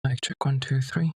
Mic check 1, 2, 3.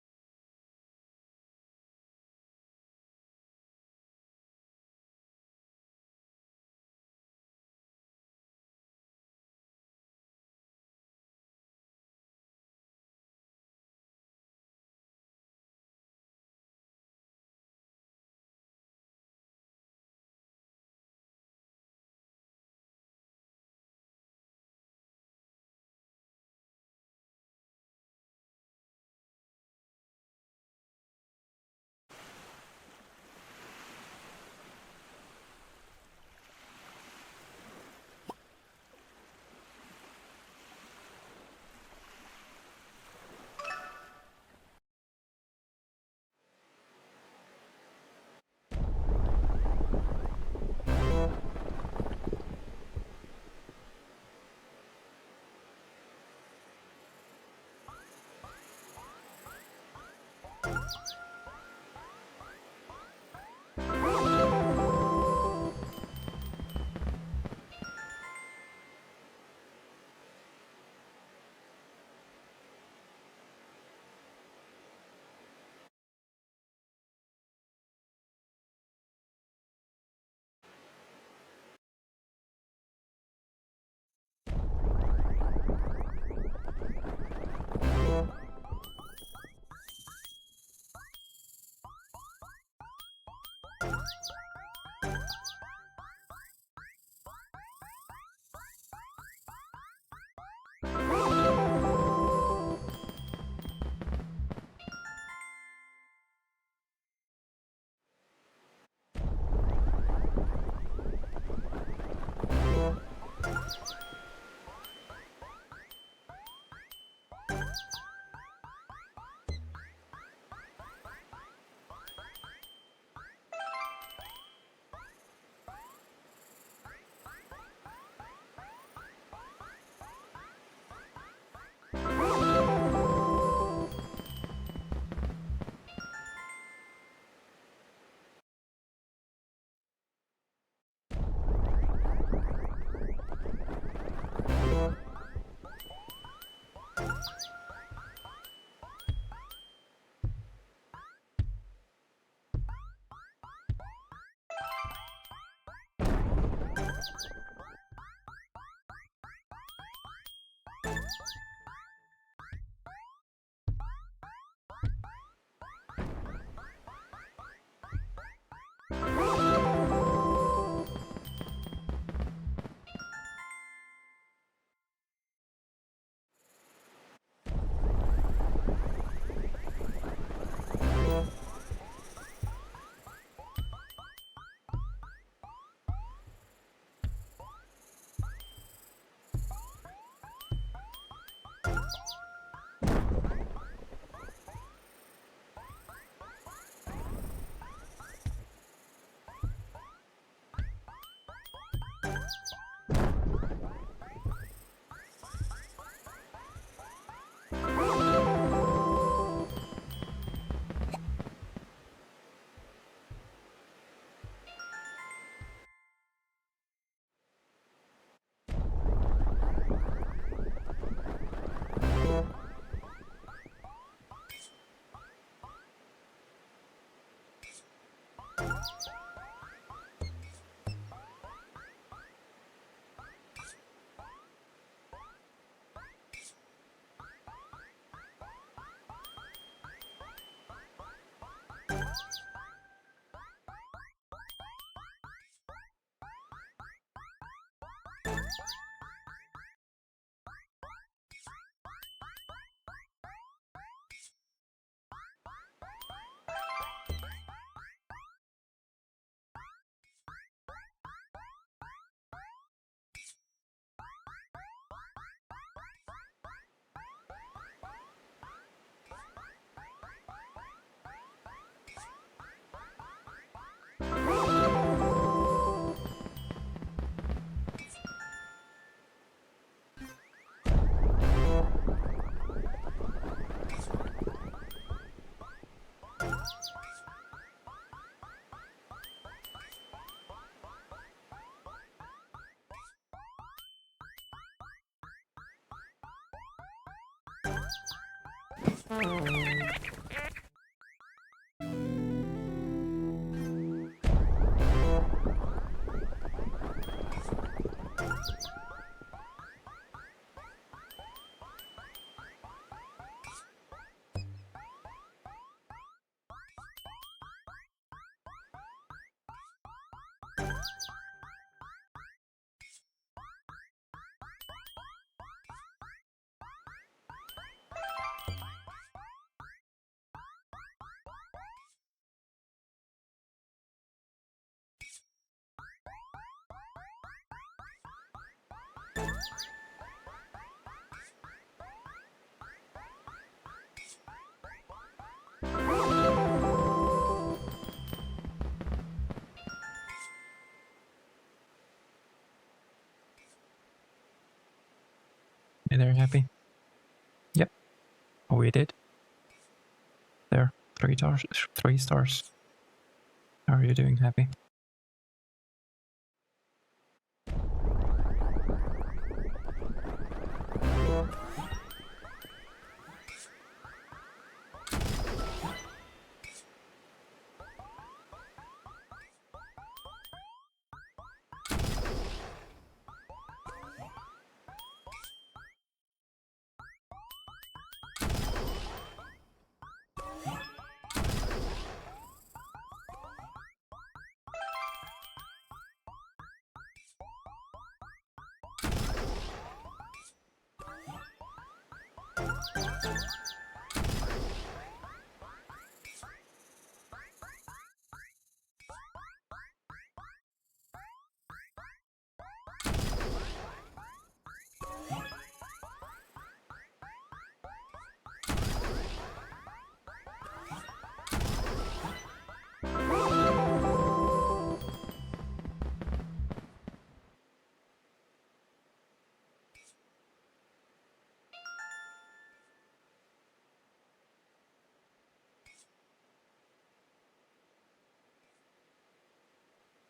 Hey there, happy? Yep. Oh, we did. There, 3 stars. 3 stars. How are you doing, happy?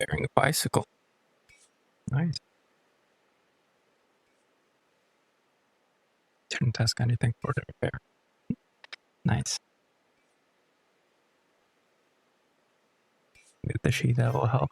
Repairing a bicycle. Nice. Didn't ask anything for the repair. Nice. With the sheet that will help.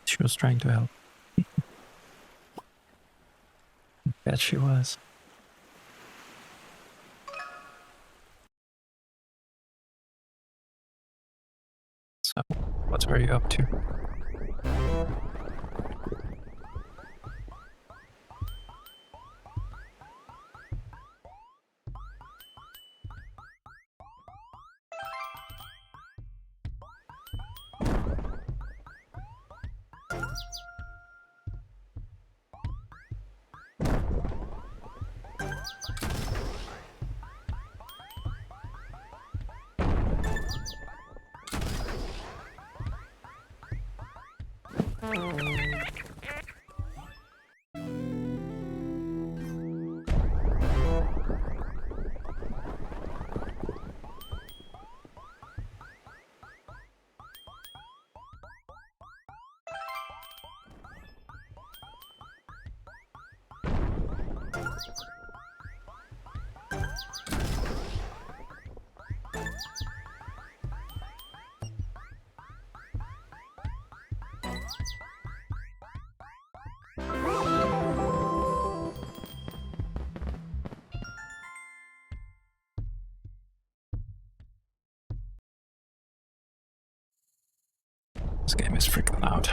She was trying to help. Bet she was. So, what were you up to? This game is freaking loud.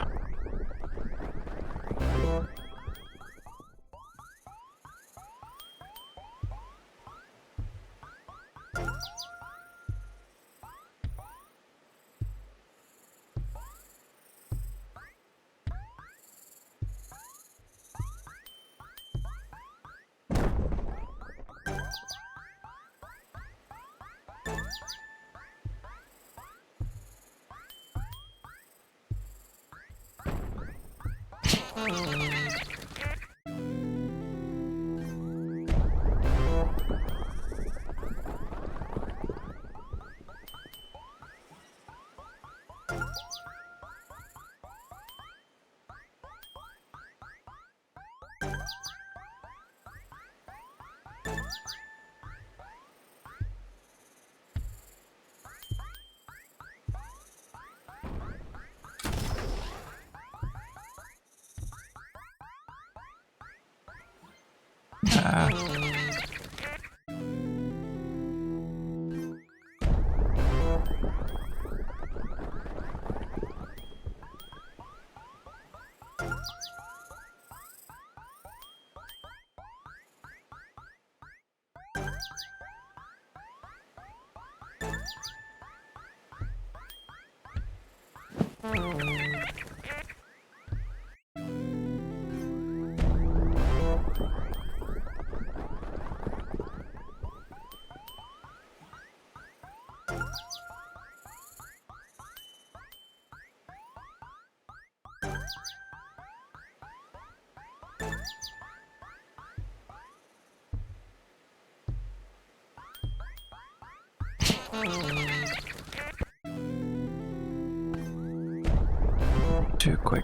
Too quick.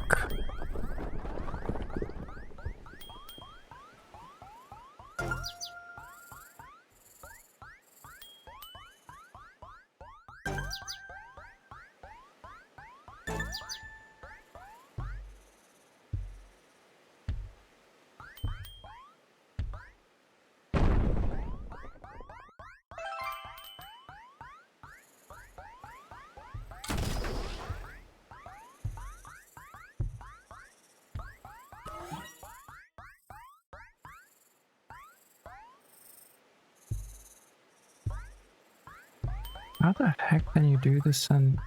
How the heck can you do this in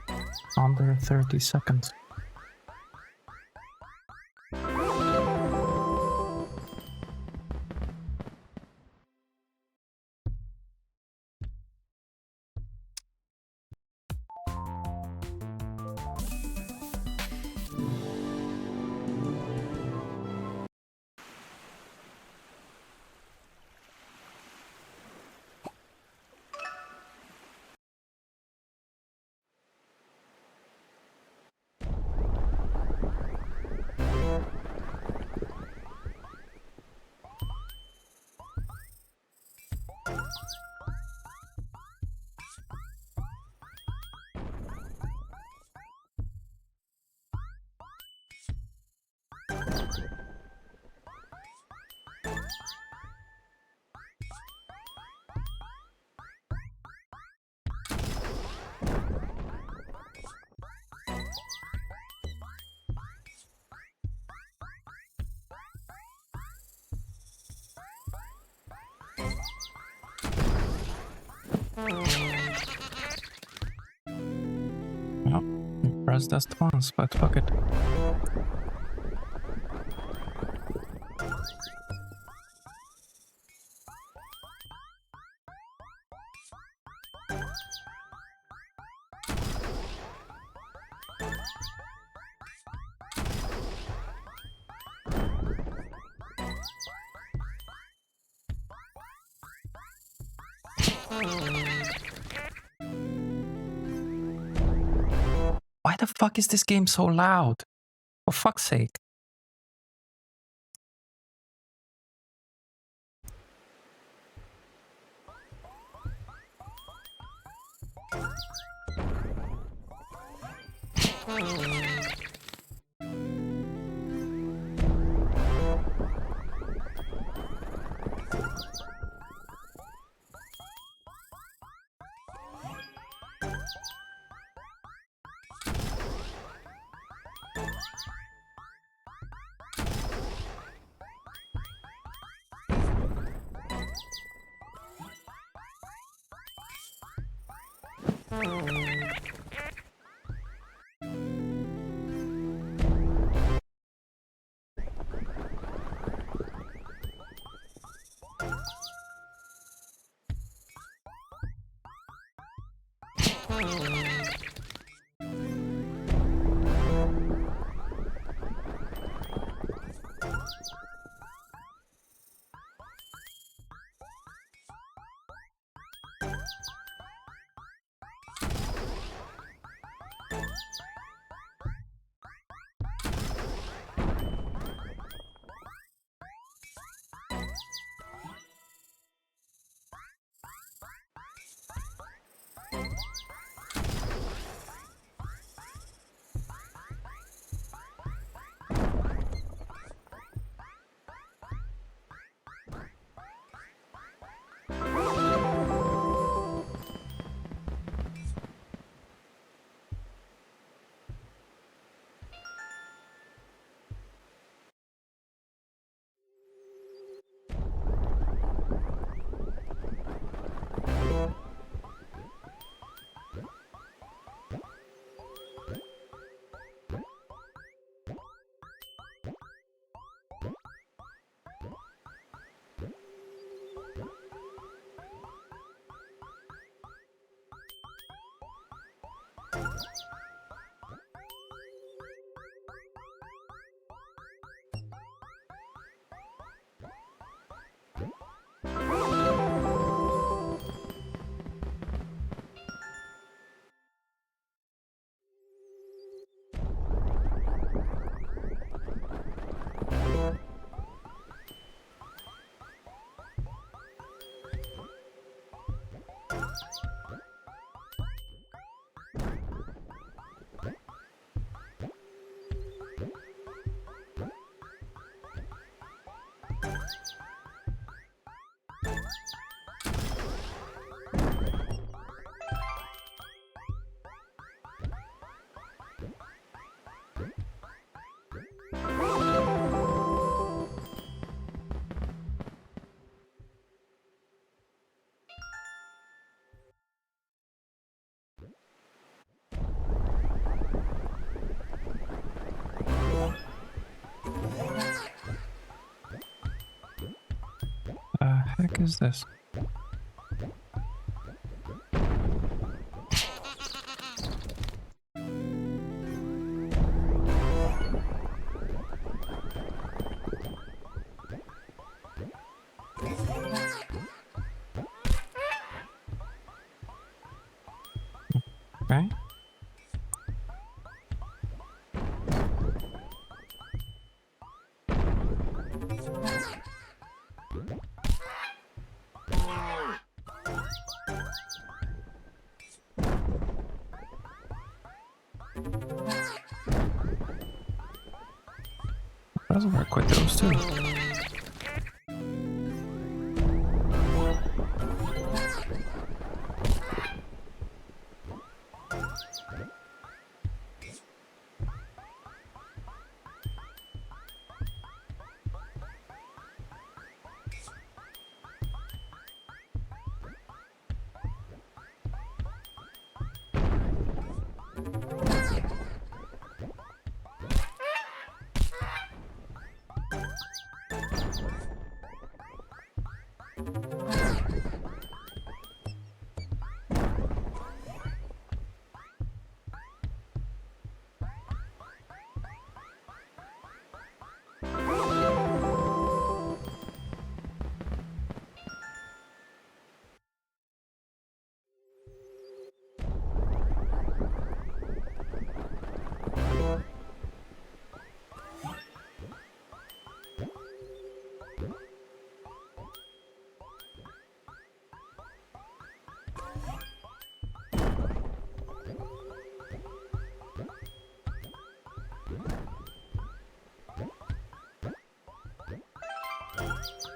under 30 seconds? Well, press just once, but fuck it. Why the fuck is this game so loud? For fuck's sake. Heck is this? Okay. Doesn't work with those too. Okay.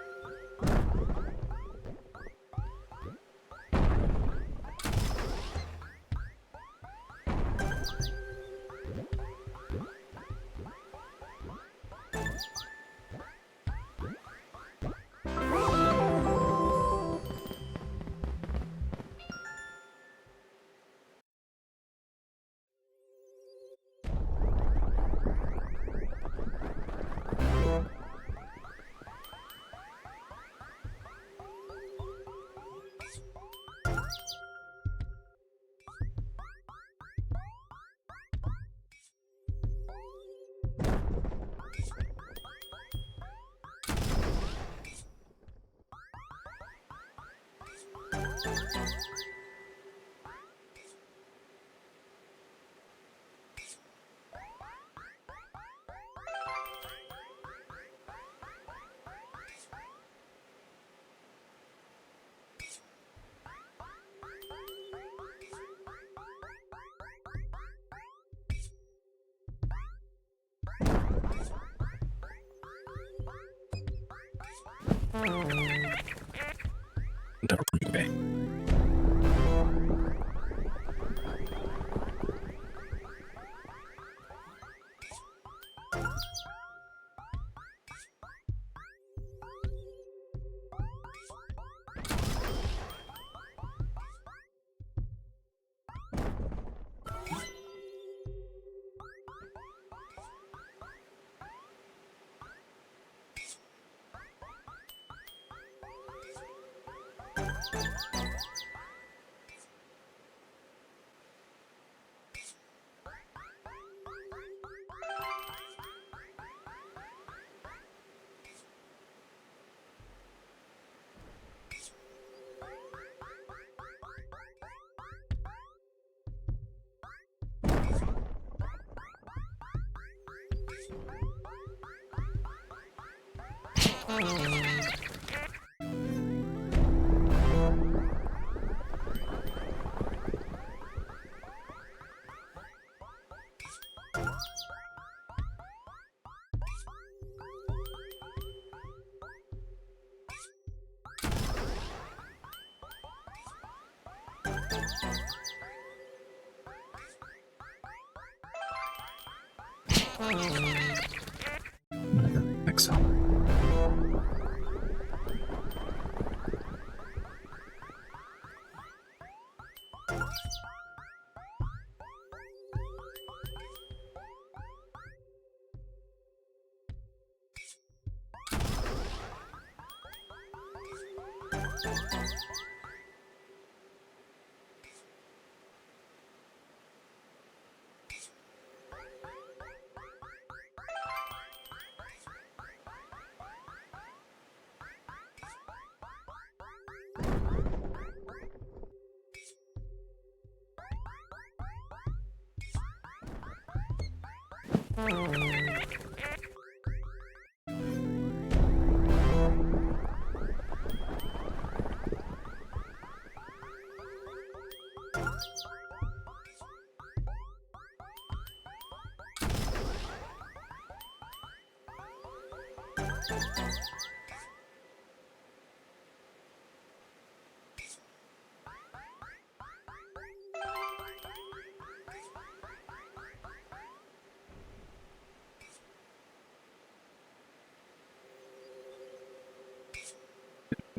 Excel.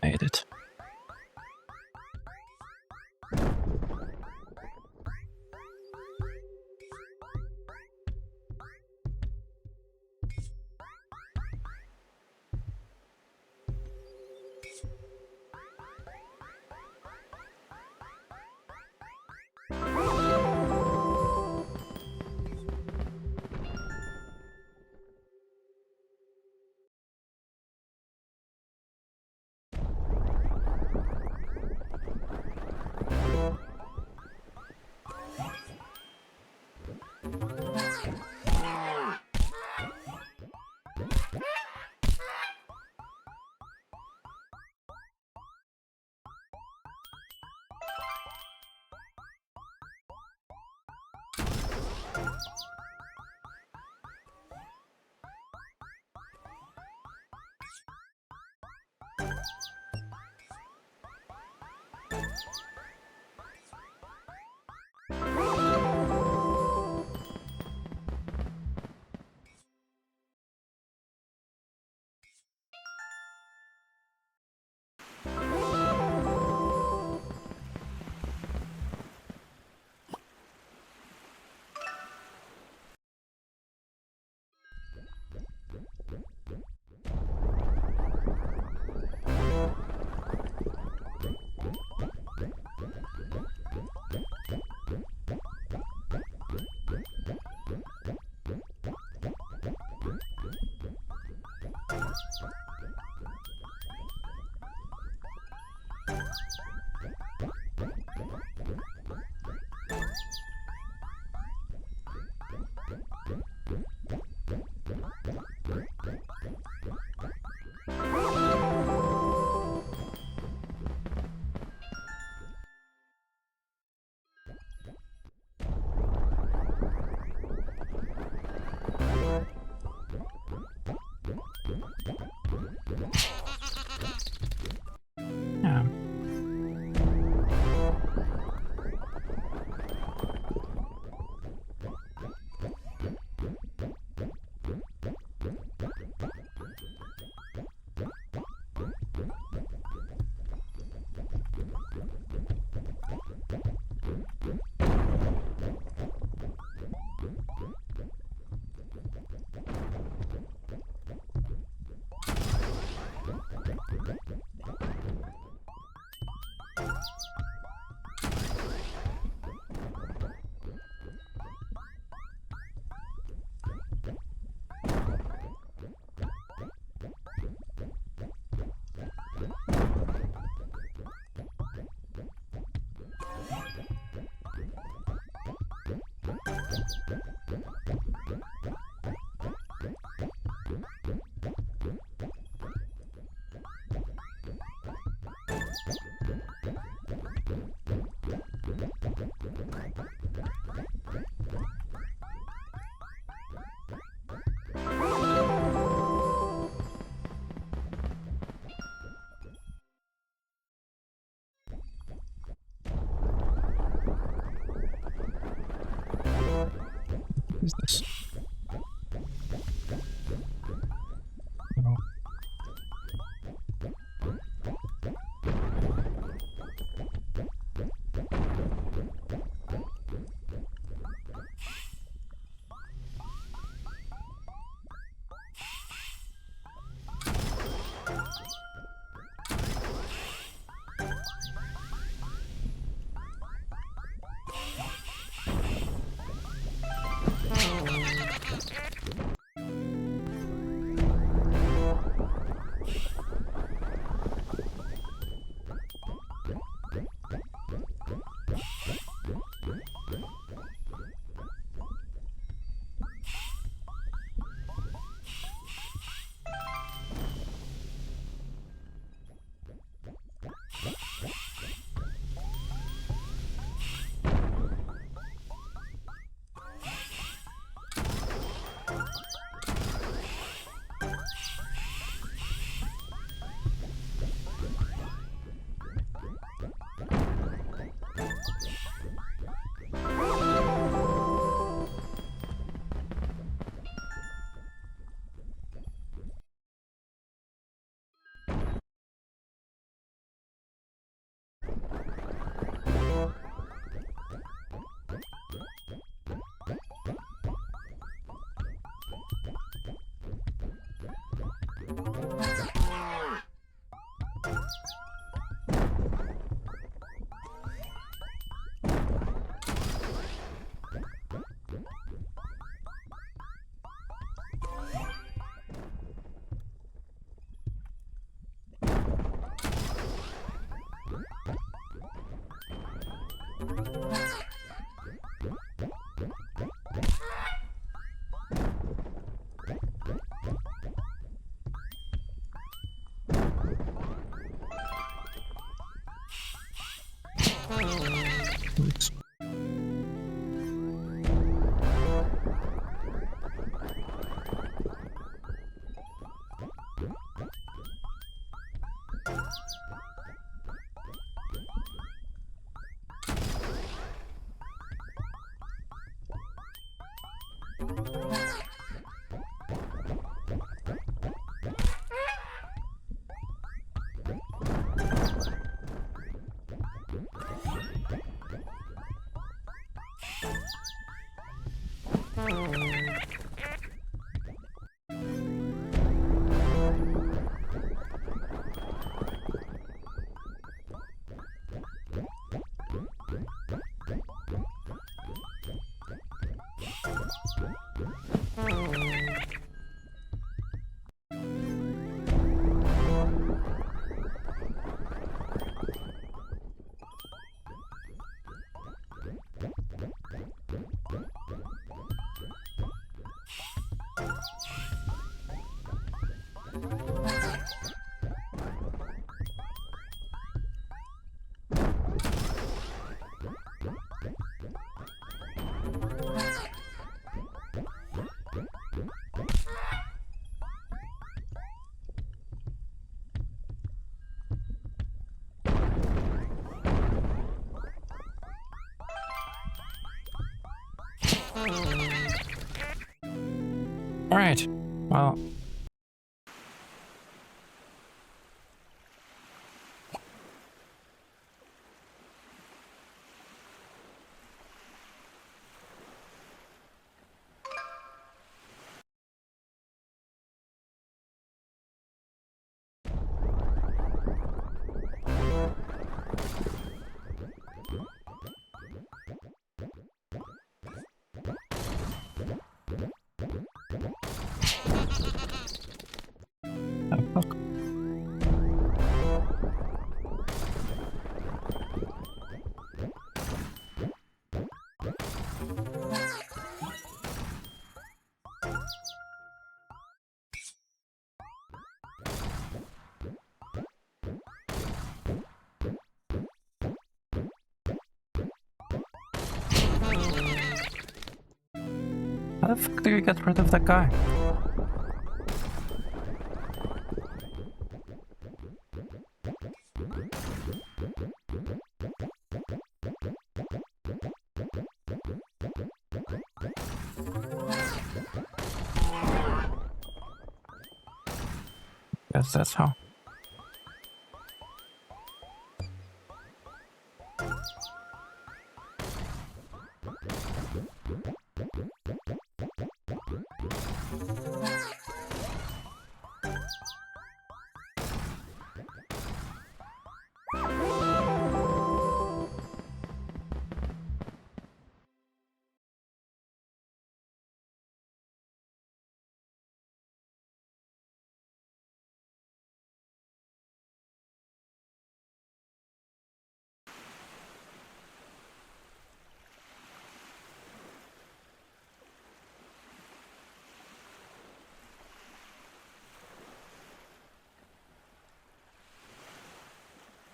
Made it. What is this? Oh. All right. Well. Oh, fuck. How the fuck do you get rid of that guy? Yes, that's how.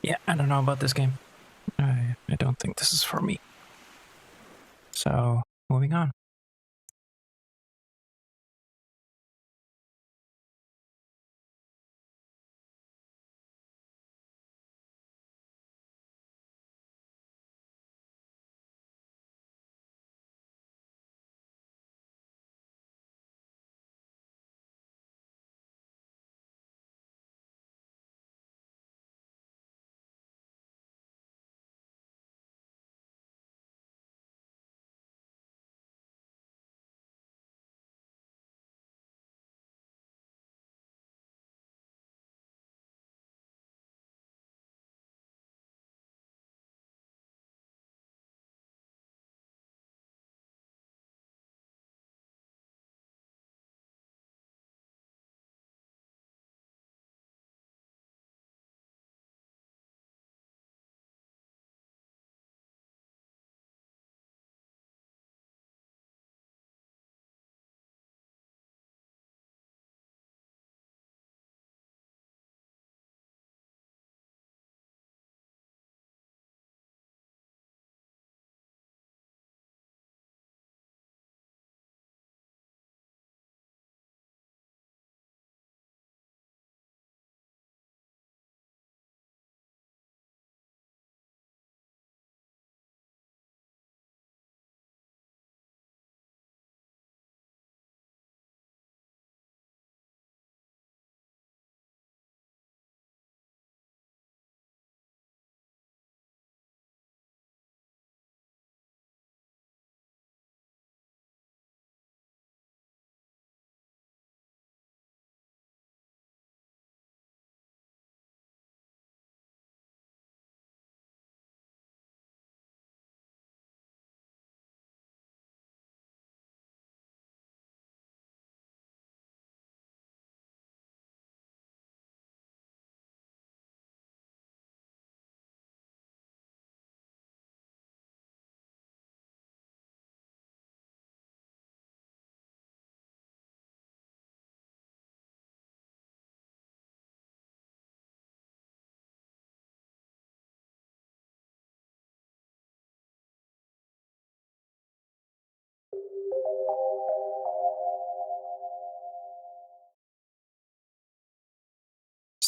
Yeah, I don't know about this game. I don't think this is for me. So, moving on.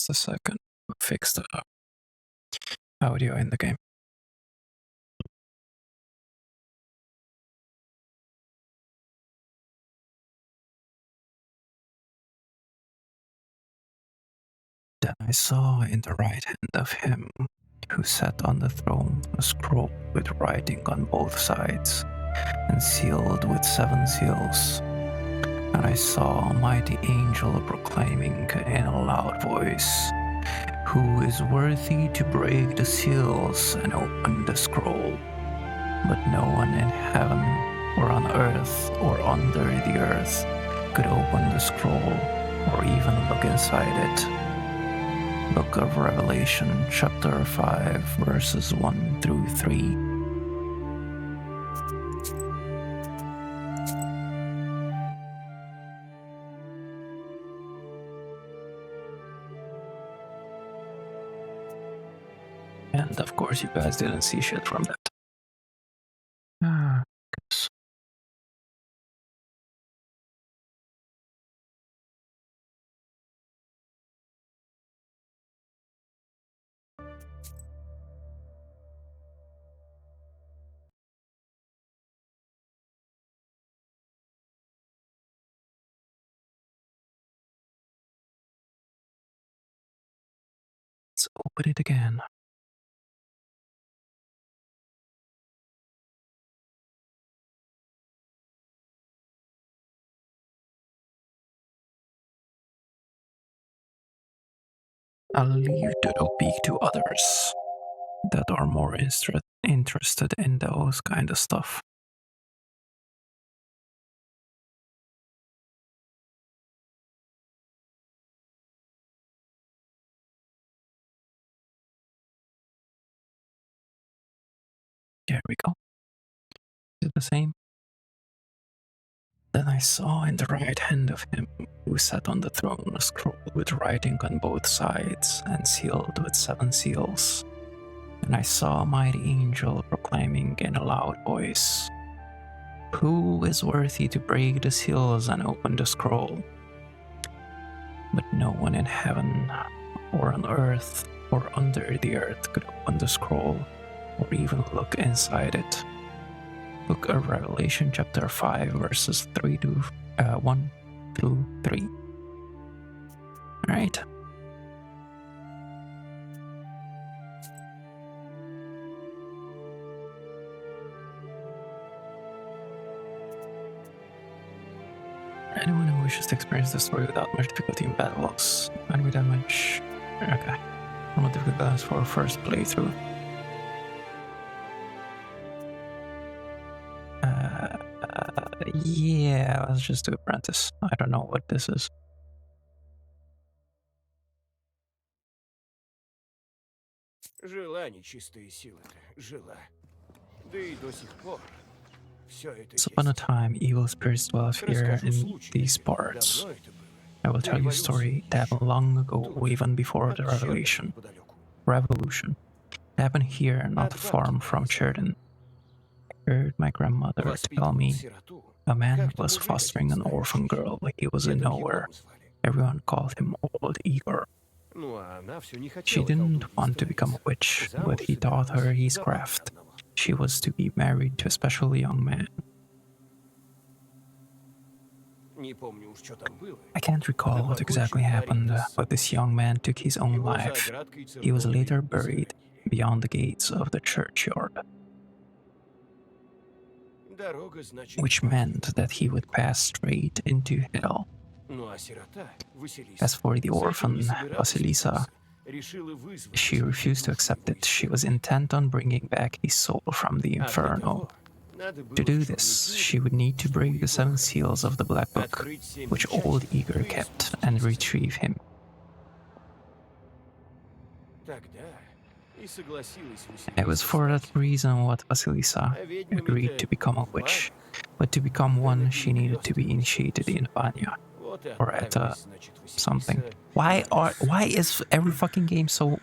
Just a second. Fix the audio in the game. Then I saw in the right hand of him who sat on the throne a scroll with writing on both sides and sealed with 7 seals. And I saw a mighty angel proclaiming in a loud voice, "Who is worthy to break the seals and open the scroll?" But no one in heaven or on earth or under the earth could open the scroll or even look inside it. Book of Revelation, chapter 5, verses 1 through 3. And of course, you guys didn't see shit from that. Guess. Let's open it again. I'll leave Dodo speak to others that are more interested in those kind of stuff. There we go. Is it the same? Then I saw in the right hand of him who sat on the throne a scroll with writing on both sides and sealed with 7 seals. And I saw a mighty angel proclaiming in a loud voice, "Who is worthy to break the seals and open the scroll?" But no one in heaven or on earth or under the earth could open the scroll or even look inside it. Book of Revelation, chapter 5, verses 1 through 3. Alright. Anyone who wishes to experience the story without much difficulty in battles and without much. Okay. Normal difficult balance for a first playthrough. Yeah, let's just do Apprentice. I don't know what this is. Жила нечистая сила-то, жила. Да и до сих пор. Все это Once upon a есть. time, evil spirits dwelt here Расскажу in случай these один. parts. Давно это было. I will До tell you a революции story that happened еще. long ago, Тут, even before the от Чердана revolution. неподалеку. It happened here, not От far бабки from повезло. Cherdon. I heard my grandmother tell Воспитывал me сироту. a man Как-то was мужик fostering один an orphan знающий. girl. He was in Дедом nowhere. Егором звали. Everyone called him Old Igor. Ну, а она все не She хотела didn't колдуньей want to become a становиться. witch, but Замуж he taught her собиралась his за папу craft. родного. She was to be married to a special young man. Не помню уж, что там было. I can't recall what exactly happened, but this young man took his own Его за life. оградкой He was церковной later и buried захоронили. beyond the gates of the churchyard, Дорога, значит, which в meant могилу that he would далеко. pass straight into hell. Ну а сирота, Василиса, As for the с этим не orphan, собиралась Vasilisa, мириться. Решила вызволить she refused to душу accept его it. из She was пекла. intent on bringing back his soul from the А для inferno. того надо было To в do черной this, книге, she would need to что у break the 7 Егора seals of the Black Book, открыть 7 which печатей, Old Eager да и kept, спуститься and за ним. retrieve him. Тогда и согласилась It was Василиса for that стать. reason what Vasilisa А ведьмами-то agreed to become a в witch, банях, but to become да на one she needed to be перекрестках initiated in Vanya, Вот и or at a отправилась, значит, something. Василиса Why на лесу. is every fucking game so...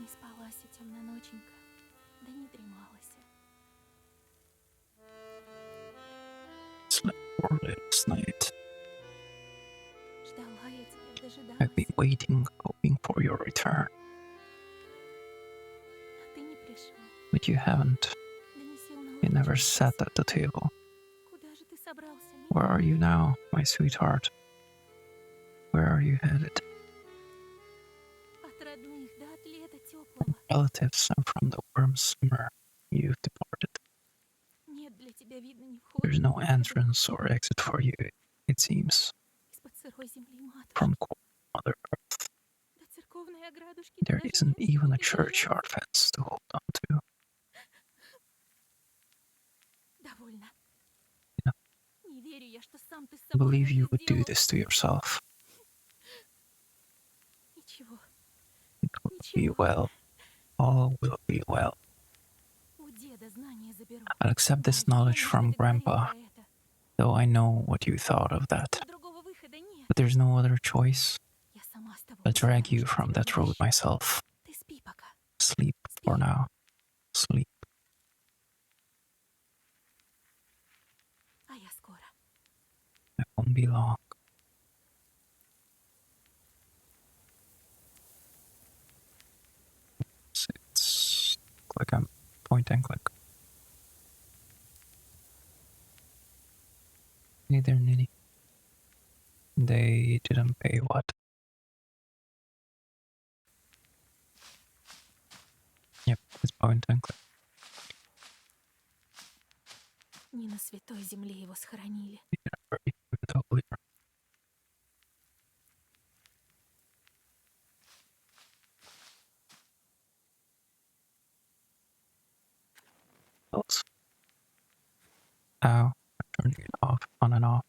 Не спалася темна ноченька, да не дремалася. Slept poorly last night. Ждала я тебя, I've been дожидалась, waiting, hoping for your return, а ты не пришел. but you haven't. Да не сел на You never лавочку sat спросить. at the table. Куда же ты собрался, Where are милый? you now, my sweetheart? Where are you headed? От родных, да от лета теплого. Relatives and from the warm summer you've departed. Нет для тебя, видно, ни There's входа, no ни выхода. entrance or exit for you, it seems, Из-под сырой земли матушки. from cold Mother Earth. До церковной оградушки There даже isn't нет even сил a удержаться. churchyard fence to hold on to. Довольно. Yeah. Не верю я, что сам ты с I собой believe you это would do сделал. this to yourself. Ничего, It will be ничего. well. All will be well. У деда знания заберу. I'll accept Да, this я knowledge помню, from что ты говорил Grandpa, про это. though I know what you thought of that. Тут другого выхода нет. But there's no other choice. Я сама с тобой I'll drag познаю, you что from тебя that road вытащу. myself. Ты спи пока. Sleep Спи. for now. Sleep. А я скоро. It won't be long. It's like a point and click. Hey there, Nini. They didn't pay what? Yep, it's point and click. Не на святой земле его схоронили. Very totally. Else. Ow, I'm turning it off, on and off.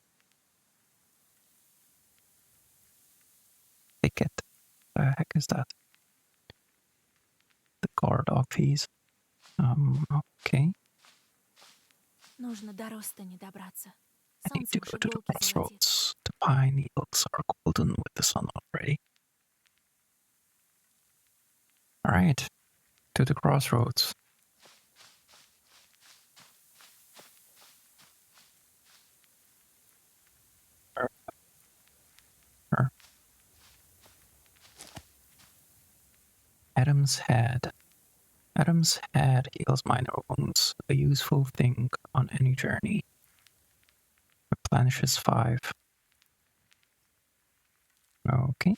Ticket. The heck is that? The guard dog fees. Okay. Нужно до роста не добраться. I need Солнце to go уже to the иголки золотит. crossroads. The pine needles are golden with the sun already. Alright, to the crossroads. Adam's Head. Adam's Head heals minor wounds, a useful thing on any journey. Replenishes 5. Okay.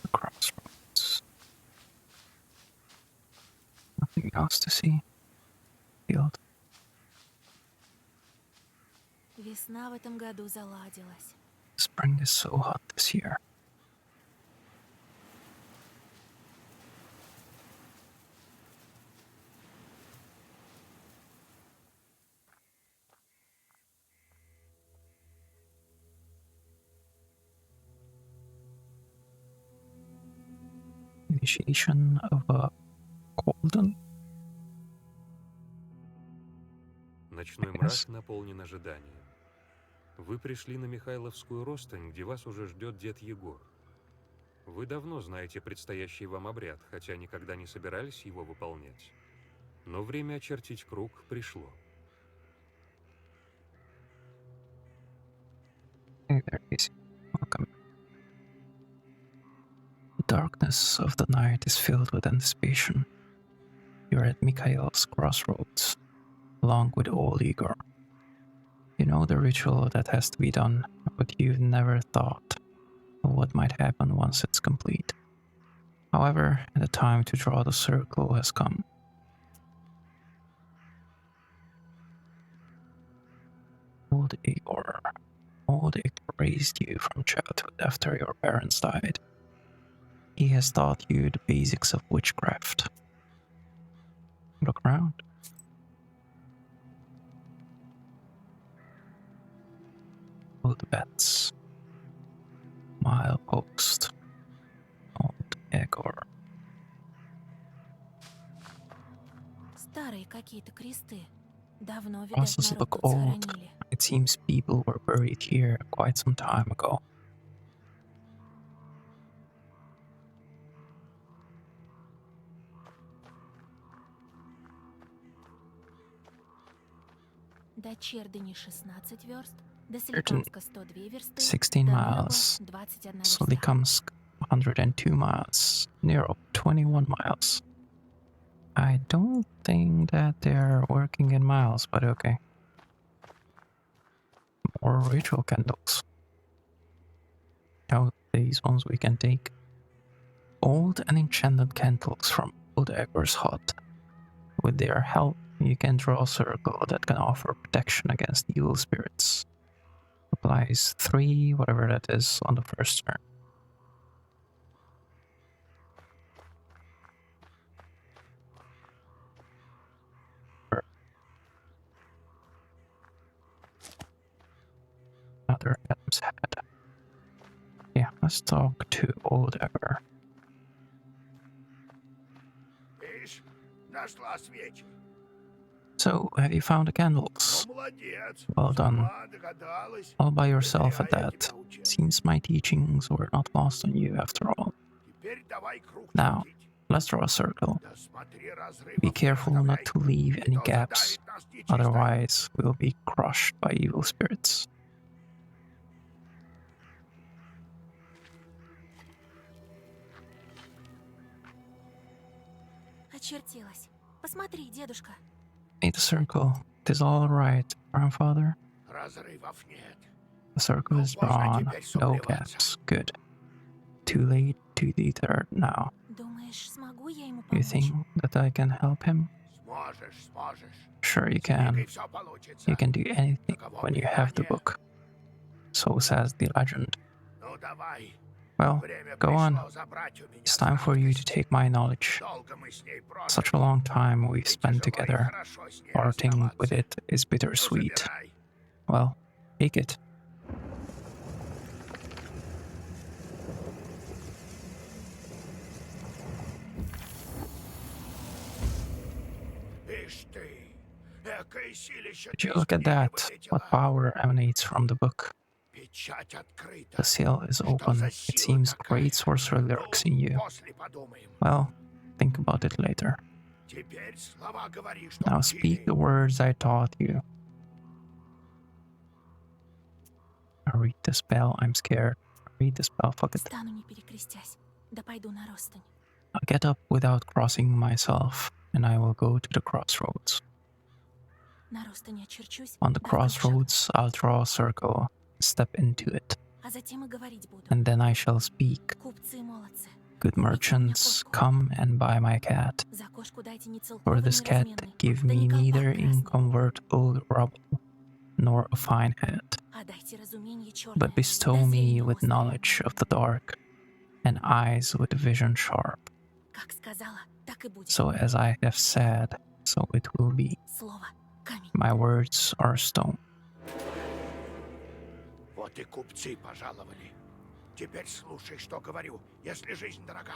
The crossroads. Nothing else to see. Field. Весна в этом году заладилась. Spring is so hot this year. Initiation of a golden. Ночной мрак наполнен ожиданием. Вы пришли на Михайловскую Ростань, где вас уже ждет дед Егор. Вы давно знаете предстоящий вам обряд, хотя никогда не собирались его выполнять. Но время очертить круг пришло. Hey there, Casey. Welcome. The darkness of the night is filled with anticipation. You're at Mikhail's crossroads, along with old Igor. You know the ritual that has to be done, but you've never thought of what might happen once it's complete. However, the time to draw the circle has come. Old Igor. Old Igor raised you from childhood after your parents died. He has taught you the basics of witchcraft. Look around. Old bats. Milepost. какие-то кресты. Давно, видать, Crosses народ look тут old. сохранили. It seems people were buried here quite some time ago. До Чердыни 16 верст, до Certain Соликамска 102 версты, 16 до Нероба miles. 21 верста. Solikamsk 102 miles. Nero 21 miles. I don't think that they're working in miles, but okay. More ritual candles. Oh, these ones we can take. Old and enchanted candles from Old Egger's hut. With their help, you can draw a circle that can offer protection against evil spirits. Applies 3, whatever that is, on the first turn. Another Adam's head. Yeah, let's talk to Old Egger. Видишь, нашла свечи. So, have you found the candles? Ну, молодец. Well done. Сама догадалась. All by Не yourself зря at я that. тебя учил. Seems my teachings were not lost on you after all. Теперь давай круг Now, чертить. let's draw a circle. Да смотри, разрывов Be не careful not оставляй. to leave Не any то gaps, задавит нас нечистая. otherwise we'll be crushed by evil spirits. Очертилась. Посмотри, дедушка. Made a circle. Tis all right, grandfather. Разрывов нет. The circle is drawn. No gaps. Good. Too late to deter now. Думаешь, смогу я ему You помочь? think that I can help him? Сможешь, сможешь. Sure you С книгой can. все получится. You can do anything Таково when you have the предание. book. So says the legend. Ну давай. Well, Время go on. пришло забрать у меня It's time for you to сладкость. take my knowledge. Долго мы с ней прожили. Such a long time we've И spent тяжело, и together. хорошо с ней Parting with расставаться. it is Ну, bittersweet. забирай. Well, take it. Ишь ты, экое силище Did ты you из look at книги that? выветила. What power emanates from the book? Печать открыта. The seal is Что open. за It сила seems такая? great sorcery lurks in you. После подумаем. Well, think about it later. Теперь слова говори, что Now учили. speak the words I taught you. I read the spell, I'm scared. Read the spell, fuck it. Стану не перекрестясь. Да пойду на ростань. I'll get up without crossing myself, and I will go to the crossroads. На ростане очерчусь. On the да вдруг шаг. crossroads, I'll draw a circle, step into it, А затем и говорить буду. and then I shall speak. Купцы и молодцы. Good merchants, come and buy my cat. За кошку дайте не For целковый, this не cat, разменный, give да me не колпак neither красный. inconvertible rubble, nor a fine hat, А дайте разуменье черное, but bestow да me зрение with острое. knowledge of the dark, and eyes with vision sharp. Как сказала, так и будет. So as I have said, so it will be. Слово камень. My words are stone. Вот и купцы пожаловали. Теперь слушай, что говорю, если жизнь дорога.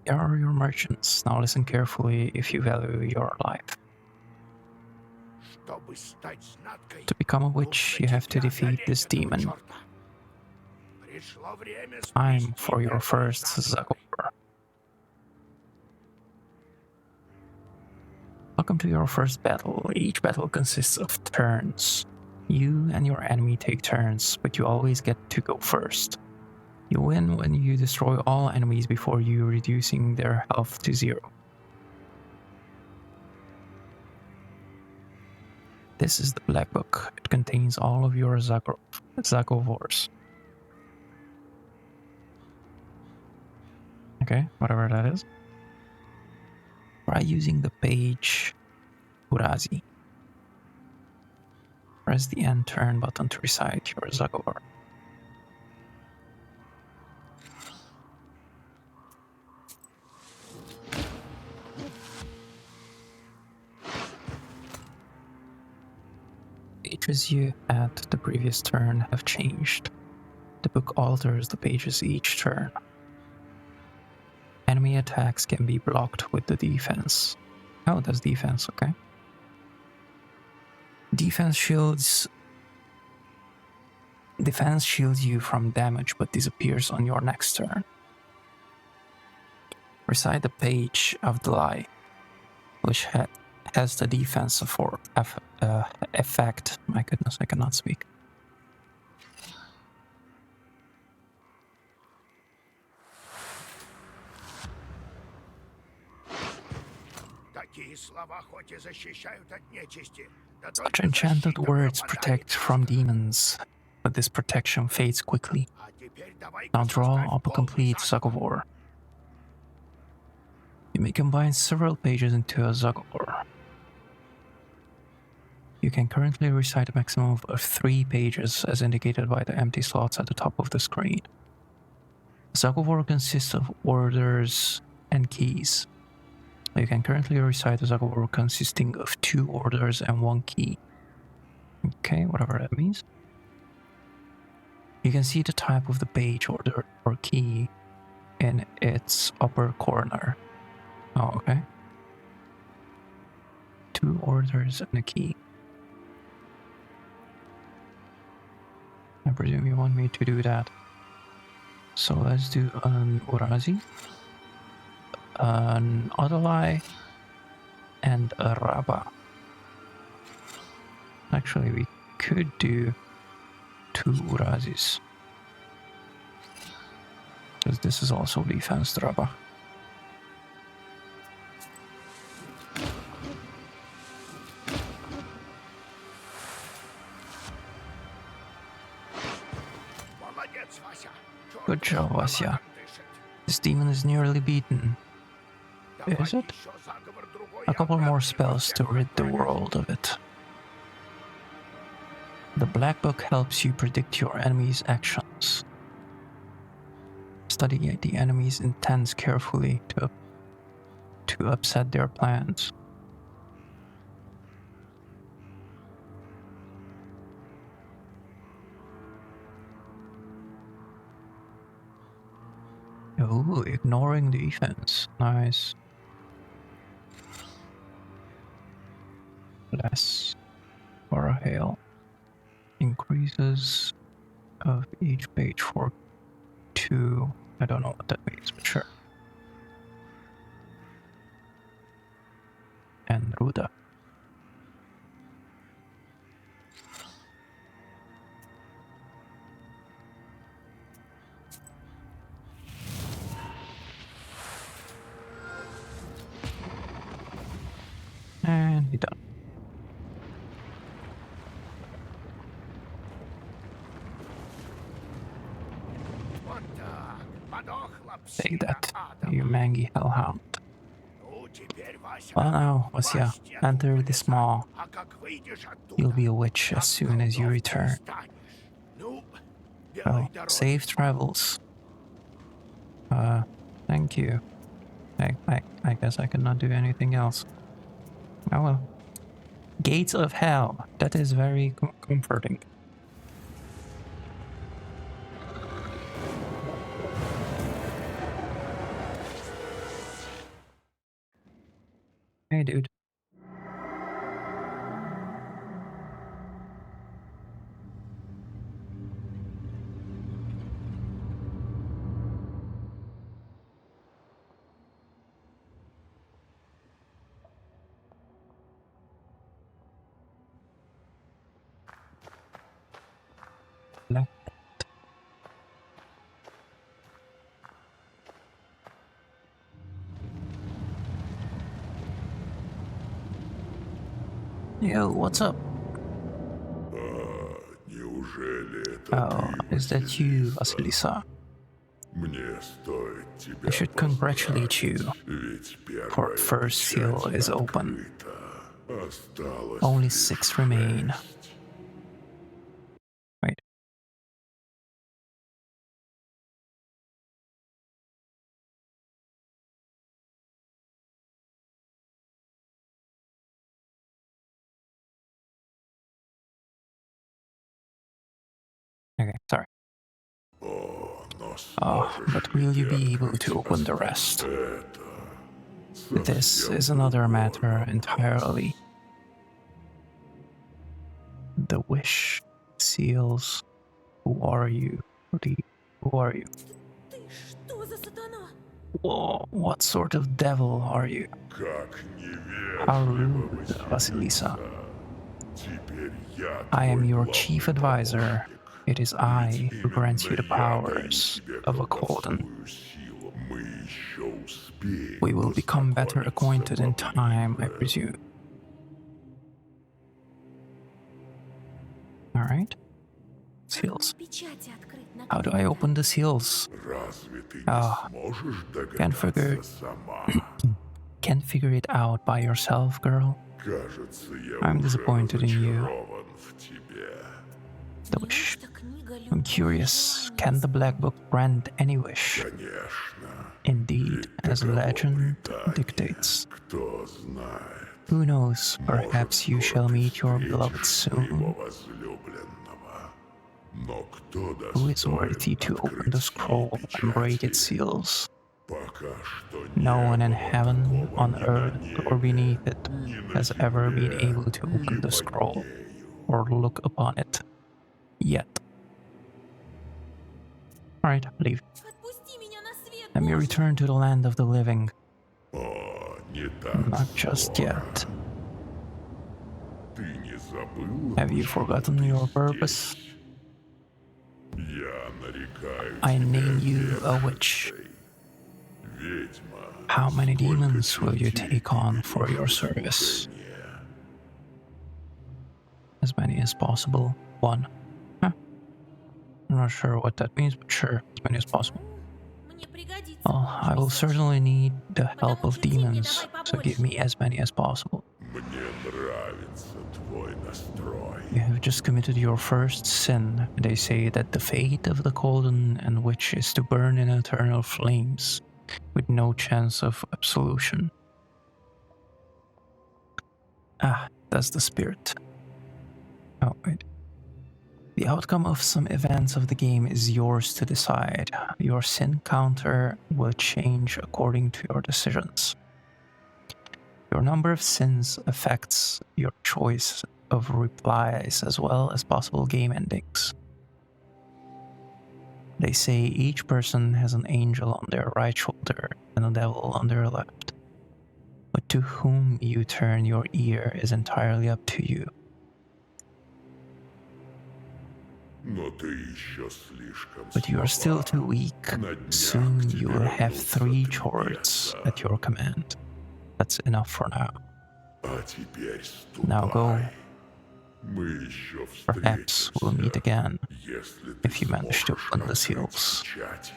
Here are your merchants. Now listen carefully if you value your life. Чтобы стать знаткой, To become a witch, you have to defeat this demon. Пришло время Time сплести for your первый first заговор. Zagor. Welcome to your first battle. Each battle consists of turns. You and your enemy take turns, but you always get to go first. You win when you destroy all enemies before you, reducing their health to 0. This is the Black Book. It contains all of your Zagovors. Okay, whatever that is. Try using the page Urazi. Press the end turn button to recite your Zagovor. Pages you had the previous turn have changed. The book alters the pages each turn. Enemy attacks can be blocked with the defense. Oh, that's defense, okay. Defense shields you from damage but disappears on your next turn. Recite the page of the lie, which has the defense for effect. My goodness, I cannot speak. Such enchanted words protect from demons, but this protection fades quickly. Now draw up a complete Zagovor. You may combine several pages into a Zagovor. You can currently recite a maximum of 3 pages as indicated by the empty slots at the top of the screen. Zagovor consists of orders and keys. You can currently recite a Zagovor consisting of 2 orders and 1 key. Okay, whatever that means. You can see the type of the page order or key in its upper corner. Oh, okay. 2 orders and a key. I presume you want me to do that. So let's do an Urazi, an Adalai, and a Rabba. Actually, we could do 2 Urazis. Because this is also defense Rabba. Good job, Vasya. This demon is nearly beaten. Is it? A couple more spells to rid the world of it. The Black Book helps you predict your enemy's actions. Study the enemy's intents carefully to upset their plans. Oh, ignoring defense. Nice. Less for a hail. Increases of each page for 2. I don't know what that means, but sure. And Ruda. And be done. Take that, you mangy hellhound. Well now, Vasya, enter this maw. You'll be a witch as soon as you return. Well, safe travels. Thank you. I guess I cannot do anything else. Oh well. Gates of Hell. That is very comforting. Hey, dude. Left. Yo, what's up? Oh, is that you, Vasilisa? I should congratulate you, for first seal is open. Only 6 remain. Wait. Okay, sorry. Oh, but will you be able to open the rest? This is another matter entirely. The wish seals. Who are you? Who are you? Ты что за сатана? Whoa, what sort of devil are you? Как How невежливо, rude, Vasilisa. Теперь я I am твой your главный chief advisor. помощник. It is Ведь I who grants именно you the я даю powers тебе of a Colden. колдовскую силу. Мы еще успеем We will become better познакомиться acquainted in time, I поближе. presume. Alright. Как Seals. мне печати открыть на How do I open the seals? Разве ты не Ah, сможешь can't figure- догадаться сама? Can't figure it out by yourself, girl. Кажется, я I'm уже disappointed in you. разочарован в тебе. The wish. Неужто книга I'm любого curious, желания can the Black Book grant any wish? Конечно. Indeed, Ведь as таково legend предание. dictates. Кто знает. Who knows, perhaps you shall meet your Может, beloved встретишь soon. своего возлюбленного. Но кто Who is достоин worthy to open открыть the scroll сии and break печати? its seals? Пока что No не one in было heaven, такого on ни на earth, or небе, beneath it ни на has ever been земле, able to ни open the под scroll нею. or look upon it. Yet. Alright, leave. Отпусти меня на свет, Let me Боже! return to the land of the living. О, не так Not just скоро. yet. Ты не забыл, Have you почему forgotten ты your purpose? здесь? Я нарекаю I тебя name you a witch. вешенкой. Ведьма, How many сколько demons will you чертей take on ты for your видишь в service? искушение? As many as possible. One. Huh. I'm not sure what that means, but sure, as many as possible. Мне пригодится. Well, I will certainly need the help of лучше деньги demons, давай so give me as many as possible. Мне нравится твой настрой. You have just committed your first sin. They say that the fate of the Colden and Witch is to burn in eternal flames, with no chance of absolution. Ah, that's the spirit. Oh, wait. The outcome of some events of the game is yours to decide. Your sin counter will change according to your decisions. Your number of sins affects your choice of replies as well as possible game endings. They say each person has an angel on their right shoulder and a devil on their left. But to whom you turn your ear is entirely up to you. Но ты еще слишком But you are still too weak. На днях Soon к you тебе will have вернутся 3 три chords беса. at your command. That's enough for now. А теперь Now go. ступай. Мы еще Perhaps we'll meet встретимся, again если ты if you manage to сможешь open the открыть seals. печати.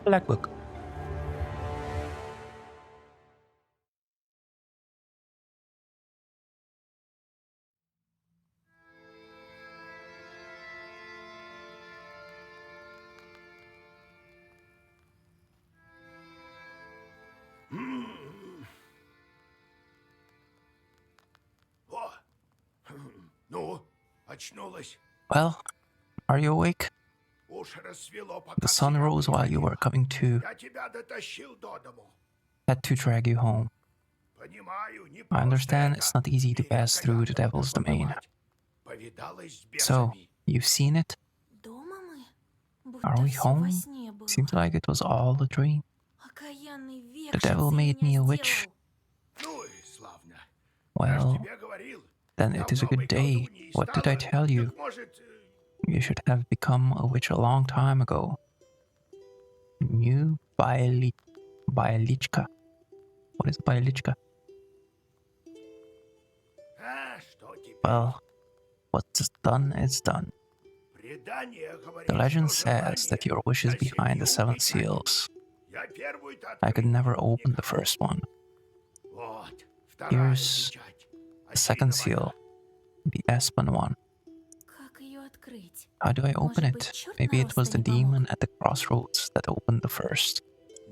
Black Book. О! Ну, очнулась. Well, are you awake? Уж рассвело, пока The sun тебя rose while you приводила. were coming to. Я тебя дотащил до дому. Had to drag you home. Понимаю, не I просто understand это. it's not easy to Меня pass through the окаянно devil's domain. побывать. Повидалась с So, бесами. you've seen it? Дома мы? Are Будто we всё во home? сне было. Seems like it was all a dream. Окаянный The devil векшица made me меня a witch. сделал. Ну и славно. Я ж Well, тебе говорил. then it is a Давно good бы day. колдуньей What did I стала. tell you? Так, может, You should have become a witch a long time ago. New Bailichka. What is Bailichka? что теперь? Well, what's done is done. Предание говорит, The legend что says that желание your wish is на behind the 7 7 seals. Я первую-то I could открыть never не open the никак. first one. Вот, вторая Here's печать. The second Осиновая. seal, the Aspen one. Как ее открыть? How do I open Может быть, it? чёрт Maybe it was нарочно the не помог? demon at the crossroads that opened the first.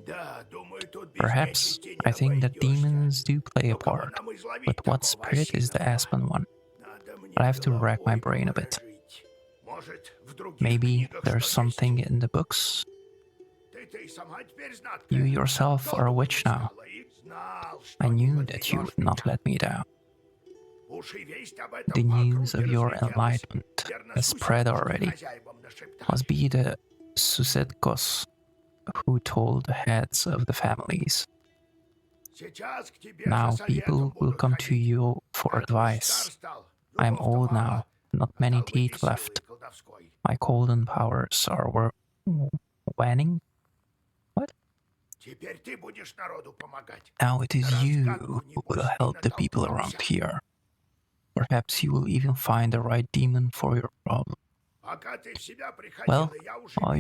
Да, думаю, тут без Perhaps, нечисти не I think that обойдешься. demons do play a Но кого part, нам изловить but what такого spirit is the осинового? Aspen one? Надо мне but I have to rack my brain a bit. Maybe there's something in the books. You yourself are a witch now. I knew that you would not let me down. The news of your enlightenment has spread already. Must be the Susetkos who told the heads of the families. Now people will come to you for advice. I am old now, not many teeth left. My golden powers are waning. What? Now it is you who will help the people around here. Perhaps you will even find the right demon for your problem. Well, while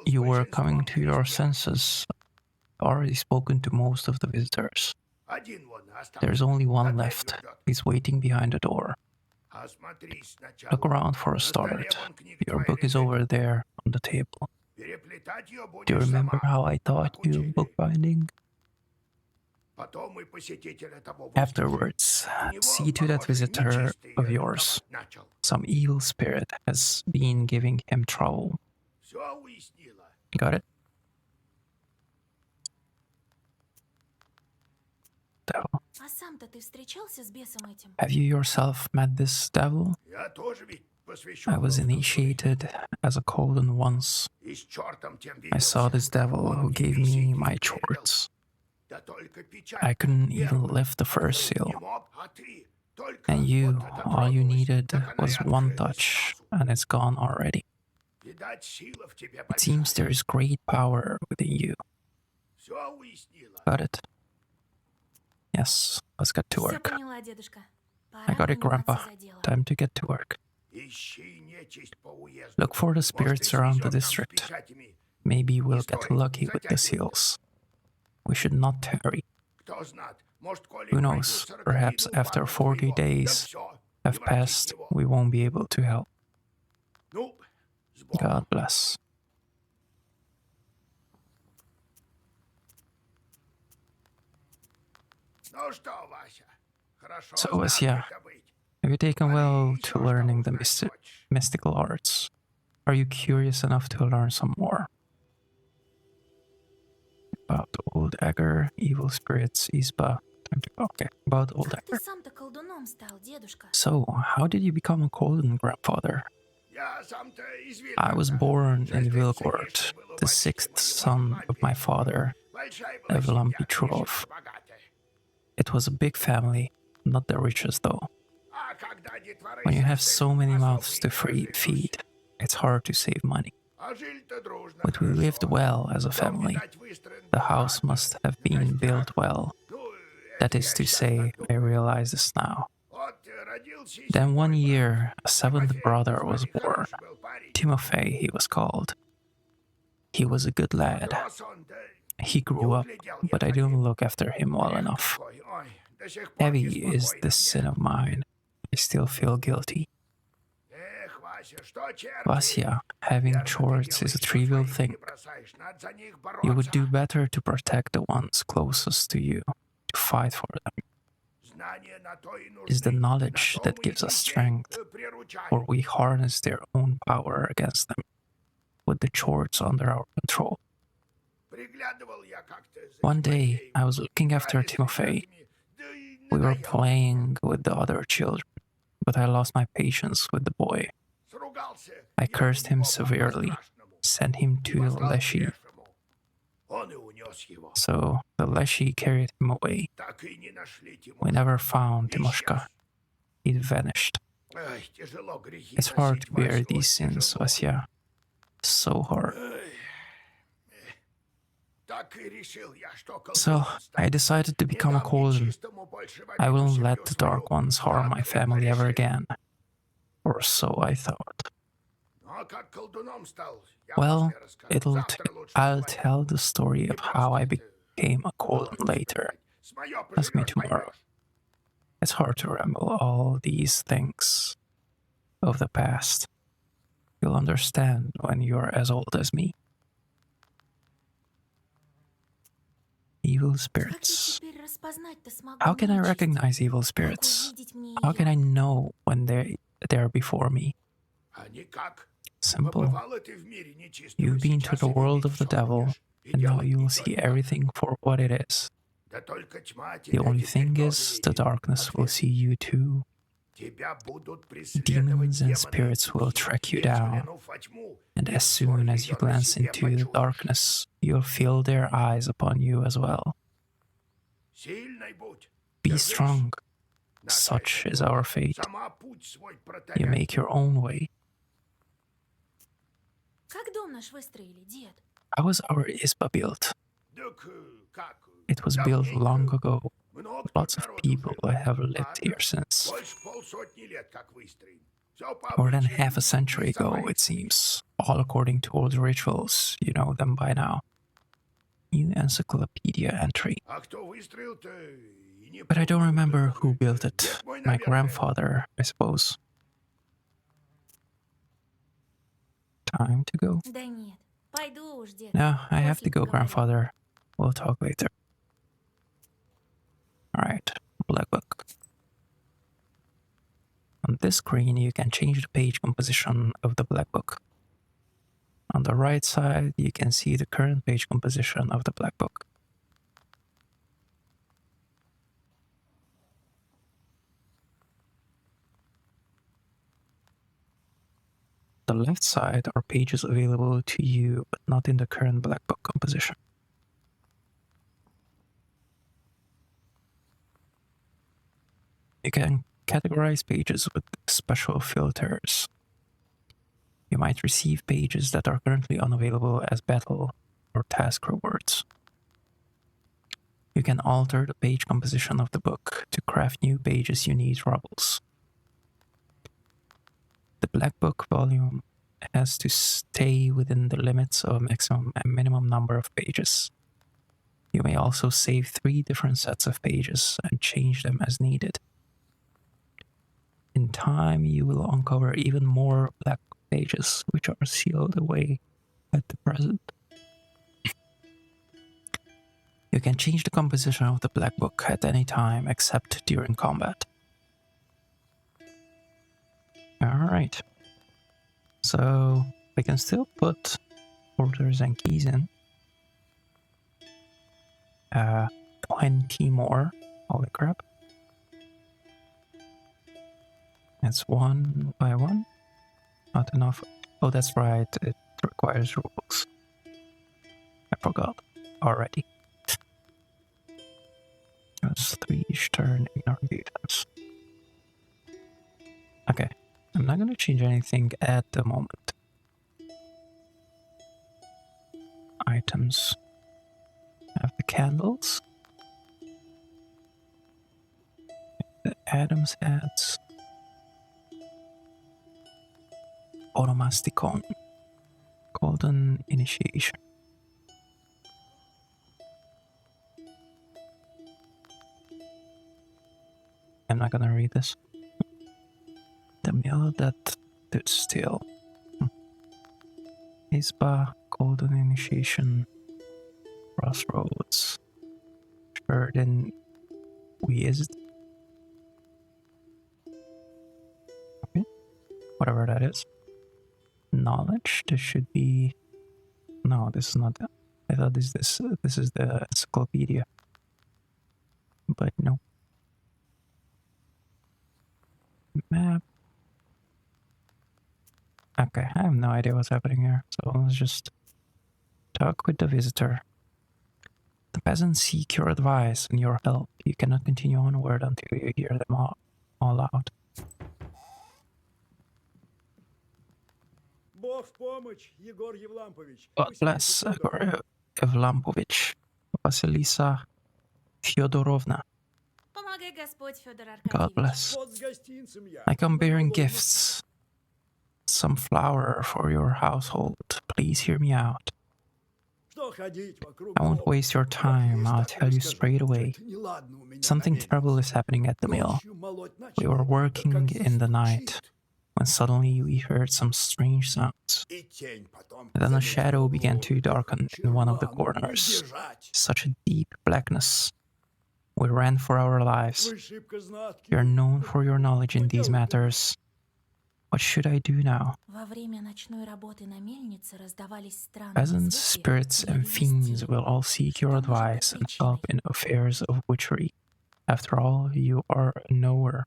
you were coming to your senses, I've already spoken to most of the visitors. There's only one left. He's waiting behind the door. Look around for a start. Your book is over there on the table. Do you remember how I taught you bookbinding? Afterwards, see to that visitor of yours. Some evil spirit has been giving him trouble. Got it? Devil. А сам-то ты встречался с бесом этим? Have you yourself met this devil? I was initiated as a Colden once. I saw this devil who gave me my chores. I couldn't even lift the first seal. And you, all you needed was one touch, and it's gone already. It seems there is great power within you. Got it? Yes, let's get to Всё work. поняла, дедушка. I Пора got it, приниматься Grandpa. за дело. Time to get to work. Look for the spirits around the district. Maybe we'll get lucky with the seals. We should not tarry. Who knows, perhaps after 40 days have passed, we won't be able to help. God bless. So, Vasya, have you taken well to learning the mystical arts? Are you curious enough to learn some more? About old Egger, evil spirits, Isba. Okay, about old Как ты Egger. сам-то колдуном стал, дедушка? So, how did you become a Colden, grandfather? I was born in Vilgord, the sixth son of my father, Evlam Petrov. It was a big family, not the richest though. When you have so many mouths to feed, it's hard to save money. But we lived well as a family. The house must have been built well. That is to say, I realize this now. Then one year, a seventh brother was born. Timofey, he was called. He was a good lad. He grew up, but I didn't look after him well enough. Heavy is this sin of mine. I still feel guilty. Vasya, having chores is a trivial thing. You would do better to protect the ones closest to you, to fight for them. It is the knowledge that gives us strength, for we harness their own power against them, with the chores under our control. One day, I was looking after Timofey. We were playing with the other children, but I lost my patience with the boy. I cursed him severely, sent him to the Leshy. So the Leshy carried him away. We never found Timoshka. He vanished. It's hard to bear these sins, Vasya. So hard. So I decided to become a Colden. I won't let the Dark Ones harm my family ever again. Or so I thought. Well, I'll tell the story of how I became a Colden later. Ask me tomorrow. It's hard to remember all these things of the past. You'll understand when you're as old as me. Evil spirits. Как я теперь распознать-то смогу How can I нечисть? recognize evil Как spirits? увидеть мне How её? can I know when they there before me. А никак. Simple. Побывала ты в мире нечистого, You've been to сейчас the и world видеть of the всё devil, будешь, и and now делать you will ничего see не надо. everything for what it is. Да только тьма The тебя only теперь thing тоже is, the видит. darkness will Ответ. see you too. Тебя будут преследовать Demons and демоны, spirits will и track you лишь down, взглянув во тьму, and их as взор soon as you ее на glance себе into the почуешь. darkness, you'll feel their eyes upon you as well. Сильной будь, Be держись. strong. Наша Such эта is судьба. our fate. Сама путь свой You протаряй. make your own way. Как дом наш выстроили, дед? How was our Isba built? Так, как? It was built long Давненько. ago. Много Lots of народу people жило. have lived Ладно, here since больше полсотни лет как выстроен. Всё по more than обычаям. half a century И сама ago, их it seems. All according to old rituals. You know them by now. New encyclopedia entry. А кто выстроил-то, и не But I don't помню, remember кто who такой. built it. Дед мой, My наверное. grandfather, I suppose. Time to go? Да нет, пойду уж, дед. No, I have to После go, поговорим. grandfather. We'll talk later. Alright, Black Book. On this screen, you can change the page composition of the Black Book. On the right side, you can see the current page composition of the Black Book. The left side are pages available to you, but not in the current Black Book composition. You can categorize pages with special filters. You might receive pages that are currently unavailable as battle or task rewards. You can alter the page composition of the book to craft new pages you need rubbles. The Black Book volume has to stay within the limits of a maximum and minimum number of pages. You may also save 3 different sets of pages and change them as needed. In time, you will uncover even more Black Book pages, which are sealed away at the present. You can change the composition of the Black Book at any time except during combat. Alright. So, we can still put orders and keys in. 20 more. Holy crap. It's 1 by 1. Not enough. Oh, that's right. It requires rules. I forgot already. That's 3 each turn. Ignore details. Okay. I'm not gonna change anything at the moment. Items. Have the candles. The Adam's hats. Onomasticon. Golden initiation. I'm not gonna read this. The mill that stood still. Isba, golden initiation, crossroads. Sheridan Weizd. Okay, whatever that is. Knowledge. This should be. No, this is not that. I thought this is the encyclopedia, but no. Map. Okay, I have no idea what's happening here, so let's just talk with the visitor. The peasants seek your advice and your help. You cannot continue onward until you hear them all out. Бог в помощь, Егор Евлампович. God bless Igor Evlampovich, Vasilisa Fyodorovna. Помогай Господь, Федор God Аркадьевич. bless. Вот с гостинцем я. I come bearing Голодный. gifts. Some flour for your household. Please hear me out. Что ходить вокруг I won't дома? waste your time. I'll tell you straight away. Что-то неладно у меня Something наметилось. terrible is happening at the mill. Ночью молоть We начали, were как working in the night застучит. when suddenly we heard some strange sounds. И тень потом Then a заметила shadow began to глубокую, darken in one of the червану, не corners. сбежать. Such a deep blackness. We ran for our lives. Вы шибко знатки. You are known for your knowledge in these Поделать-то matters. What should I do now? Во время ночной работы на мельнице раздавались странные Peasants, звуки, spirits, and появились fiends тени. will all seek your Что может быть advice and причиной? help in affairs of witchery. After all, you are a knower.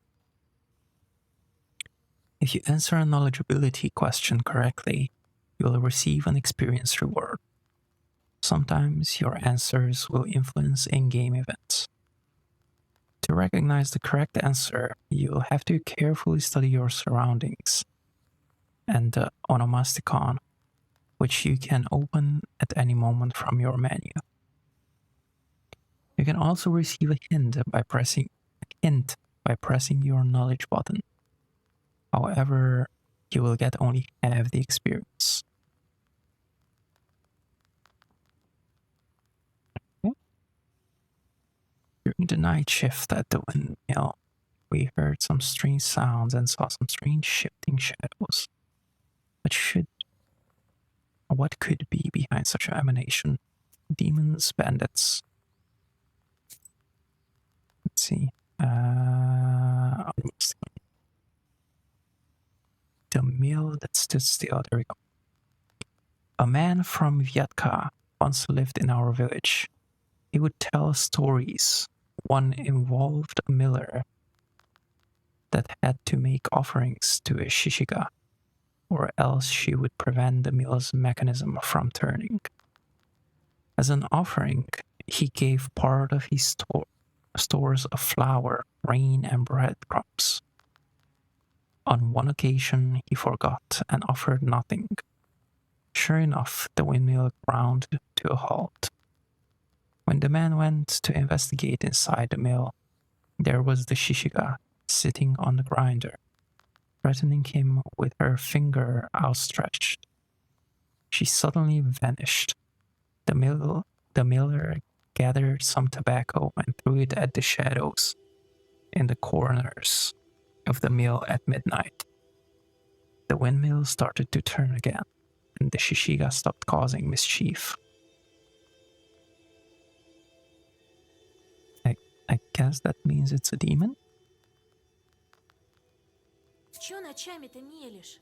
If you answer a knowledgeability question correctly, you will receive an experience reward. Sometimes your answers will influence in-game events. To recognize the correct answer, you'll have to carefully study your surroundings and the onomasticon, which you can open at any moment from your menu. You can also receive a hint by pressing your knowledge button. However, you will get only half the experience. During the night shift at the windmill, we heard some strange sounds and saw some strange shifting shadows. What could be behind such an emanation? Demons, bandits. Let's see. The mill that stood still. There we go. A man from Vyatka once lived in our village. He would tell stories. One involved a miller that had to make offerings to a Shishiga, or else she would prevent the mill's mechanism from turning. As an offering, he gave part of his stores of flour, grain, and breadcrumbs. On one occasion, he forgot and offered nothing. Sure enough, the windmill ground to a halt. When the man went to investigate inside the mill, there was the Shishiga sitting on the grinder, threatening him with her finger outstretched. She suddenly vanished. The miller gathered some tobacco and threw it at the shadows in the corners of the mill at midnight. The windmill started to turn again, and the Shishiga stopped causing mischief. I guess that means it's a demon? Чё ночами-то мелешь?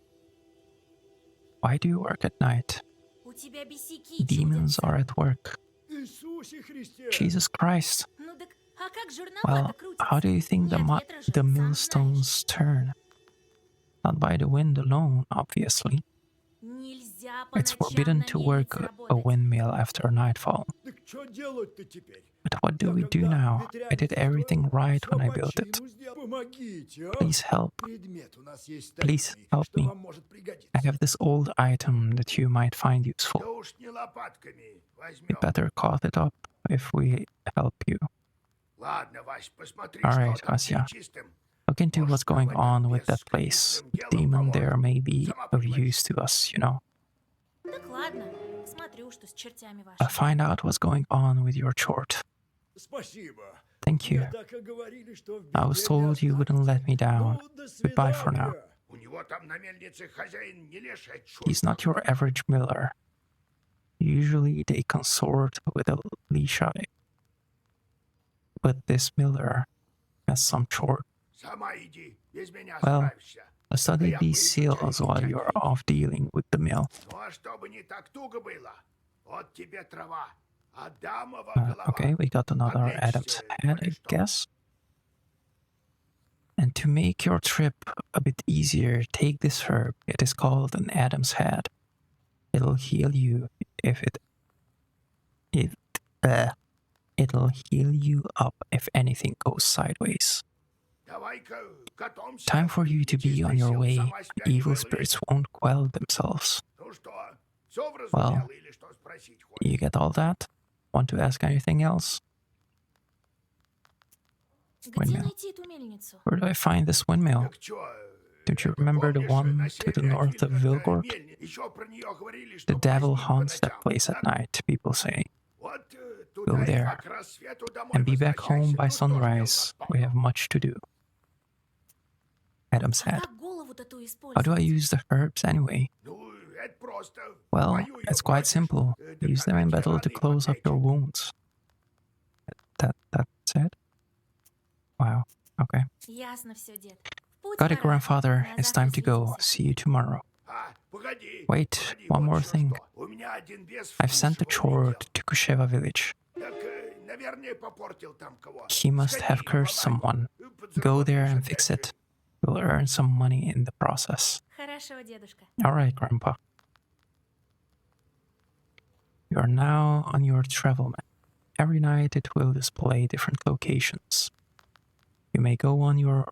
Why do you work at night? У тебя бесяки Demons чудятся. are at work. Иисусе Христе! Jesus Christ. Ну так, а как Well, жернова-то крутятся? how do you think Нет ветра же, the сам millstones turn? Not by the wind alone, obviously. Нельзя по It's ночам forbidden на to мельнице work a работать. windmill after nightfall. Так что делать-то теперь? But what do Я we do когда now? I ветрянки did everything строил, right всё when I по built it. чину сделал. Помогите, а? Please help. Предмет у нас есть Please старинный, help что me. вам может пригодиться. I have this old item that you might find useful. Да уж не лопатками We возьмем. better cough it up if we help you. Ладно, Вась, посмотри, All right, что там с Vasya. нечистым. Look into what's going on with that place. The demon there may be of use to us, you know. Так ладно, смотрю, что с чертями I'll вашими. find out what's going on with your chort. Спасибо. Thank you. Мне так и говорили, что в I was беде told you wouldn't let me down. Ну, до Goodbye for now. свидания. У него там на мельнице хозяин не леший, а чёрт He's not your какой. average miller. Usually they consort with a Lishai. But this miller has some chort. Сама иди, без меня Well, справишься. study these seals while you're off dealing with the mill. Ну а чтобы не так туго было, вот тебе трава, Адамова голова. Okay, we got another Облечься, Adam's head, I коли что. guess. And to make your trip a bit easier, take this herb. It is called an Adam's head. It'll heal you it'll heal you up if anything goes sideways. Давай-ка готовься. Time for you to be on your way. Evil spirits won't quell themselves. Ну что, всё Well, вразумела или что спросить хочешь? You get all that? Want to ask anything else? Где Windmill. найти эту мельницу? Where do I find this windmill? Так чё, Don't you это remember the помнишь, one на to the севере north of Афины такая Vilgort? мельница? Ещё про неё говорили, The что devil праздник по haunts that ночам, place at так? night, people say. Вот, Go туда и there к рассвету домой and be back home возвращайся, by тут тоже дел sunrise. We have полно. much to do. Adam's А head. как голову-то ту How do I использовать? use the herbs anyway? Ну, это просто. Well, В бою её it's quite бросишь, simple. да Use them in как battle to раны close up your подлечишь. wounds. That's it? Wow. Okay. Ясно все, дед. Путь Got it, пора. grandfather. На It's завтра time to go. свидимся. See you tomorrow. Погоди. Wait, one вот more что, thing. что. У меня один бес I've sent the вкушивал chore видел. to Kusheva village. Так, наверное, попортил там кого. He must Сходи, have cursed поладь. someone. Go Подзаработаешь there and опять fix же. it. You'll earn some money in the process. Хорошо, дедушка. Alright, Grandpa. You are now on your travel map. Every night it will display different locations. You may go on your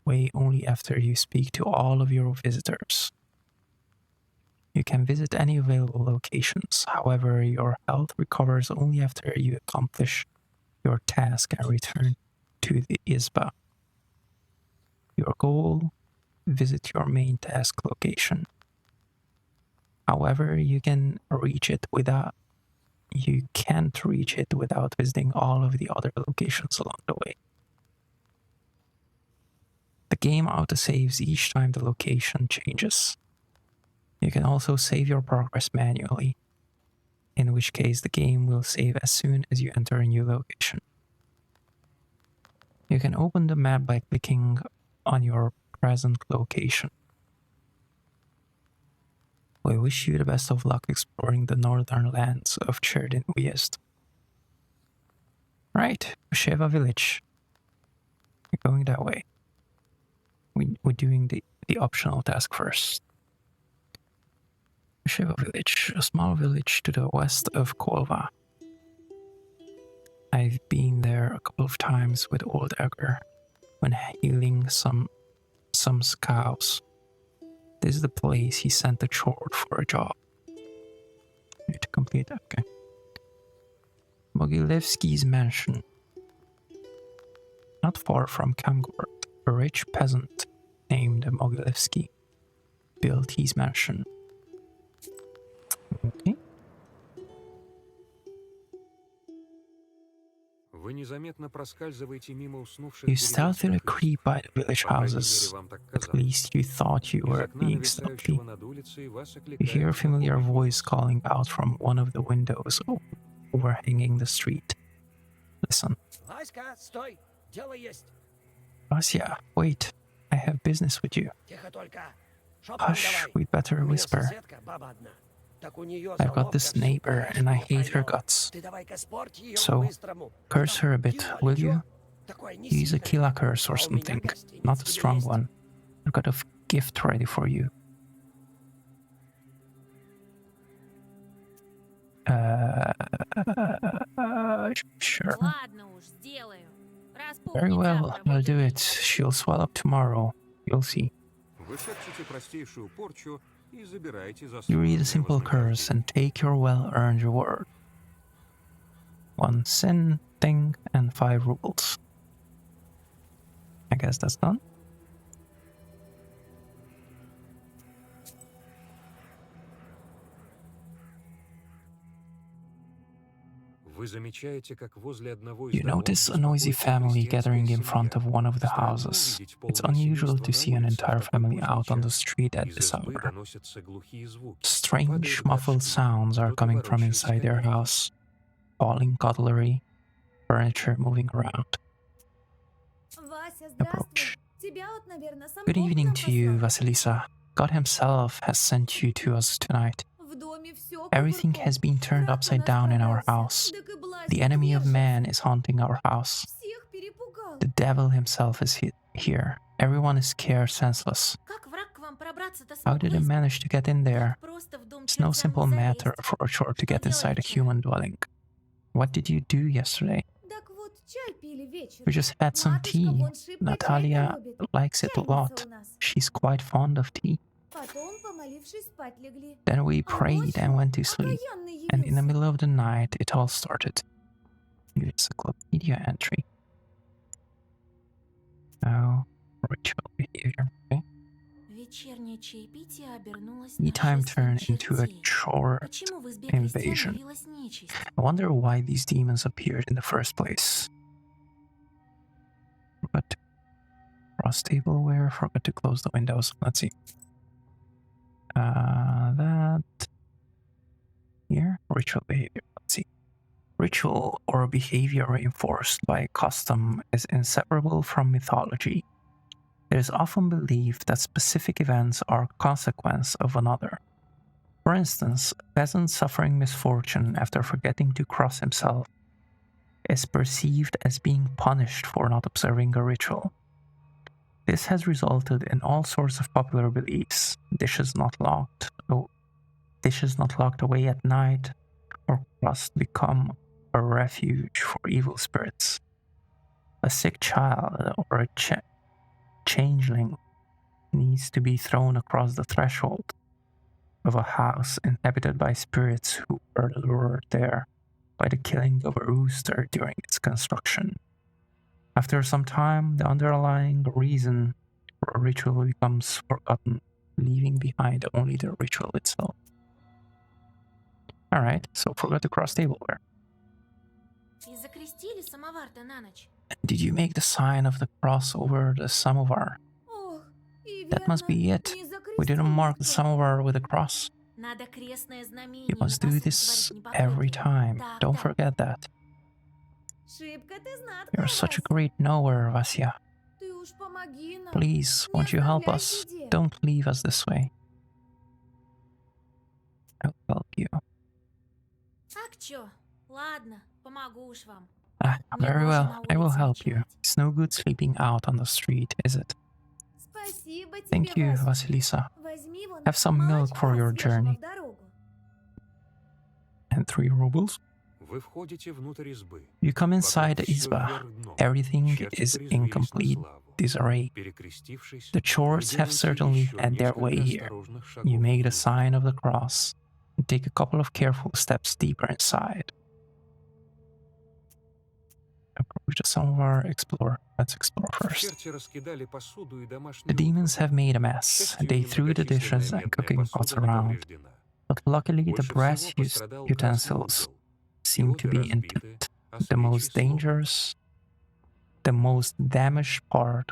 way only after you speak to all of your visitors. You can visit any available locations, however, your health recovers only after you accomplish your task and return to the Isba. Your goal: visit your main task location. However, you can't reach it without visiting all of the other locations along the way. The game autosaves each time the location changes. You can also save your progress manually, in which case the game will save as soon as you enter a new location. You can open the map by clicking on your present location. We wish you the best of luck exploring the northern lands of Cherdin Uyezd. Right, Sheva village. We're going that way. We're doing the optional task first. Sheva village, a small village to the west of Kolva. I've been there a couple of times with Old Egger when healing some cows. This is the place he sent the chord for a job. Need to complete that, okay. Mogilevsky's mansion. Not far from Kamgord, a rich peasant named Mogilevsky built his mansion. Okay. Вы незаметно проскальзываете мимо уснувших You деревенских stealthily крыс. creep by the village По крайней мере, houses. вам так At казалось. least you thought you Из were окна, being stealthy. нависающего над улицей, вас You окликает hear a familiar знакомый voice голос. calling out from one of the windows overhanging the street. Listen. Васька, стой! Дело есть. Vasya, wait. I have business with you. Тихо только. Шепотом Hush, давай. we'd better У меня whisper. соседка, баба одна. Так у неё I've got заловка this всю neighbor and I hate her проёт. guts. Ты давай-ка спорть её So, по-быстрому. curse her a bit, Кило, will you? чё? Такое не Use a сильно. killer curse or А у меня something. гостиница Not a тебе strong есть. one. I've got a gift ready for you. Sure. Ладно уж, сделаю. Very Распухнет well, завтра, I'll вот do it. увидишь. She'll swell up tomorrow. You'll see. Вы шепчете простейшую порчу и забираете You read a заслуженное simple curse вознаграждение. and take your well-earned reward. 1 sin thing and 5 rubles. I guess that's done. Вы замечаете, как возле одного из You домов notice a noisy беспокоится family крестьянская gathering in семья. front of one of the Странно houses. увидеть It's полное unusual семейство to на see an улице в entire такой family поздний out on the час. street at Из this избы hour. доносятся глухие звуки. Strange Падают muffled горшки, sounds are кто-то coming from ворочает inside their скамейки. house. Falling cutlery, furniture moving around. Вася, Approach. здравствуй. Тебя вот, наверное, сам Good Бог evening нам to you, послал. Vasilisa. God himself has sent you to us tonight. В доме всё Everything кувырком. has been turned Враг у upside нас down in our пробрался. house. Так и блазня The enemy of держится. man is haunting our house. Всех перепугал. The devil himself is here. Everyone is scared senseless. Как враг к вам пробраться-то How смог did he быстро? manage to get in there? Просто в дом It's no чертям simple не matter залезть. for a chore to Что get inside a делали вчера? human dwelling. What did you do yesterday? Так вот, чай пили вечером. We just had some Матушка tea. вон шибко чай Natalia любит. likes it a Чайница lot. у нас. She's quite fond of tea. Потом, помолившись, спать легли. Then we А prayed and ночью went to sleep. окаянный And in the явился. middle of the night, it all started. Encyclopedia entry. Now, ritual behavior. Okay. Вечернее чаепитие обернулось Tea time нашествием turned into a чертей. chore Почему в избе крестьян invasion. явилась нечисть? I wonder why these demons appeared in the first place. Forgot to cross tableware, forgot to close the windows. Let's see. That here, ritual behavior. Let's see. Ritual or behavior reinforced by custom is inseparable from mythology. It is often believed that specific events are a consequence of another. For instance, a peasant suffering misfortune after forgetting to cross himself is perceived as being punished for not observing a ritual. This has resulted in all sorts of popular beliefs: dishes not locked away at night, or crust become a refuge for evil spirits. A sick child or a changeling needs to be thrown across the threshold of a house inhabited by spirits who were lured there by the killing of a rooster during its construction. After some time, the underlying reason for a ritual becomes forgotten, leaving behind only the ritual itself. Alright, so forgot to cross tableware. И закрестили самовар-то на ночь. Did you make the sign of the cross over the samovar? Ох, и That must верно, be it. не We didn't закрестили mark the кто. samovar with a cross. Надо крестное знамение You must do this every time. Don't forget that. Шибко ты знатка, You're such a Вась. great knower, Vasya. Ты уж помоги нам. Please, Не won't you help оставляй us? в беде. Don't leave us this way. I'll help you. Так чё? Ладно, помогу уж вам. Very well, I will help you. It's no good sleeping out on the street, is it? Спасибо тебе, Thank you, Вась. Vasilisa. Возьми вон Have some milk молочка for your свежего journey. в дорогу. And 3 rubles. Вы входите внутрь избы. You come inside the Вокруг всё izba. вверх дном. Everything Черти is порезвились in на complete славу. disarray. Перекрестившись, The вы chores have делаете certainly ещё had their несколько way here. осторожных шагов You make the внутрь. sign of the cross and take a couple of careful steps deeper inside. Approach the samovar, explore. Let's explore first. Черти раскидали посуду и The домашнюю demons утварь. have made a К mess. счастью, They threw the dishes немногочисленная and медная cooking pots посуда не around, повреждена. but luckily the Больше brass всего пострадал красный utensils угол. seem Его to be разбиты, intact. а The свечи most сломаны. dangerous, the most damaged part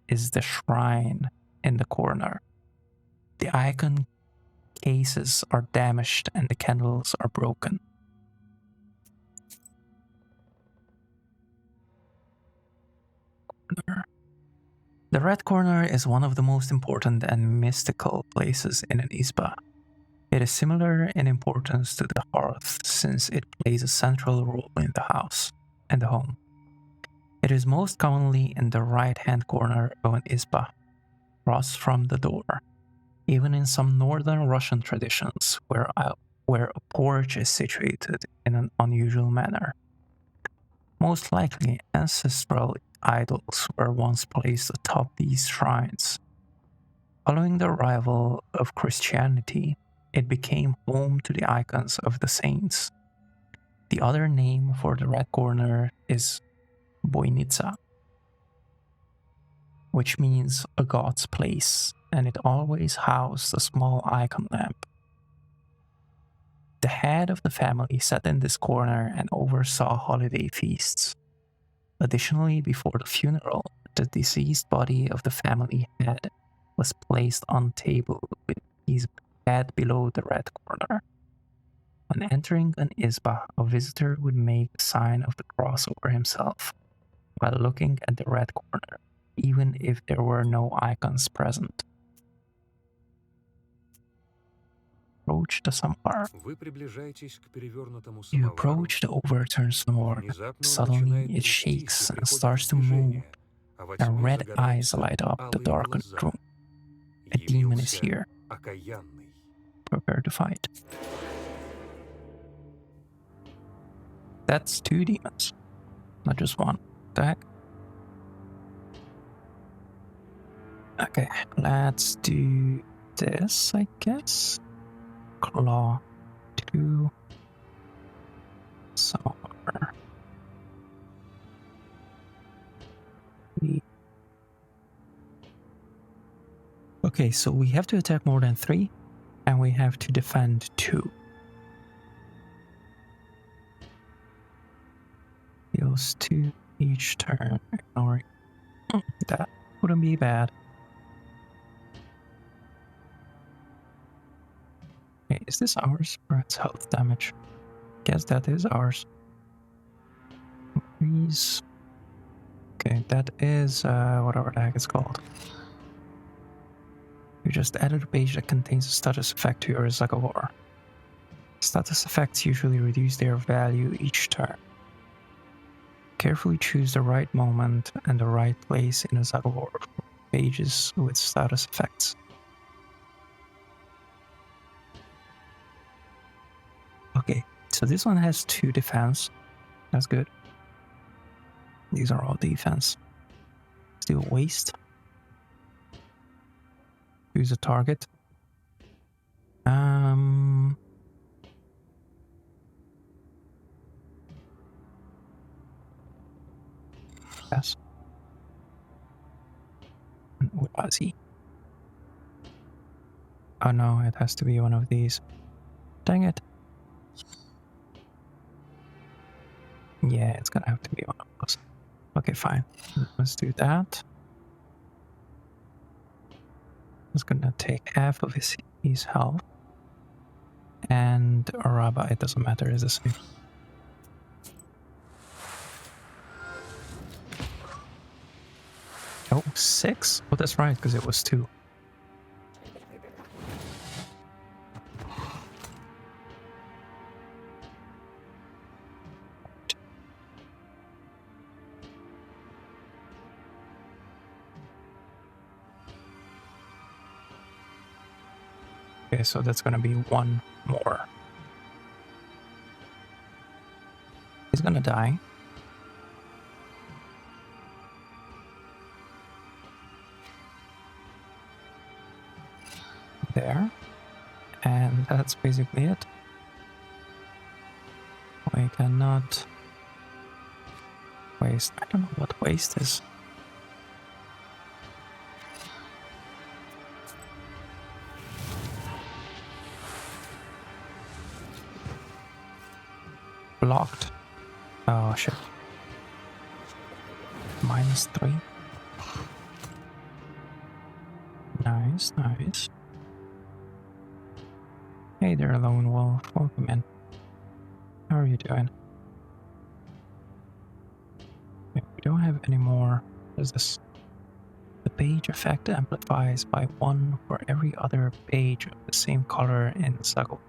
is the shrine in the corner. The icon cases are damaged and the candles are broken. The red corner is one of the most important and mystical places in an izba. It is similar in importance to the hearth since it plays a central role in the house and the home. It is most commonly in the right-hand corner of an izba, across from the door. Even in some northern Russian traditions, where a porch is situated in an unusual manner. Most likely, ancestral idols were once placed atop these shrines. Following the arrival of Christianity, it became home to the icons of the saints. The other name for the red corner is Boinitsa, which means a god's place, and it always housed a small icon lamp. The head of the family sat in this corner and oversaw holiday feasts. Additionally, before the funeral, the deceased body of the family head was placed on a table with his head below the red corner. When entering an izba, a visitor would make the sign of the cross over himself while looking at the red corner, even if there were no icons present. Approach the samovar. Вы приближаетесь к перевернутому You самовару. approach the overturned samovar. Внезапно он Suddenly, начинает it трястись shakes и and приходит starts в to move, движение, а во and тьме red eyes загораются light up the алые darkened глаза. room. A demon is Явился here. окаянный. Prepare to fight. That's 2 demons, not just one. What the heck? Okay, let's do this, I guess. Claw 2. Samovar. 3. Okay, so we have to attack more than 3, and we have to defend 2. Deals 2 each turn, ignoring. That wouldn't be bad. Okay, is this ours or its health damage? Guess that is ours. Increase Okay, that is whatever the heck it's called. You just added a page that contains a status effect to your Zagavor. Status effects usually reduce their value each turn. Carefully choose the right moment and the right place in a Zagavor for pages with status effects. Okay, so this one has 2 defense. That's good. These are all defense. Still waste. Choose a target. Yes. What was he? Oh no, it has to be one of these. Dang it. Yeah, it's gonna have to be one of those. Okay, fine. Let's do that. It's gonna take half of his health. And Araba, it doesn't matter, is the same. Oh, 6? Oh, that's right, because it was 2. Okay, so that's gonna be 1 more. He's gonna die. There. And that's basically it. We cannot waste. I don't know what waste is. Blocked. Oh shit. -3. Nice, nice. Hey there, Lone Wolf. Welcome in. How are you doing? Okay, we don't have any more. What is this? The page effect amplifies by 1 for every other page of the same color in Zagor.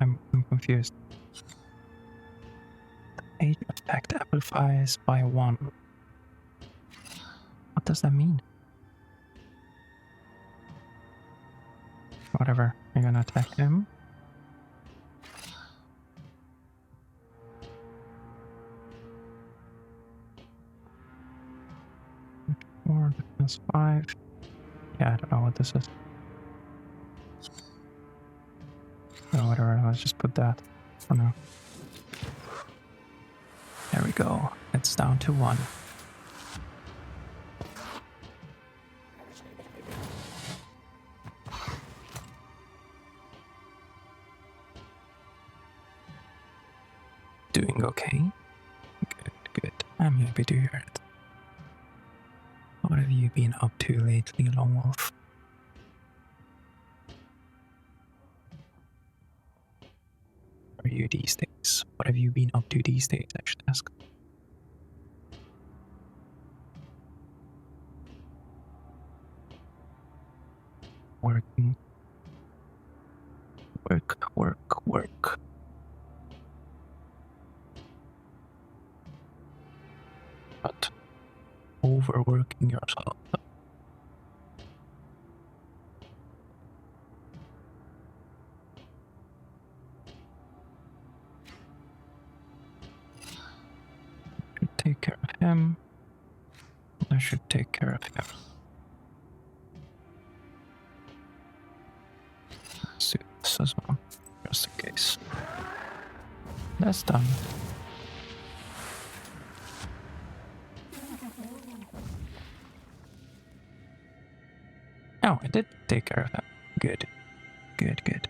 I'm confused. The page effect amplifies by 1. What does that mean? Whatever, I'm gonna attack him. Or defense 5. Yeah, I don't know what this is. No, whatever, let's just put that for now. There we go. It's down to 1. Doing okay? Good, good. I'm happy to hear it. What have you been up to lately, Lone Wolf? Are you these days? What have you been up to these days, I should ask. Working. Work, work, work. But overworking yourself. Should take care of him. I should take care of him. Let's do this as well, just in case. That's done. Oh, I did take care of him. Good. Good, good.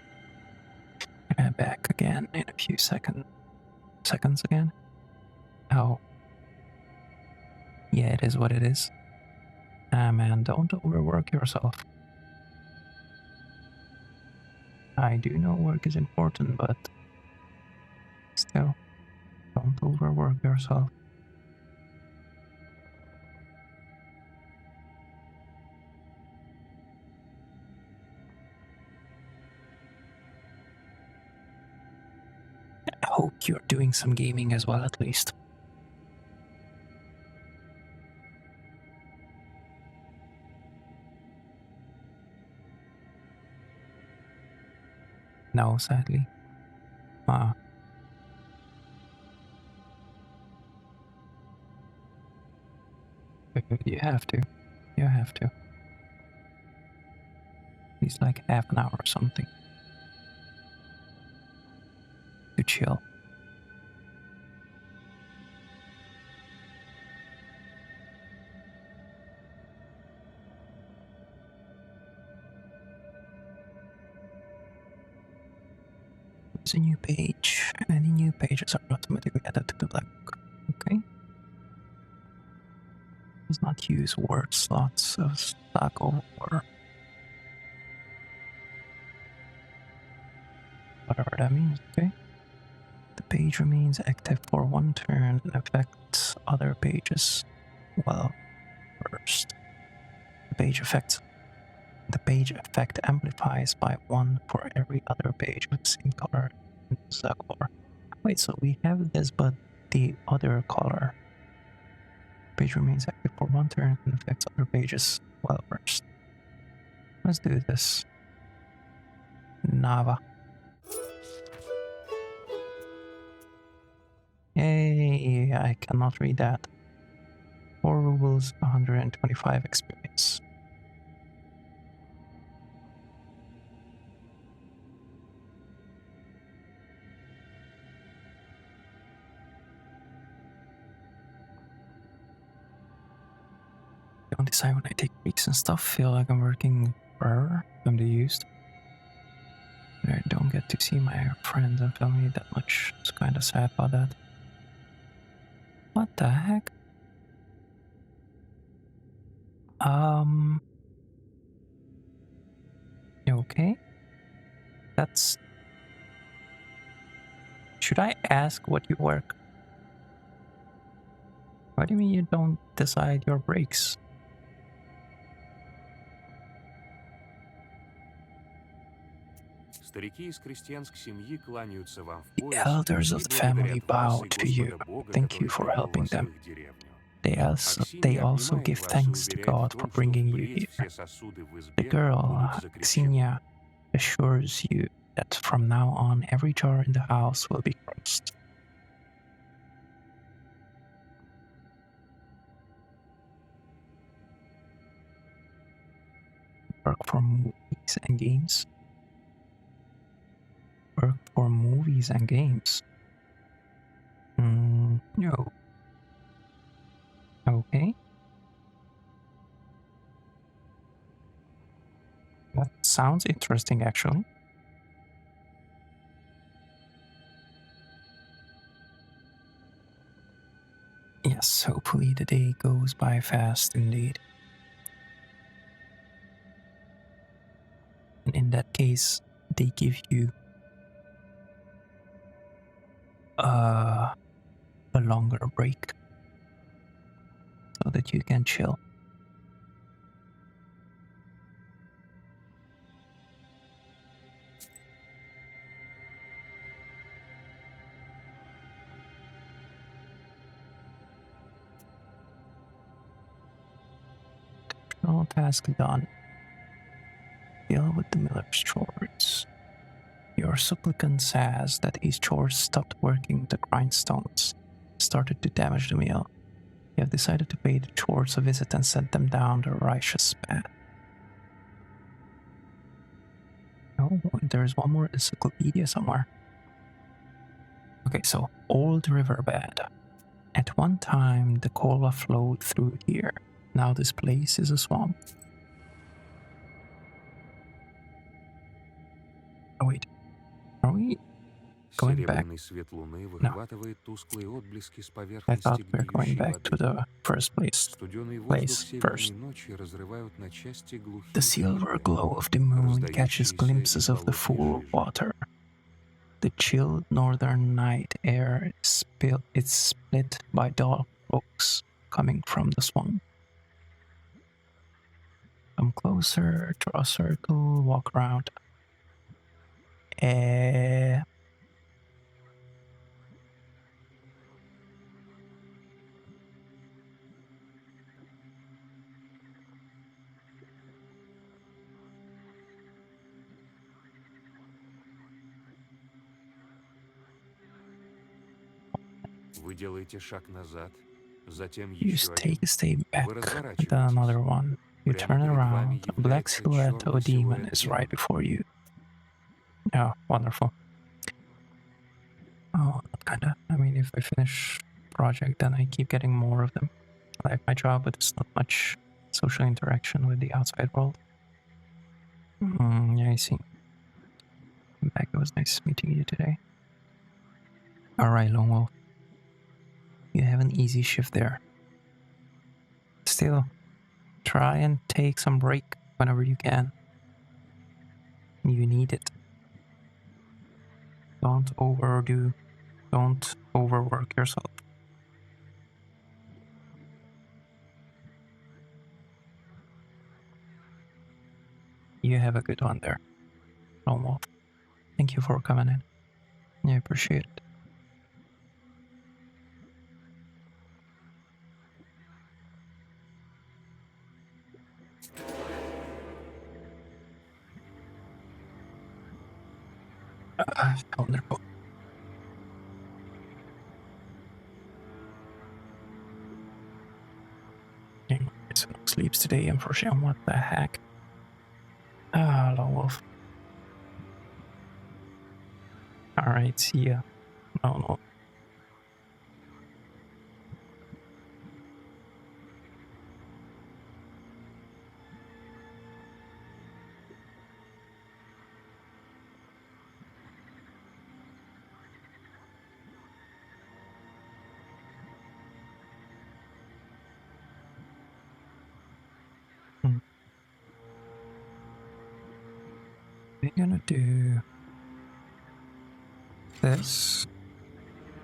Back again in a few seconds again. Oh. Yeah, it is what it is. Ah man, don't overwork yourself. I do know work is important, but still, don't overwork yourself. I hope you're doing some gaming as well, at least. No, sadly. You have to. You have to. At least like half an hour or something. To chill. It's a new page. Any new pages are automatically added to the black book. Okay. Does not use word slots of Stack Overflow. Whatever that means, okay? The page remains active for one turn and affects other pages. Well, first. The page effect amplifies by 1 for every other page with the same color in the color. Wait, so we have this, but the other color. Page remains active for one turn and affects other pages. Well, first. Let's do this. Nava. Yay, I cannot read that. 4 rubles, 125 experience. Don't decide when I take breaks and stuff. Feel like I'm working forever. I'm the used. I don't get to see my friends and family that much. It's kind of sad about that. What the heck? You okay? That's... Should I ask what you work? What do you mean you don't decide your breaks? Старики из крестьянской семьи кланяются вам в The пояс elders и of the family благодарят bow вас и to you. Господа Бога, Thank you который for привел helping вас в them. их деревню. They also Аксинья give обнимает вас и thanks to уверяет в God for том, что bringing you впредь here. все сосуды в The избе girl, будут закреплены. Xinya, assures you that from now on every jar in the house will be crossed. Work for movies and games? Work for movies and games? No. Okay. That sounds interesting, actually. Yes, hopefully the day goes by fast indeed. And in that case, they give you a longer break so that you can chill. No task done. Deal with the miller's chores. Your supplicant says that his chores stopped working, the grindstones started to damage the mill. You have decided to pay the chores a visit and set them down the righteous path. Oh, there's one more encyclopedia somewhere. Okay, so Old Riverbed. At one time, the Kola flowed through here. Now this place is a swamp. Oh wait, are we going back. Серебряный свет луны выхватывает тусклые отблески с I поверхности thought we were going гниющей back to воды. the first place. Студеный воздух Place северной first. ночи разрывают на части The глухие silver хрипы, glow of the moon catches раздающиеся glimpses из of the болотной full жижи. water. The chilled northern night air is split by dark brooks coming from the swamp. Come closer, draw a circle, walk around. Вы делаете шаг назад, затем You еще take один. a step back, Вы and then another разворачиваетесь. one. You Прямо turn перед вами around, a black является silhouette of a черный demon силуэт is демона. right before you. Oh, wonderful. Oh, kinda. I mean, if I finish project, then I keep getting more of them. I like my job, but there's not much social interaction with the outside world. Yeah, I see. Back, it was nice meeting you today. Alright, Lone Wolf. You have an easy shift there. Still, try and take some break whenever you can. You need it. Don't overdo, don't overwork yourself. You have a good one there, Lone Wolf. Thank you for coming in. I appreciate it. Wonderful. Anyway, so no sleeps today, unfortunately. What the heck? Ah, Lone Wolf. Alright, see ya. No. We're gonna do this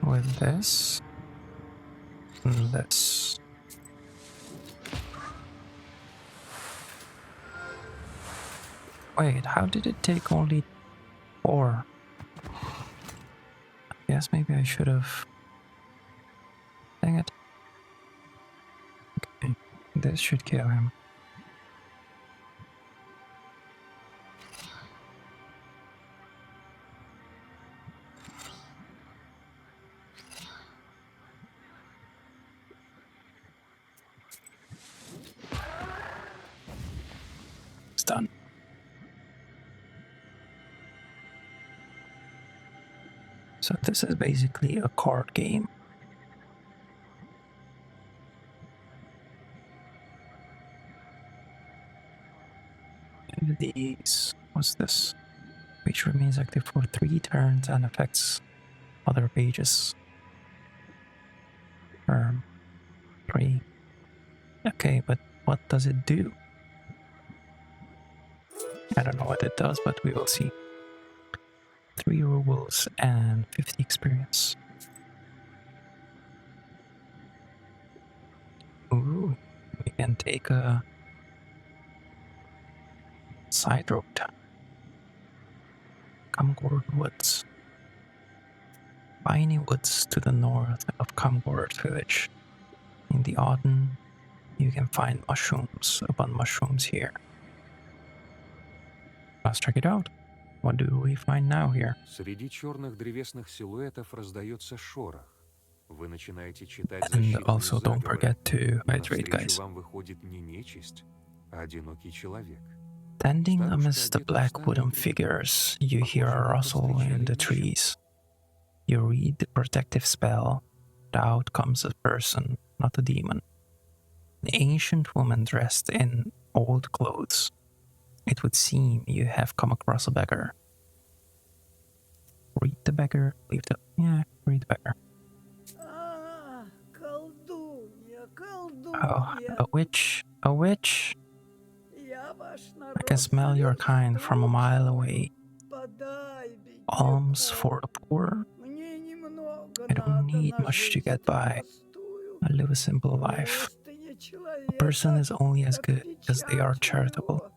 with this and this. Wait, how did it take only 4? I guess maybe I should have... Dang it. Okay, this should kill him. It's done. So this is basically a card game. And these... What's this? Which remains active for 3 turns and affects other pages. 3. Okay, but what does it do? I don't know what it does, but we will see. 3 rubles and 50 experience. Ooh, we can take a side road. Kamgord Woods. Piney Woods to the north of Kamgord village. In the autumn, you can find mushrooms upon mushrooms here. Let's check it out. What do we find now here? Среди черных древесных силуэтов раздается шорох. Вы начинаете читать And защитные also don't заговоры. forget to И hydrate, навстречу guys. вам выходит не нечисть, а одинокий человек. Standing amidst the black wooden figures, you hear a rustle in the trees. You read the protective spell. Out comes a person, not a demon. An ancient woman dressed in old clothes. It would seem you have come across a beggar. Read the beggar, leave the... Yeah, read the beggar. Колдунья, Oh, колдунья. a witch, a witch. Я ваш I can народ smell your kind from a mile away. Подай Alms бедняку. for the poor. Мне немного I don't надо need на much to жизнь get by. простую. I live a simple life. Милостыня A person человека, is only as как good as they are печать charitable. моего.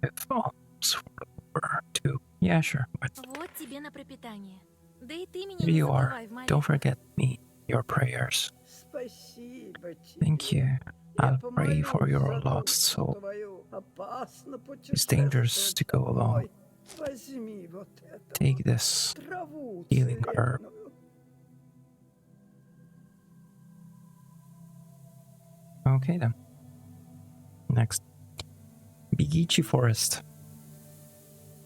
Give alms for the poor too. Yeah, sure. But Вот тебе на пропитание. Да и ты меня here не you are. забывай в Don't молитвах. forget me, your prayers. Спасибо тебе. Thank you. Я I'll pray for помолюсь your за lost душу soul. твою. Опасно It's dangerous путешествовать to go alone. одной. Возьми вот это. Take this Траву healing herb. целебную. Okay then. Next. Bigichi Forest.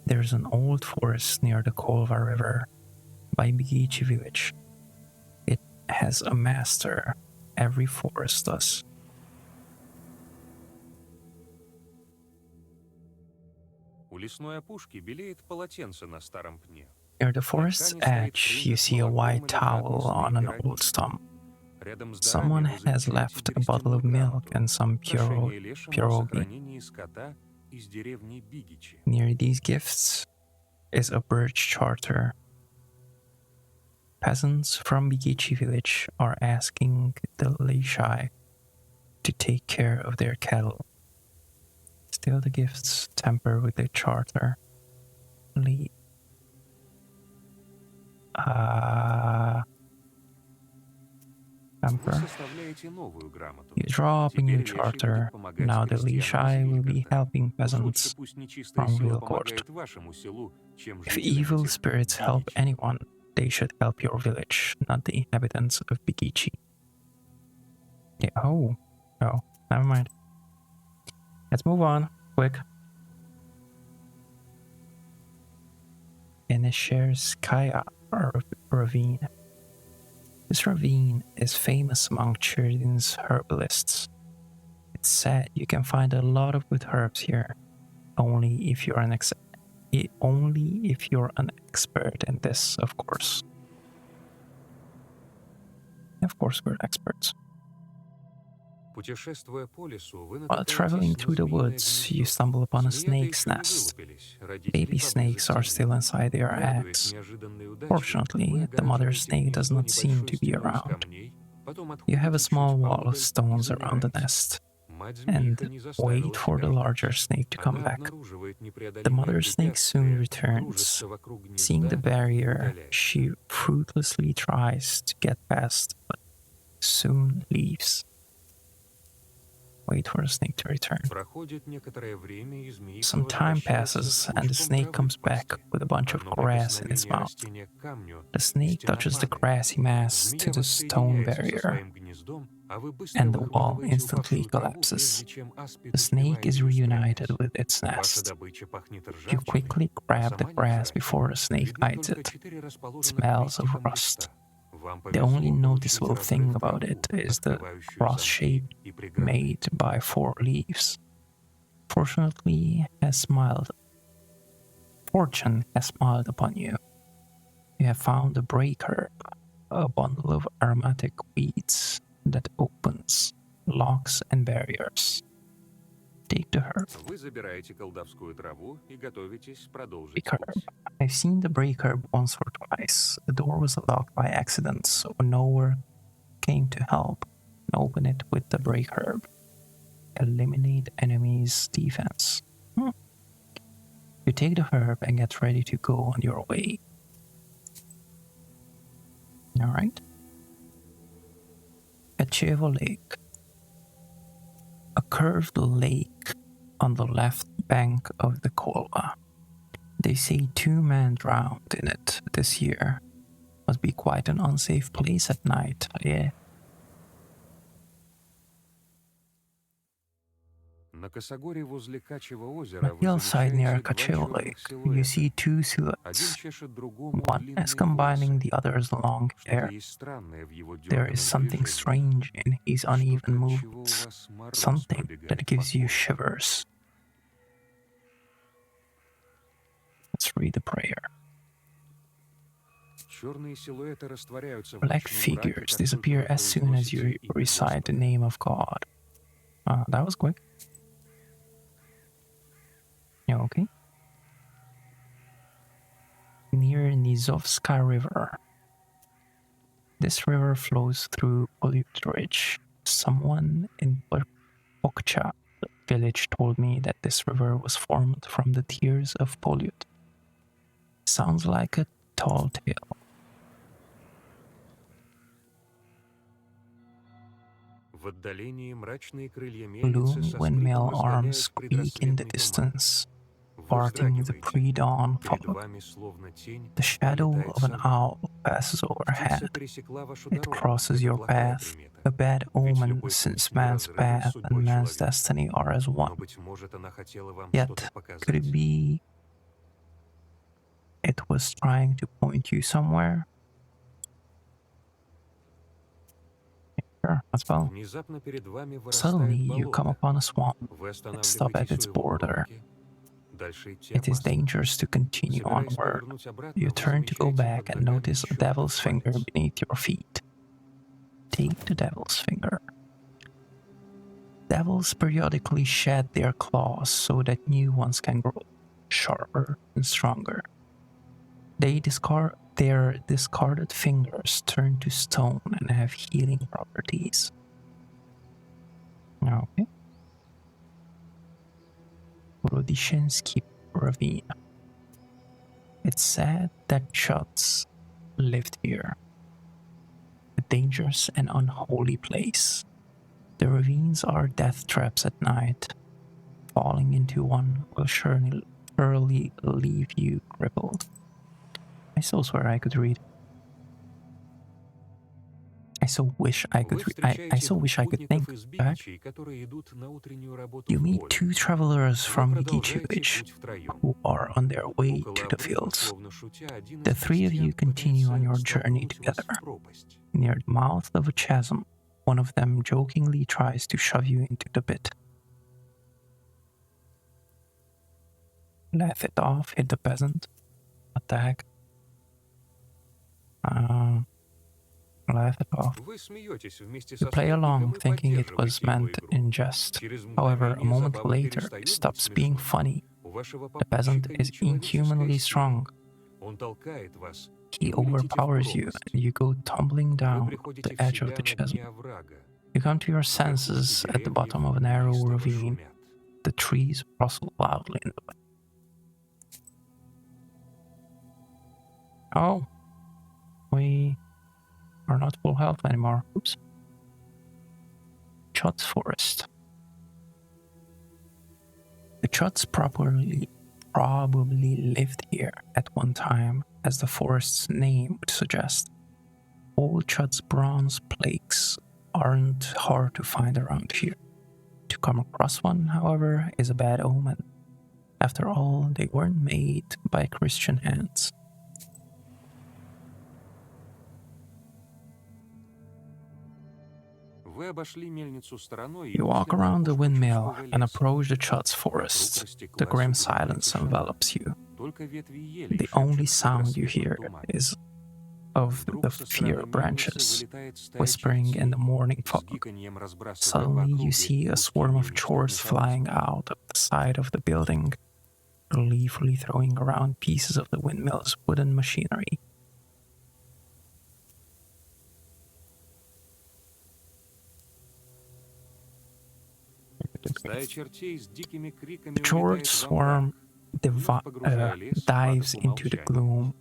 There's an old forest near the Kolva River by Bigichi village. It has a master. Every forest does. У лесной опушки белеет полотенце на старом пне. Near the forest's edge, you see a white towel on an old stump. Рядом с Someone дарами вы has замечаете left a bottle of берестяную milk грамоту, and some прошение лешему о pierogi. сохранении скота из деревни Бигичи. Near these gifts is a birch charter. Peasants from Bigichi village are asking the Leishai to take care of their cattle. Still the gifts temper with the charter. Вы Temper. составляете новую грамоту. You draw up a new Теперь леший charter. будет помогать Now the крестьянам Leishai will be Свиргота. helping Уж лучше peasants пусть нечистая from сила Vilgord. помогает вашему селу, чем If жителям evil этих spirits help Бигичи. anyone, they should help your village, not the inhabitants of Bigichi. Yeah, oh, never mind. Let's move on, quick. Inisherskaya ravine. This ravine is famous among Chern's herbalists. It's said you can find a lot of good herbs here, only if you're an expert in this, of course. Of course, we're experts. Путешествуя по лесу, вы While traveling through the woods, you stumble upon a snake's nest. Baby snakes are still inside their eggs. Fortunately, the mother snake does not seem to be around. You have a small wall of stones around the nest and wait for the larger snake to come back. The mother snake soon returns. Seeing the barrier, she fruitlessly tries to get past, but soon leaves. Wait for the snake to return. Some time passes and the snake comes back with a bunch of grass in its mouth. The snake touches the grassy mass to the stone barrier, and the wall instantly collapses. The snake is reunited with its nest. You quickly grab the grass before the snake bites it. It smells of rust. The only noticeable thing about it is the cross shape made by 4 leaves. Fortune has smiled upon you. You have found a break herb, a bundle of aromatic weeds that opens locks and barriers. Take the herb. Break herb. I've seen the break herb once or twice. The door was locked by accident, so no one came to help. Open it with the break herb. Eliminate enemies' defense. You take the herb and get ready to go on your way. Alright. Kachevo Lake. A curved lake on the left bank of the Kolva. They say 2 men drowned in it this year. Must be quite an unsafe place at night, yeah. На hillside near Kachevo Lake, you see 2 silhouettes, one is combining the other's long hair. There is something strange in his uneven movements, something that gives you shivers. read the prayer. Черные силуэты растворяются в Black ночном мраке, figures как disappear только вы as soon as you произносите имя recite the Господа. name of God. That was quick. Yeah, okay. Near Nizovska River. This river flows through Polyut Ridge. Someone in Pokcha village told me that this river was formed from the tears of Polyut. Sounds like a tall tale. В отдалении мрачные крылья мельницы Blue со windmill скрипом arms разгоняют squeak in the предрассветный туман. distance, Вы parting the вздрагиваете. pre-dawn Перед fog. вами, словно тень, The shadow пролетает of an сова. owl passes Птица overhead. пересекла вашу It дорогу. crosses Это your плохая path, примета. a bad Ведь omen, любой since путь man's неразрывен с path судьбой and man's человека. destiny are as one. Но, быть может, она хотела вам что-то Yet, показать. could it be it was trying to point you somewhere? Sure, as well. Внезапно перед вами Suddenly, вырастает you come болото. upon a swamp Вы and stop at останавливаетесь its у его border. кромки. Дальше идти It is опасно. dangerous to continue Собираясь onward. повернуть обратно, You вы turn to go замечаете back под and ногами notice a чёрный devil's finger палец. beneath your feet. Take the devil's finger. Devils periodically shed their claws so that new ones can grow sharper and stronger. Their discarded fingers turn to stone and have healing properties. Okay. Rodishensky Ravine. It's said that Chuds lived here. A dangerous and unholy place. The ravines are death traps at night. Falling into one will surely leave you crippled. I so swear I could read. I so wish I could Вы I встречаете so двух wish I could путников think из back. Бигичей, которые идут на утреннюю работу You в meet поле. two travelers Вы from продолжаете Vigituich путь втроем. who are on their way Около to the обрыва, fields. словно шутя, один The из three of you крестьян continue on пытается your journey столкнуть вас together. в пропасть. Near the mouth of a chasm, one of them jokingly tries to shove you into the pit. Laugh it off, hit the peasant. Attack. Laugh it off. Вы смеетесь вместе You со play along, спутником и thinking it was поддерживаете его meant игру. in jest. Через However, a мгновение moment забава later, перестает it быть stops being смешной. funny. У вашего The peasant попутчика is нечеловеческая inhumanly сила. strong. Он толкает вас. He Вы летите в overpowers you, пропасть. and you go tumbling Вы down the приходите в edge of себя the на chasm. дне оврага. You come to your Верхушки senses at the деревьев bottom of a narrow неистово ravine. шумят. The trees rustle loudly in the wind. Oh, we are not full health anymore. Oops. Chutz Forest. The Chutz probably lived here at one time, as the forest's name would suggest. All Chutz bronze plaques aren't hard to find around here. To come across one, however, is a bad omen. After all, they weren't made by Christian hands. Вы обошли мельницу стороной и You walk вышли на around the опушку windmill Чудского and леса. approach the Chutz Вокруг Forest. растеклась The grim угрюмая silence тишина. envelops you. Только ветви ели The шепчут only в sound you предрассветном hear тумане. is of Вдруг the со fear стороны of мельницы branches вылетает стая whispering in the чертей, morning с fog. гиканьем разбрасывая по Suddenly, you округе see a куски swarm of мельничных chores flying механизмов. out of the side of the building, gleefully throwing around pieces of the windmill's wooden machinery. Стая чертей с дикими криками The chord улетает во мрак, swarm вновь погружая лес в dives патоку into the молчания. gloom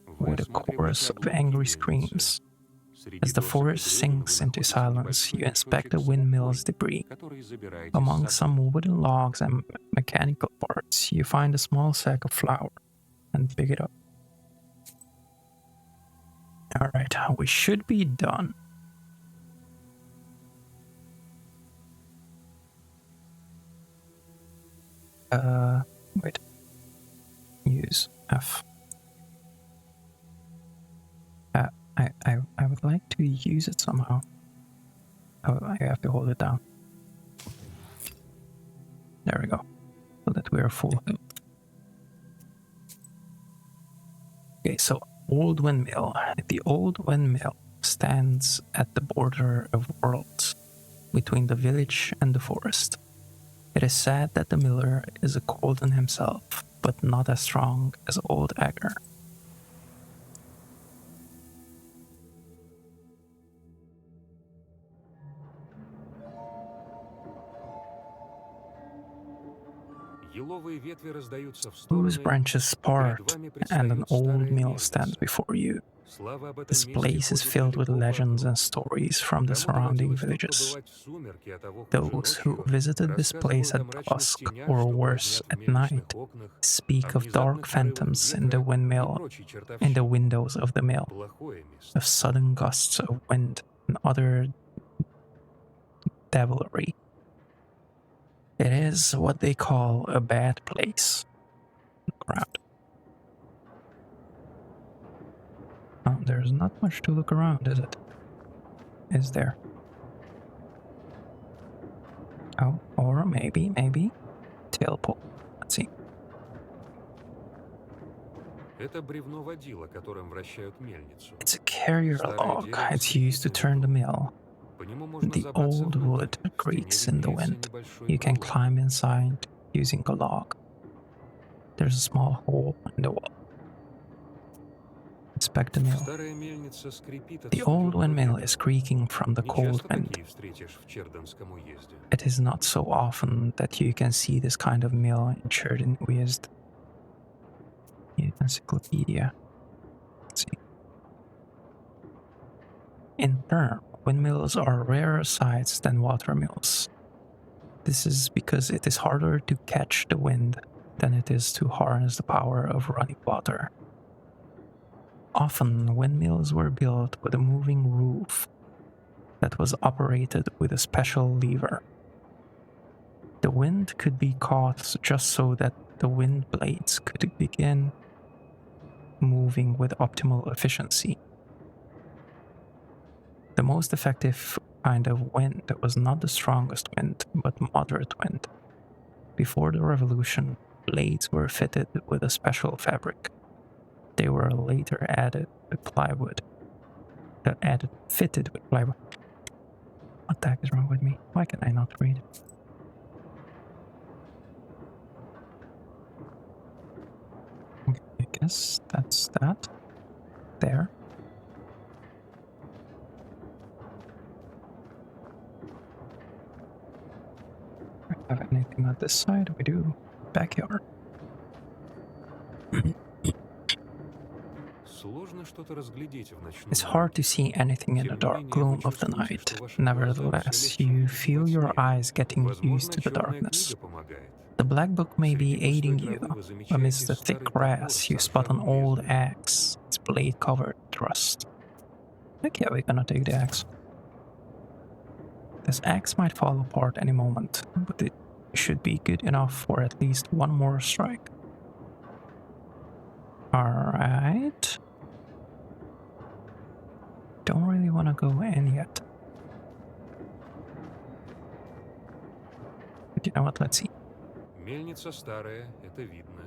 Вы with a осматриваете chorus of обломки angry мельницы. screams. Среди As the досок и forest бревен вы sinks into находите silence, you небольшой inspect the мешочек с windmill's мукой, debris. который забираете с Among собой. some wooden logs and mechanical parts, you find a small sack of flour and pick it up. Alright, we should be done. Wait. Use F. I would like to use it somehow. Oh, I have to hold it down. There we go. So that we are full health. Okay, so old windmill. The old windmill stands at the border of worlds, between the village and the forest. It is said that the miller is a Colden himself, but not as strong as old Agger. Еловые ветви раздаются в Whose стороны, branches и перед part вами and an предстает old старая mill stands мельница. before you. Слава об этом This месте place is ходит filled with далеко по legends and округу. stories from the Кому surrounding доводилось тут villages. побывать в сумерки, а того хуже Those who ночью, visited this place рассказывают о at мрачных dusk тенях, or что worse бразнят в at мельничных night окнах, о speak of dark внезапных порывах phantoms in the ветра и windmill, прочей in the чертовщине. windows of the mill, Плохое место. of sudden gusts of wind and other devilry. It is what they call a bad place. Look around. Oh, there's not much to look around, is it? Is there? Oh, or maybe. Tail pull. Let's see. Это бревно водила, которым вращают мельницу. It's a carrier Старое log. дерево It's used to скрипит на turn the ветру. mill. По нему можно The забраться old внутрь. wood В стене creaks in the виднеется wind. небольшой You can пролом. climb inside using a log. There's a small hole in the wall. Inspect the mill. Старая мельница скрипит от The old студеного windmill ветра. is creaking from the Не cold часто wind. такие встретишь в Черденском уезде. It is not so often that you can see this kind of mill in Cherdin Uyezd. Encyclopedia. Let's see. In turn, windmills are rarer sights than water mills. This is because it is harder to catch the wind than it is to harness the power of running water. Often, windmills were built with a moving roof that was operated with a special lever. The wind could be caught just so that the wind blades could begin moving with optimal efficiency. The most effective kind of wind was not the strongest wind, but moderate wind. Before the revolution, blades were fitted with a special fabric. They were later added with plywood. Fitted with plywood. What the heck is wrong with me? Why can I not read? Okay, I guess that's that. There. Have anything on this side? We do. Backyard. Сложно что-то разглядеть в ночном It's hard to see anything in the dark gloom of the night. Nevertheless, you feel your eyes getting used to the darkness. The black book may be aiding you. Amidst the thick grass, you spot an old axe, its blade covered with rust. Heck yeah, we're gonna take the axe. This axe might fall apart any moment, but it should be good enough for at least one more strike. Alright. Don't really want to go in yet. But you know what, let's see. Мельница старая, это видно.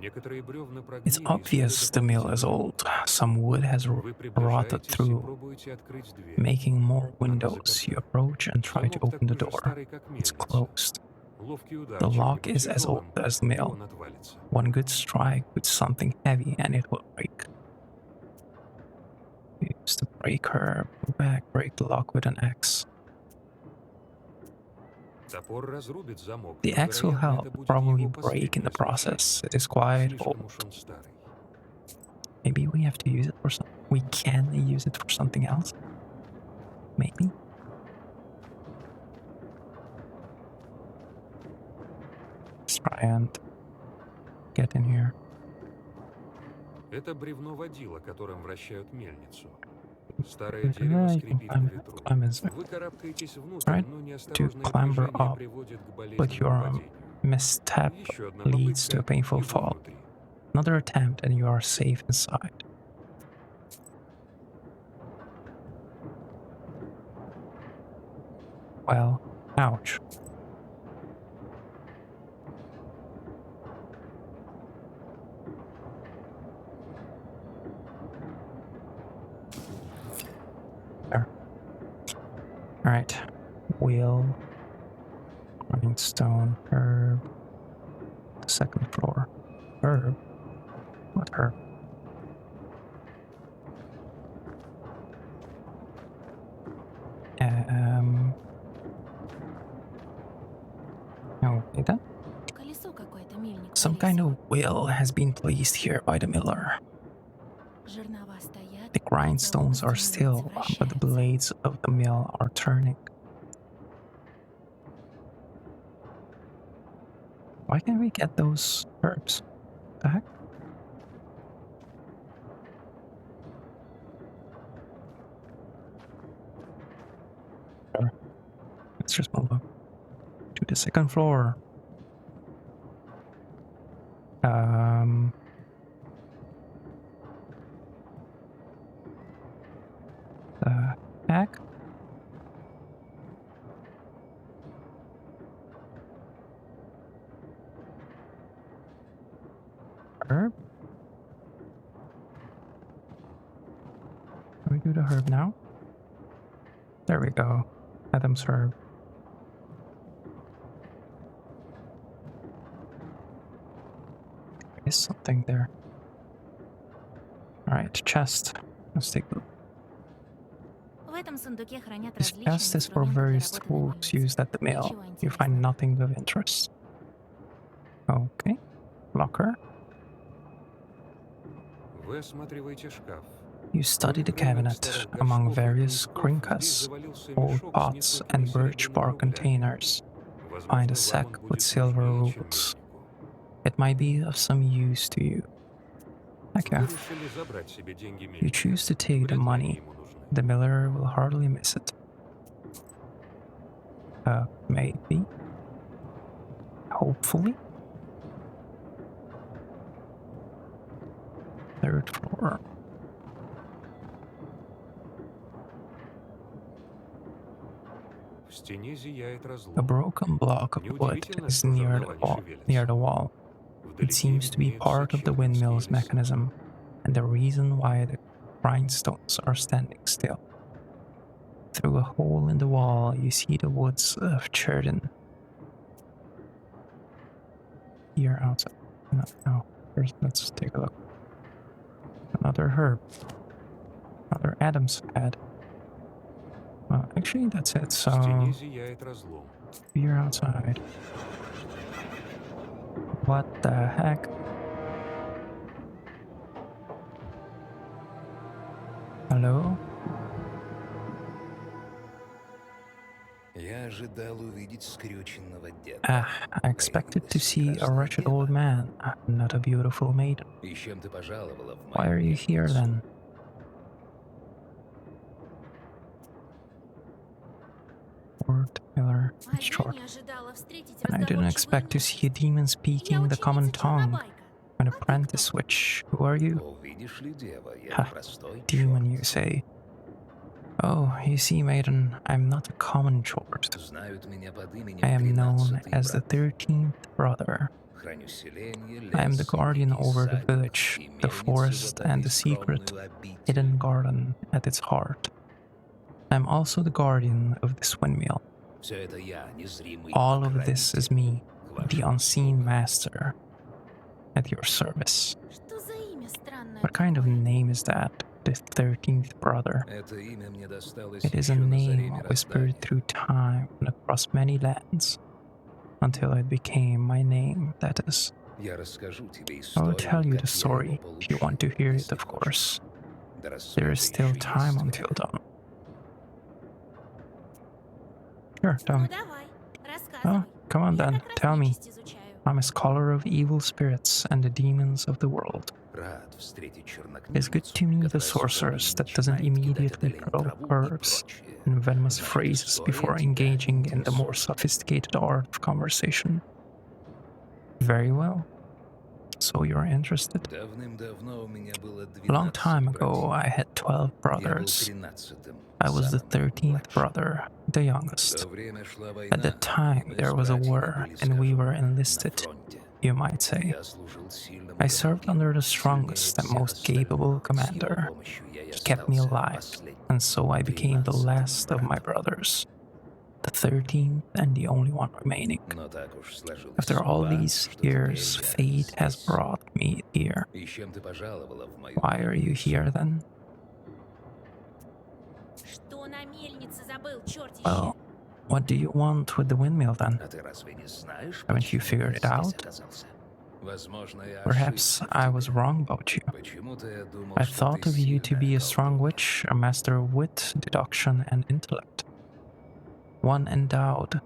Некоторые бревна It's прогнили и obvious стали the mill is дополнительными. old. Some wood has Вы rotted приближаетесь и through, пробуете открыть дверь. making more windows. You approach and try to Замок open the такой же door. старый, как It's мельница. closed. Ловкий удар The lock чем-нибудь is as old тяжелым, as the и mill. он отвалится. One good strike with something heavy and it will break. Use the breaker, break the lock with an axe. Топор разрубит замок, The но, axe will вероятно, help, это будет probably его break in the последнее process. сражение. It is quite Слишком old. уж он старый. Maybe we have to use it for something. We can use it for something else. Maybe. Let's try and get in here. Это бревно водила, которым вращают мельницу. Старое Yeah, дерево you can скрипит по climb, ветру. climb inside. Вы карабкаетесь внутрь, Right но to неосторожные clamber движения up, приводят к but болезненному your падению. misstep Еще одна leads to a попытка, painful и вы fall. внутри. Another attempt and you are safe inside. Well, ouch. Alright. Wheel. Grindstone. Herb. Second floor. Herb? What herb? Okay then. Колесо какое-то мельник Some kind of wheel has been placed here by the miller. Жернова стоят, The grindstones are still, but the blades of the mill are turning. Why can't we get those herbs? The heck? Sure. Let's just move up to the second floor. The heck? Herb? Can we do the herb now? There we go. Adam's herb. There is something there. Alright, chest. Let's take a look. В этом сундуке хранят This различные chest is for инструменты для various работы на tools мельнице. used at the mill. Ничего You find интересного. nothing of interest. Okay. Locker. Вы осматриваете шкаф. You study the cabinet. Among various krinkas, old pots, and birch bark containers, find a sack with silver rubles. It might be of some use to you. Heck yeah. You choose to take the money. The miller will hardly miss it. Maybe. Hopefully. Third floor. A broken block of wood is near the wall. It seems to be part of the windmill's mechanism, and the reason why the grindstones are standing still. Through a hole in the wall, you see the woods of Cherdon. Here outside. No. First, let's take a look. Another herb. Another Adam's head. Well, actually, that's it. So, you're outside. What the heck? Hello? I expected to see a wretched old man, not a beautiful maiden. Why are you here then? Word killer, А я short. не ожидала встретить I didn't expect to see a demon speaking the common tongue. An apprentice, which, who are you? Ha, demon, you say. Oh, you see, maiden, I'm not a common chort. I am known as the 13th brother. I am the guardian over the village, the forest, and the secret, hidden garden at its heart. I am also the guardian of this windmill. All of this is me, the unseen master, at your service. Что за имя странное What kind of такое? name is that, the 13th brother? It is a name whispered through time and across many lands, until it became my name, that is. I will tell you the story, if you want to hear it, of course. There is still time until dawn. Sure, tell Ну me. давай, Oh, рассказывай. come on Я then, как раз tell me. нечисть изучаю. I'm a scholar of evil spirits and the demons of the world. It's good to meet a sorceress that doesn't immediately hurl herbs and venomous phrases before engaging in the more sophisticated art of conversation. Very well. So you're interested? A long time ago, I had 12 brothers. I was the 13th brother, the youngest. At that time, there was a war, and we were enlisted, you might say. I served under the strongest and most capable commander. He kept me alive, and so I became the last of my brothers. the 13th and the only one remaining. Но так уж сложилась After all судьба, these что years, теперь я fate has здесь. brought me here. И с чем ты пожаловала в мою Why are you мельницу? here then? Что на мельнице забыл, чертище? Well, what do you want with the windmill then? А ты разве не знаешь, Haven't you почему figured я it out? здесь оказался? Возможно, я Perhaps ошибся в I тебе. was wrong about you. Почему-то я думал, I что thought ты of you to be сильная a strong колдунья. witch, a master of wit, deduction, and intellect. One endowed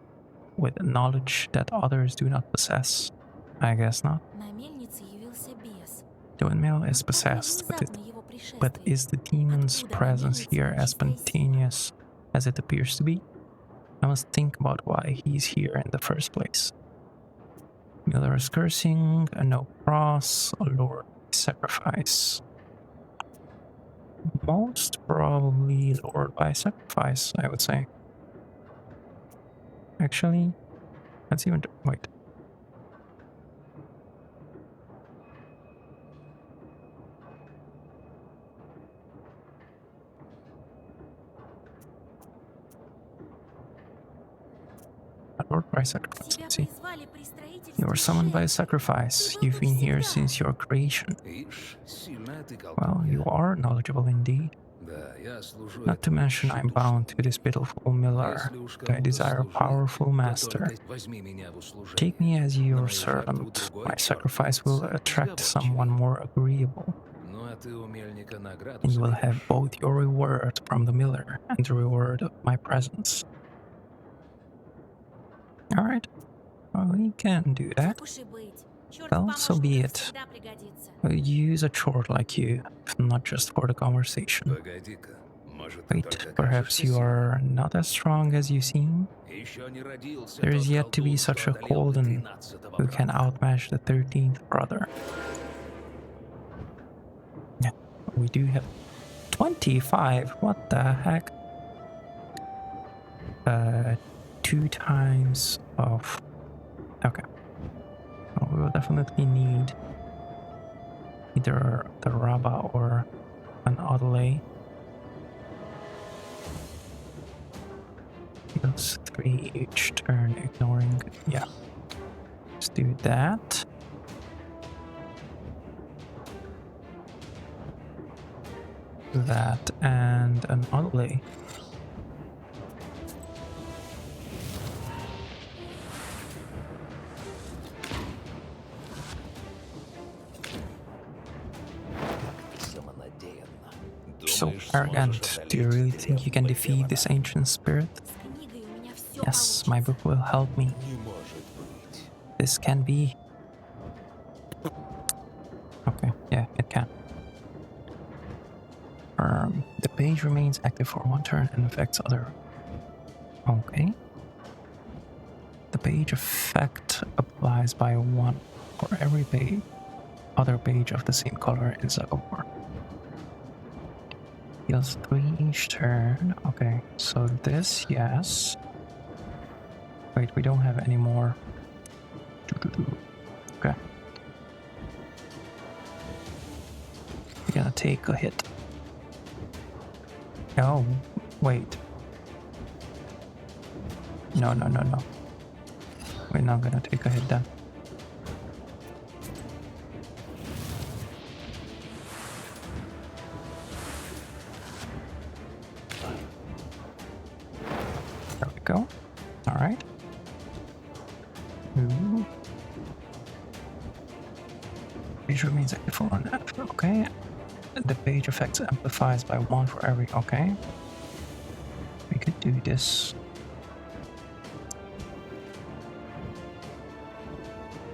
with knowledge that others do not possess. I guess not. На мельнице явился бес. The windmill is Как possessed, внезапно его but пришествие. is the demon's Откуда на presence мельнице here as нечистая сила? spontaneous as it appears to be? I must think about why he's here in the first place. Miller is cursing, a no cross, a lord sacrifice. Most probably lord by sacrifice, I would say. Actually, let's even wait. Lord by sacrifice. Тебя Let's see. призвали при строительстве You were summoned by a жертвы. sacrifice. Ты был You've тут been here всегда. since your creation. Ишь, сильная ты Well, you колдунья. are knowledgeable indeed. Да, я служу Not to этому mention I'm bound to this pitiful miller. Если уж I кому-то desire a служить, powerful то master. только возьми меня в услужение. Take me as На your мою жертву servant. другой My черт sacrifice will явится, attract сговорчивее. someone more agreeable, Ну а ты у мельника награду and you will have соберешь. both your reward from the miller and the reward of my presence. Alright, well, we can do that. Так уж и быть. Черт Well, в so be помощниках it. всегда пригодится. I'll use a chort like you, if not just for the conversation. Погоди-ка, может, ты Wait, только perhaps кажешься you сильным? are not as strong as you seem? Еще не родился There тот is yet to be колдун, such что a одолел бы Colden 13-го who can брата. outmatch the 13th brother. Yeah, we do have 25. What the heck? 2 times of... Okay. Well, we will definitely need either the Rabba or an Odelay. Heals 3 each turn, ignoring... Yeah. Let's do that. That and an Odelay. So arrogant. Do you really think you can defeat this ancient spirit? С книгой у меня все Yes, получится. my book will help me. This can be. Okay, yeah, it can. The page remains active for 1 turn and affects other. Okay. The page effect applies by 1 for every page, other page of the same color in Zagabor. Heals 3 each turn. Okay, so this, yes. Wait, we don't have any more. Okay. We're gonna take a hit. Oh, wait. No. We're not gonna take a hit then. There we go. Alright. Page remains active for 1 after. Okay. The page effects amplifies by 1 for every. Okay. We could do this.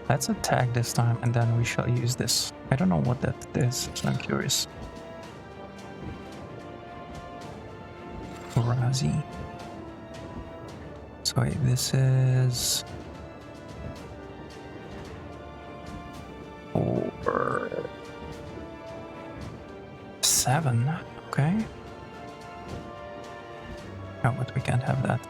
Let's attack this time and then we shall use this. I don't know what that is, so I'm curious. Razi. So wait, this is over 7. Okay. Oh, but we can't have that.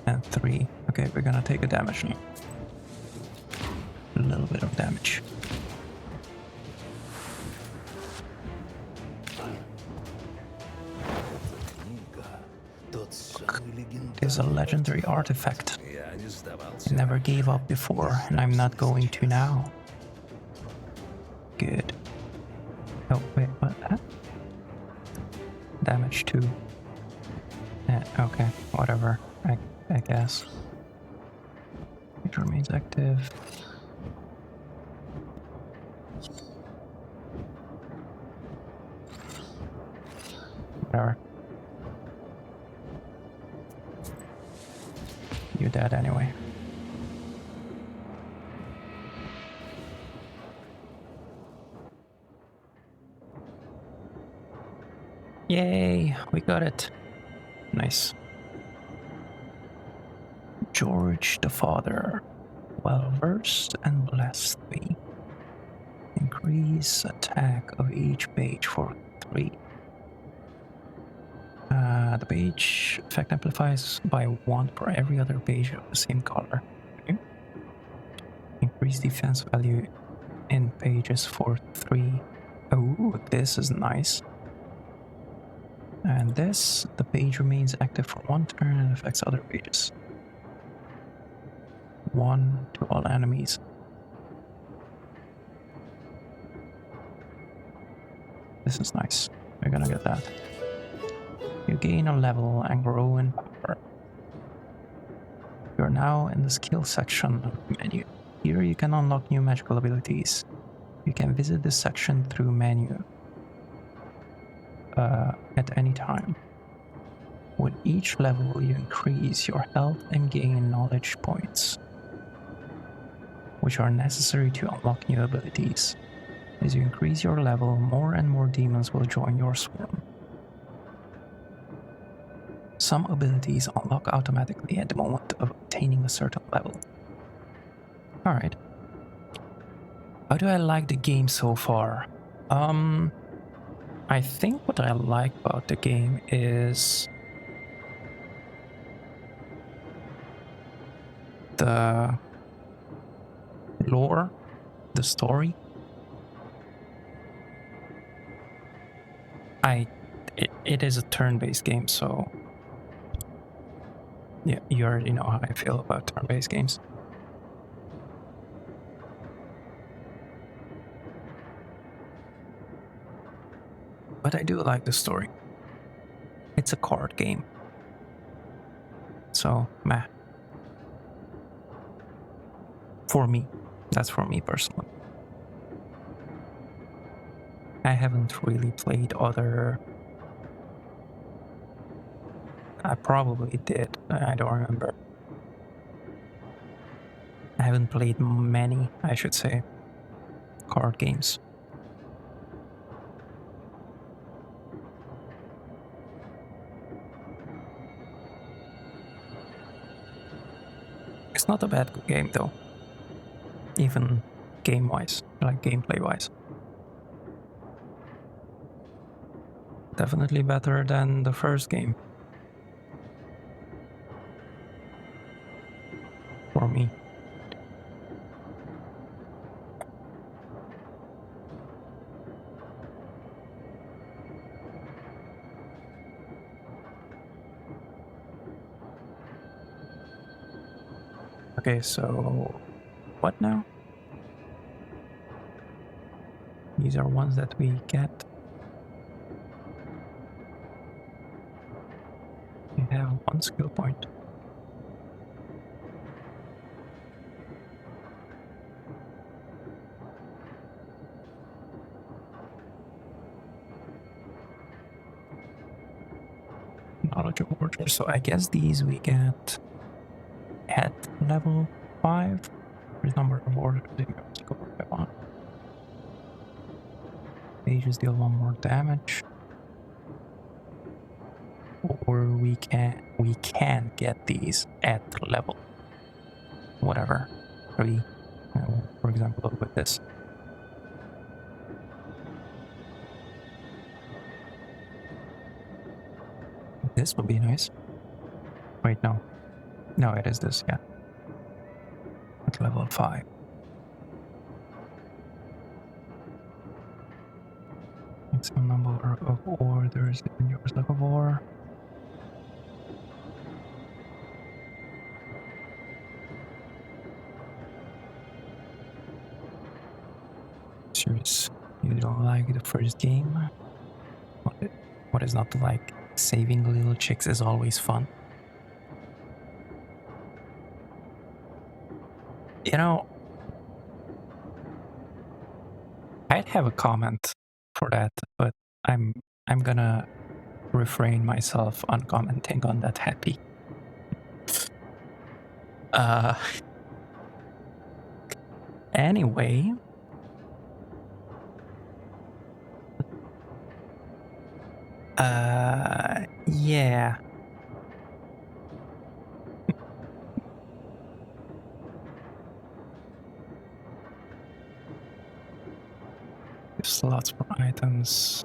And 3. Okay, we're gonna take a damage now. A little bit of damage. Тот самый It is a легендарный legendary артефакт. artifact. Я не I сдавался never раньше. gave up before, and I'm not going to now. Good. Oh, wait, what? Damage 2. Okay, whatever. I guess. It remains active. Whatever. You're dead anyway. Yay, we got it. Nice. George the Father. Well versed and blessed we. Increase attack of each page for 3. The page effect amplifies by 1 per every other page of the same color. Okay. Increase defense value in pages for 3. Oh, this is nice. And this, the page remains active for 1 turn and affects other pages. 1 to all enemies. This is nice. We're gonna get that. You gain a level and grow in power. You're now in the skill section of the menu. Here you can unlock new magical abilities. You can visit this section through menu at any time. With each level, you increase your health and gain knowledge points, which are necessary to unlock new abilities. As you increase your level, more and more demons will join your swarm. Some abilities unlock automatically at the moment of attaining a certain level. Alright. How do I like the game so far? I think what I like about the game is the lore, the story. It is a turn-based game, so yeah, you already know how I feel about turn-based games. But I do like the story. It's a card game. So, meh. For me. That's for me personally. I haven't really played other... I probably did. I don't remember. I haven't played many, I should say, card games. It's not a bad game though. Even game-wise, like gameplay-wise. Definitely better than the first game. For me. Okay, so what now? These are ones that we get. We have 1 skill point. Knowledge of order. So I guess these we get at level 5. There's number of orders. Let's go by 1. Pages deal 1 more damage. Or we can get these at level whatever 3, for example, with this. This would be nice. Wait, no, it is this, yeah, at level 5. Maximum number of orders in your slug of war. like the first game? What is not to like? Saving little chicks is always fun. You know, I'd have a comment for that, but I'm gonna refrain myself on commenting on that happy. Anyway. Yeah. Slots for items.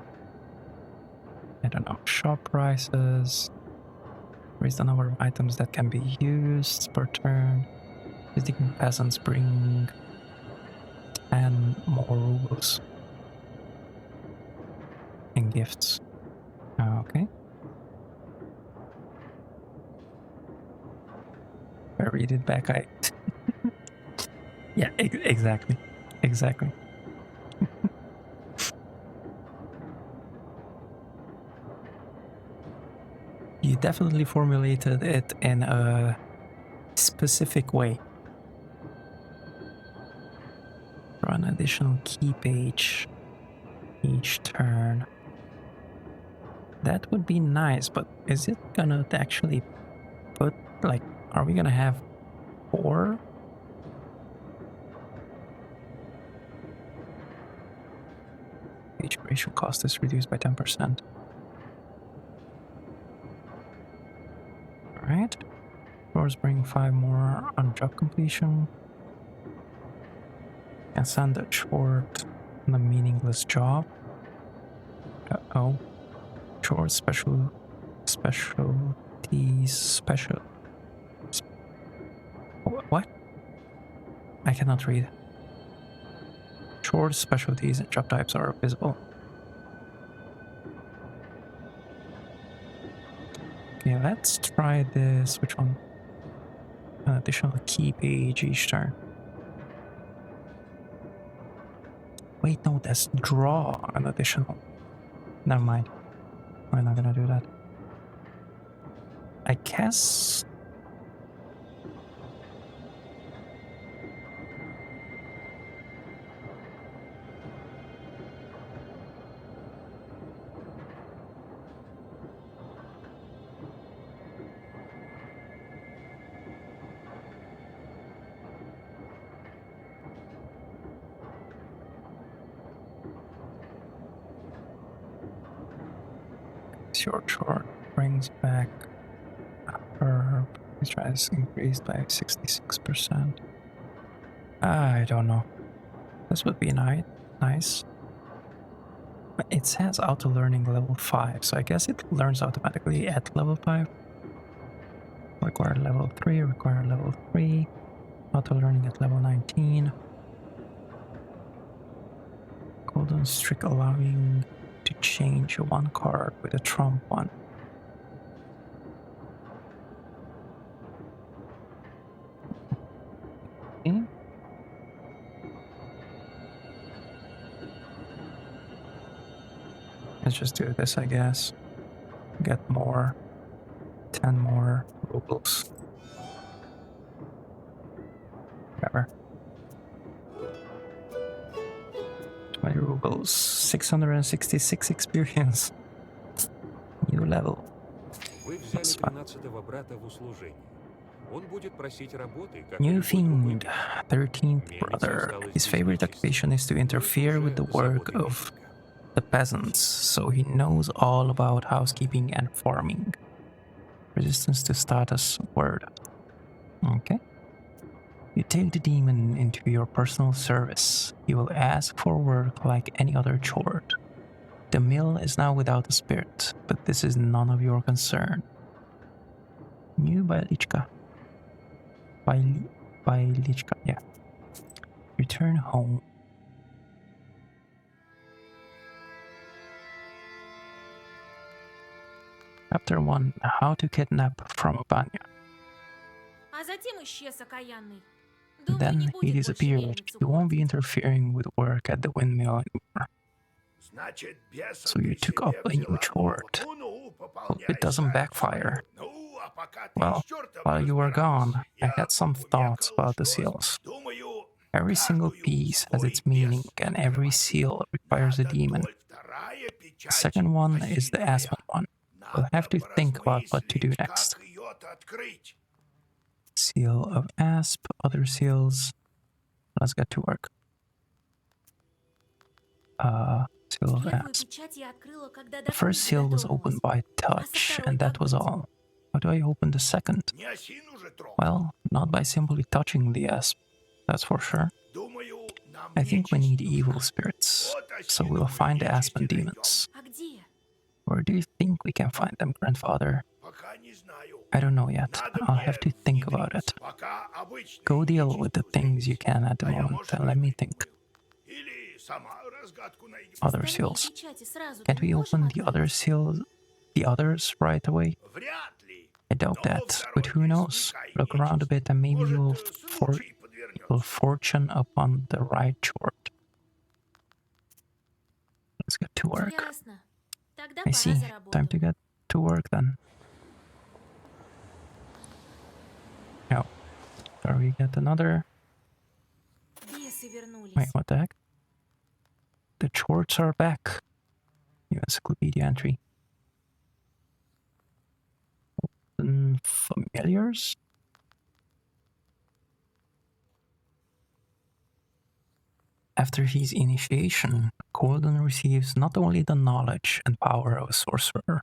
I don't know. Shop prices. Raise the number of items that can be used per turn. Visiting peasants bring 10 more rubles. And gifts. Okay. If I read it back, I... yeah, exactly. Exactly. You definitely formulated it in a specific way. For an additional key page each turn. That would be nice, but is it gonna actually put, like, are we gonna have 4? Page ratio cost is reduced by 10%. Alright. Doors bring 5 more on job completion. And send a short on a meaningless job. Uh-oh. Short specialties special. What? I cannot read. Short specialties and job types are visible. Okay, let's try this. Which one? An additional key page each turn. Wait, no, that's draw an additional. Never mind. We're not gonna do that. I guess. Short brings back her price increased by 66%. I don't know. This would be nice. But it says auto learning level 5, so I guess it learns automatically at level 5. Require level 3, require level 3. Auto learning at level 19. Golden streak allowing to change one card with a trump one. Okay. Let's just do this, I guess. Get more. 10 more rubles. Whatever. 20 rubles. 666 experience. New level. Вы взяли 13-го брата в услужение. Он будет просить работы, как New и любой другой fiend. 13th brother. His favorite occupation is to interfere with the work of the peasants, so he knows all about housekeeping and farming. Resistance to status word. Okay. You take the demon into your personal service. He will ask for work like any other chore. The mill is now without a spirit, but this is none of your concern. New Bailichka. Bailichka, yeah. Return home. Chapter 1. How to kidnap from Banya. А затем исчез окаянный. Думаю, Then не he будет больше disappeared. мельницу He won't be портить. interfering with work at the windmill anymore. Значит, бесом So you ты took up себе a new взяла chore. Ну, Hope it doesn't backfire. Ну, а пока ты Well, с чертом while you were разбиралась, gone, I я had some thoughts покумекал, about the что seals. думаю, Every single каждую piece has свой its meaning, бес and every открывать. seal requires a Надо demon. только вторая The печать second one is the осиновая. Aspen one. We'll Надо have to think about what to do поразмыслить, next. как ее-то открыть. Seal of Asp, other seals. Let's get to work. Seal of Первую Asp. печать я открыла, когда The до first книги seal was дотронулась. opened by touch, and that was all. How do I open the second? Не осину же трогать. Well, not by simply touching the asp, that's for sure. Думаю, нам I think we нечисть need нужна. evil spirits, Вот so осину we'll мы find the нечисти aspen найдем. demons. А где? Where do you think we can find them, grandfather? Пока не знаю. I don't know yet. Надо I'll мне have to think about it. внедриться. Пока обычные Go deal нечистью with the things you займись. can at the А я, moment может, and let me think. придумаю. Или сама разгадку найдем. Other Остальные seals. печати сразу Can't we open the other seals, the others right away? Вряд ли. I doubt Но that, в but who дороге knows? смекай Look around a нечисть. bit and maybe Может, you'll случай подвернется. fortune upon the right chord. Let's get to work. Ясно. Тогда I пора see. за работу. Time to get to work then. Now, where we get another. Бесы вернулись. Wait, what the heck? The chords are back. New encyclopedia entry. Familiars? After his initiation, Colden receives not only the knowledge and power of a sorcerer,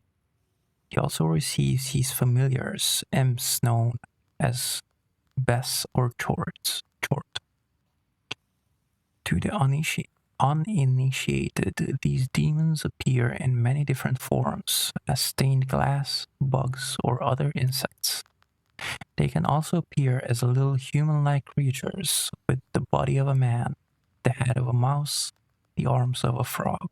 he also receives his familiars, imps known as Bess or Chort. To the uninitiated, these demons appear in many different forms, as stained glass, bugs, or other insects. They can also appear as little human-like creatures with the body of a man, the head of a mouse, the arms of a frog.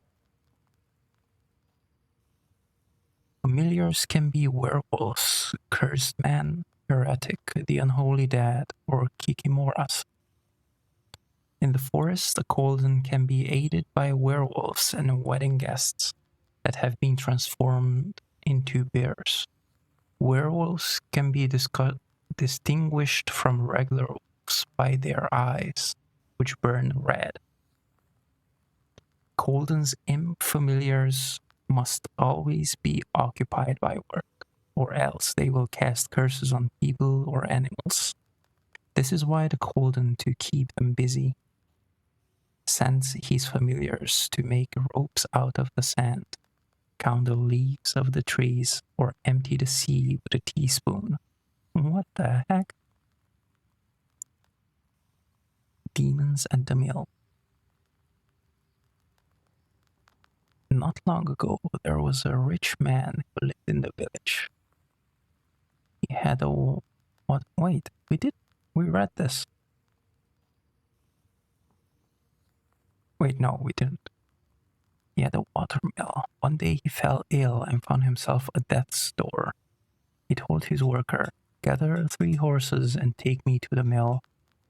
Familiars can be werewolves, cursed man, heretic, the unholy dead, or kikimoras. In the forest, the Colden can be aided by werewolves and wedding guests that have been transformed into bears. Werewolves can be distinguished from regular wolves by their eyes, which burn red. Colden's imp familiars must always be occupied by work, or else they will cast curses on people or animals. This is why the Colden, to keep them busy, sends his familiars to make ropes out of the sand, count the leaves of the trees, or empty the sea with a teaspoon. What the heck? Demons at the mill. Not long ago, there was a rich man who lived in the village. He had a... What? Wait, we read this. Wait, no, we didn't. He had a watermill. One day he fell ill and found himself at death's door. He told his worker, "Gather 3 horses and take me to the mill,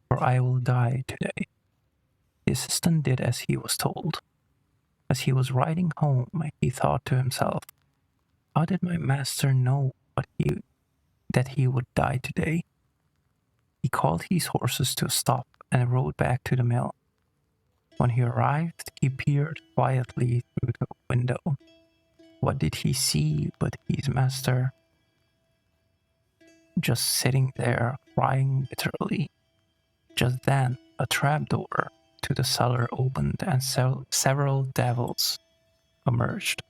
or I will die today." The assistant did as he was told. As he was riding home, he thought to himself, "How did my master know that he would die today?" He called his horses to a stop and rode back to the mill. When he arrived, he peered quietly through the window. What did he see but his master just sitting there, crying bitterly? Just then, a trapdoor to the cellar opened and several devils emerged.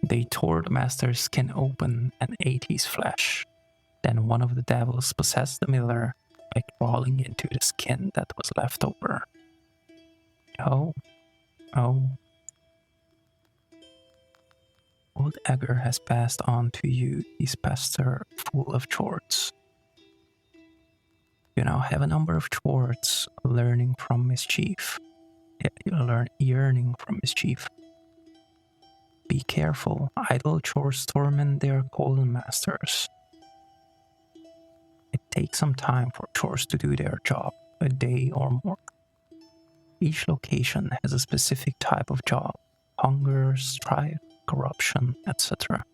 They tore the master's skin open and ate his flesh. Then one of the devils possessed the miller by crawling into the skin that was left over. Oh. Old Egger has passed on to you his pastor full of chords. You now have a number of chords learning from mischief. Yearning from mischief. Be careful, idle chores torment their golden masters. It takes some time for chores to do their job, a day or more. Each location has a specific type of job, hunger, strife, corruption, etc.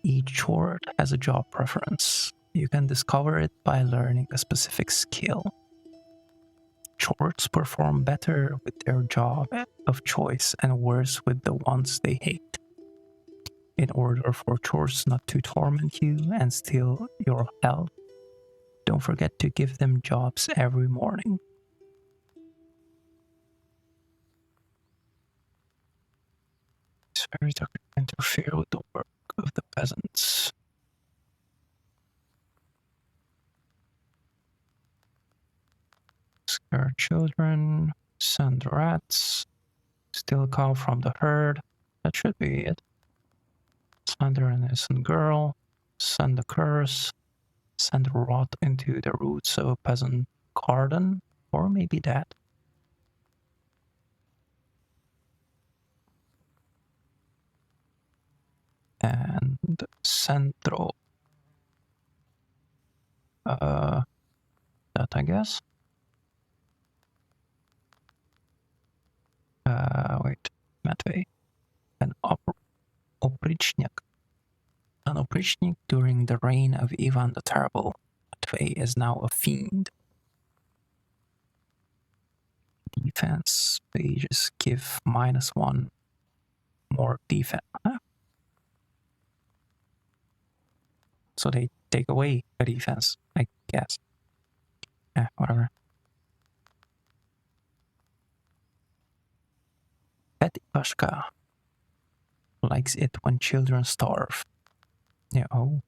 Each chore has a job preference. You can discover it by learning a specific skill. Chores perform better with their job of choice and worse with the ones they hate. In order for chores not to torment you and steal your health, don't forget to give them jobs every morning. These fairies are going to interfere with the work of the peasants. Scare children, send rats, steal a cow from the herd. That should be it. Slander an innocent girl, send a curse, send rot into the roots of a peasant garden, or maybe that. And centro. That I guess. Wait, Matvey. An oprichnik. An oprichnik during the reign of Ivan the Terrible. Matvey is now a fiend. Defense pages give -1 more defense. Huh? So they take away the defense, I guess. Whatever. Pet Ivashka likes it when children starve. Yeah, oh.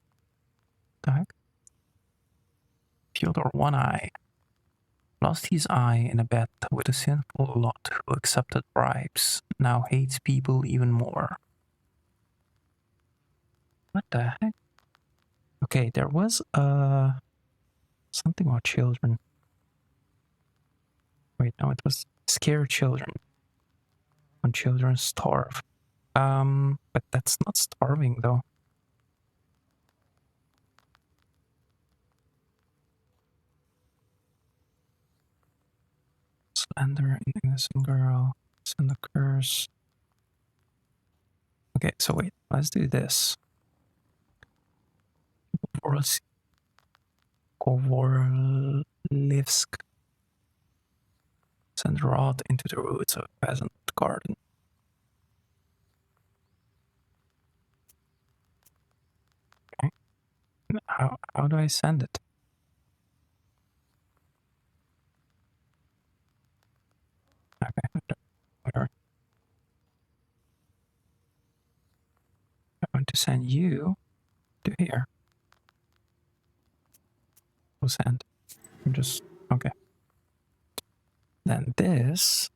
The heck? Fyodor One Eye lost his eye in a bet with a sinful lot who accepted bribes, now hates people even more. What the heck? Okay, there was something about children. Wait, no, it was scare children. When children starve. But that's not starving though. Slander an innocent girl. Send a curse. Okay, so wait, let's do this. Kovorlivsk. Send rot into the roots of a peasant garden. Okay. How do I send it? Okay, whatever. I want to send you to here. We'll send. Just okay. Then this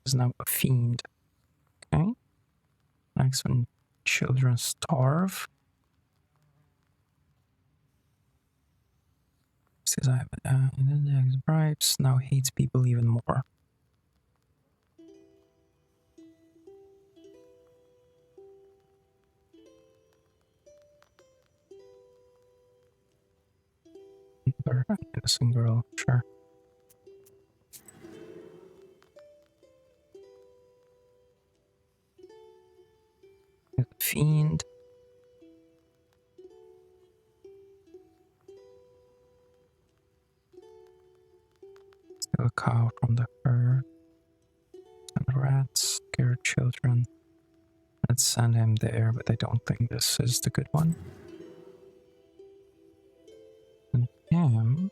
is now a fiend. Okay. Next when children starve. Says I have index bribes, now hates people even more. Innocent girl, sure. Fiend. Steal a cow from the herd. Send rats, scare children. Let's send him there, but I don't think this is the good one. And him.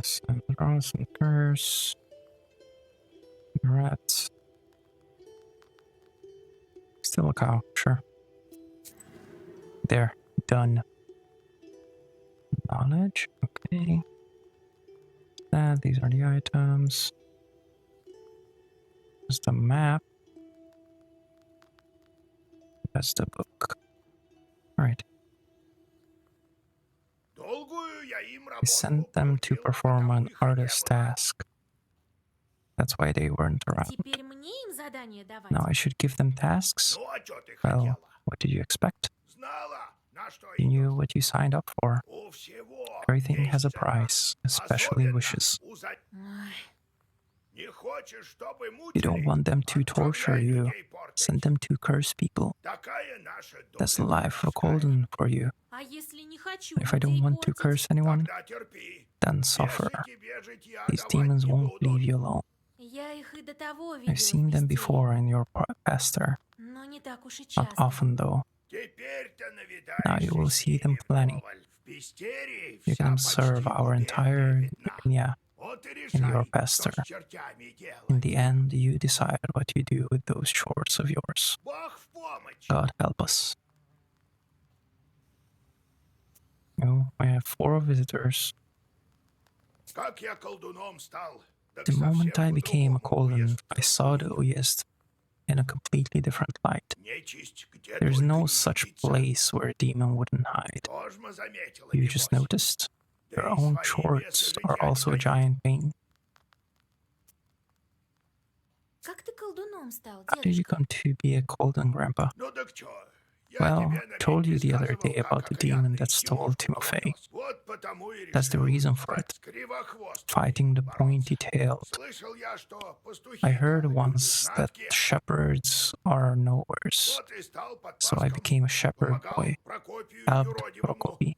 Send rats and curse. Rats. Still a cow, sure. There, done. Knowledge, okay. These are the items. There's the map. That's the book. Alright. I sent them to perform an artist task. That's why they weren't around. Теперь мне им задание давать? Now I should give them tasks? Well, what did you expect? Знала, что You knew идет. what you signed up for. У всего Everything has a есть цена. price, especially Особенно wishes. Ой, Не хочешь, чтобы You don't мучили? want them to torture Отправляй you. людей портить. Send them to curse people. Такая наша That's the доля life of a воровская. Colden for you. а если не хочу If I don't людей want to портить? curse anyone, Тогда терпи. then Бесы suffer. тебе житья These давать demons не won't будут. leave you alone. Я их и до того I've видела в seen them Пестере, before in your pastor. но не так уж и Not часто. often though. Теперь-то Now you will see them plenty. В Пестерии You вся can почти serve our губерния entire видна. gubernia. Вот и in your решай, pastor. что с чертями делать. In the end, you decide what you do with those shorts of yours. Бог в помощь. God help us. Oh, I have 4 visitors. Как я колдуном стал, так The moment I совсем became a по-другому Colden, уезд I saw the Uyezd in a completely different light. Нечисть где There's только no не such видится. place where a demon wouldn't hide. Тоже заметила, You небось. just noticed? Да Your и own свои shorts бесы are житья не also a дают. giant pain. Как ты колдуном стал, How did you дедушка? come to be a Colden, Grandpa? Ну так чё, я Well, тебе I на told пеньке you the other сказывал, day как about the demon окаянный that stole Тимошку Timofey. доводилось. Вот потому и That's the решил reason for стать it. с кривохвостами Fighting the бороться. pointy-tailed. Слышал я, что пастухи I heard люди once that знаткие. shepherds are nowheres, Вот и стал so I подпаском. became a shepherd Помогал boy, Прокопию helped юродивому. Prokopy,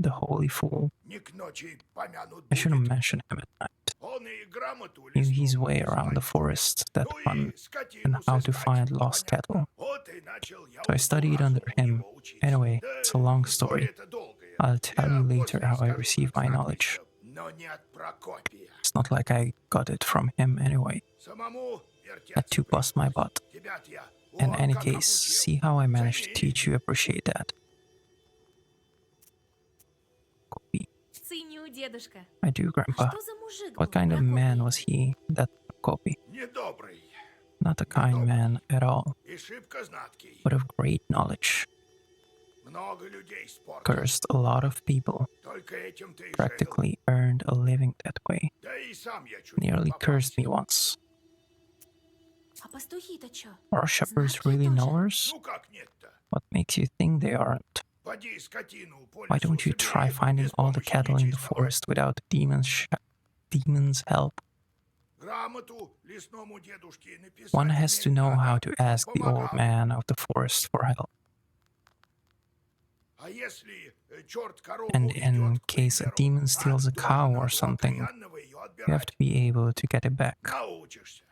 the holy fool. Не к ночи помянут I shouldn't будет. mention him at night. Он и грамоту Knew his лесную way around the знать forest, that умел. Ну fun, и скотину and how to сыскать, find lost понятно. cattle. Вот и начал я So I studied under уму-разуму him. его учиться. Anyway, Да, it's a long story. история-то долгая. I'll tell Я you later после how I скажу, received как my знать knowledge. вышел. Но не от Прокопия. It's not like I got it from him anyway. Самому Had вертеться to bust my пришлось. butt. Тебя-то я In вон any как case, обучил. see how I managed to Цени. teach you appreciate that. Copy. Ценю, дедушка. I do, А Grandpa. что за мужик What был kind of man Прокопий? was he, that Copy? Недобрый. Not a kind man at all, И шибко знаткий. but of great knowledge. Много людей спортил. Cursed a lot of people, Только этим-то и жил. practically earned a living that way. Да и сам я чуть не Nearly cursed me попался. once. А пастухи-то чё? Are shepherds Знаки really тоже? knowers? Ну как нет-то? What makes you think they aren't? Поди скотину по Why лесу don't you try собери finding без all the помощи cattle in the нечистого. forest without the demon's help? Грамоту лесному дедушке написать One has to уметь know how надо, to ask the old помогал. man of the forest for help. А если черт корову And in ведет, к case a примеру, demon steals a тоже cow надо or у something, окаянного ее you have отбирать. to be able to get it back. Научишься.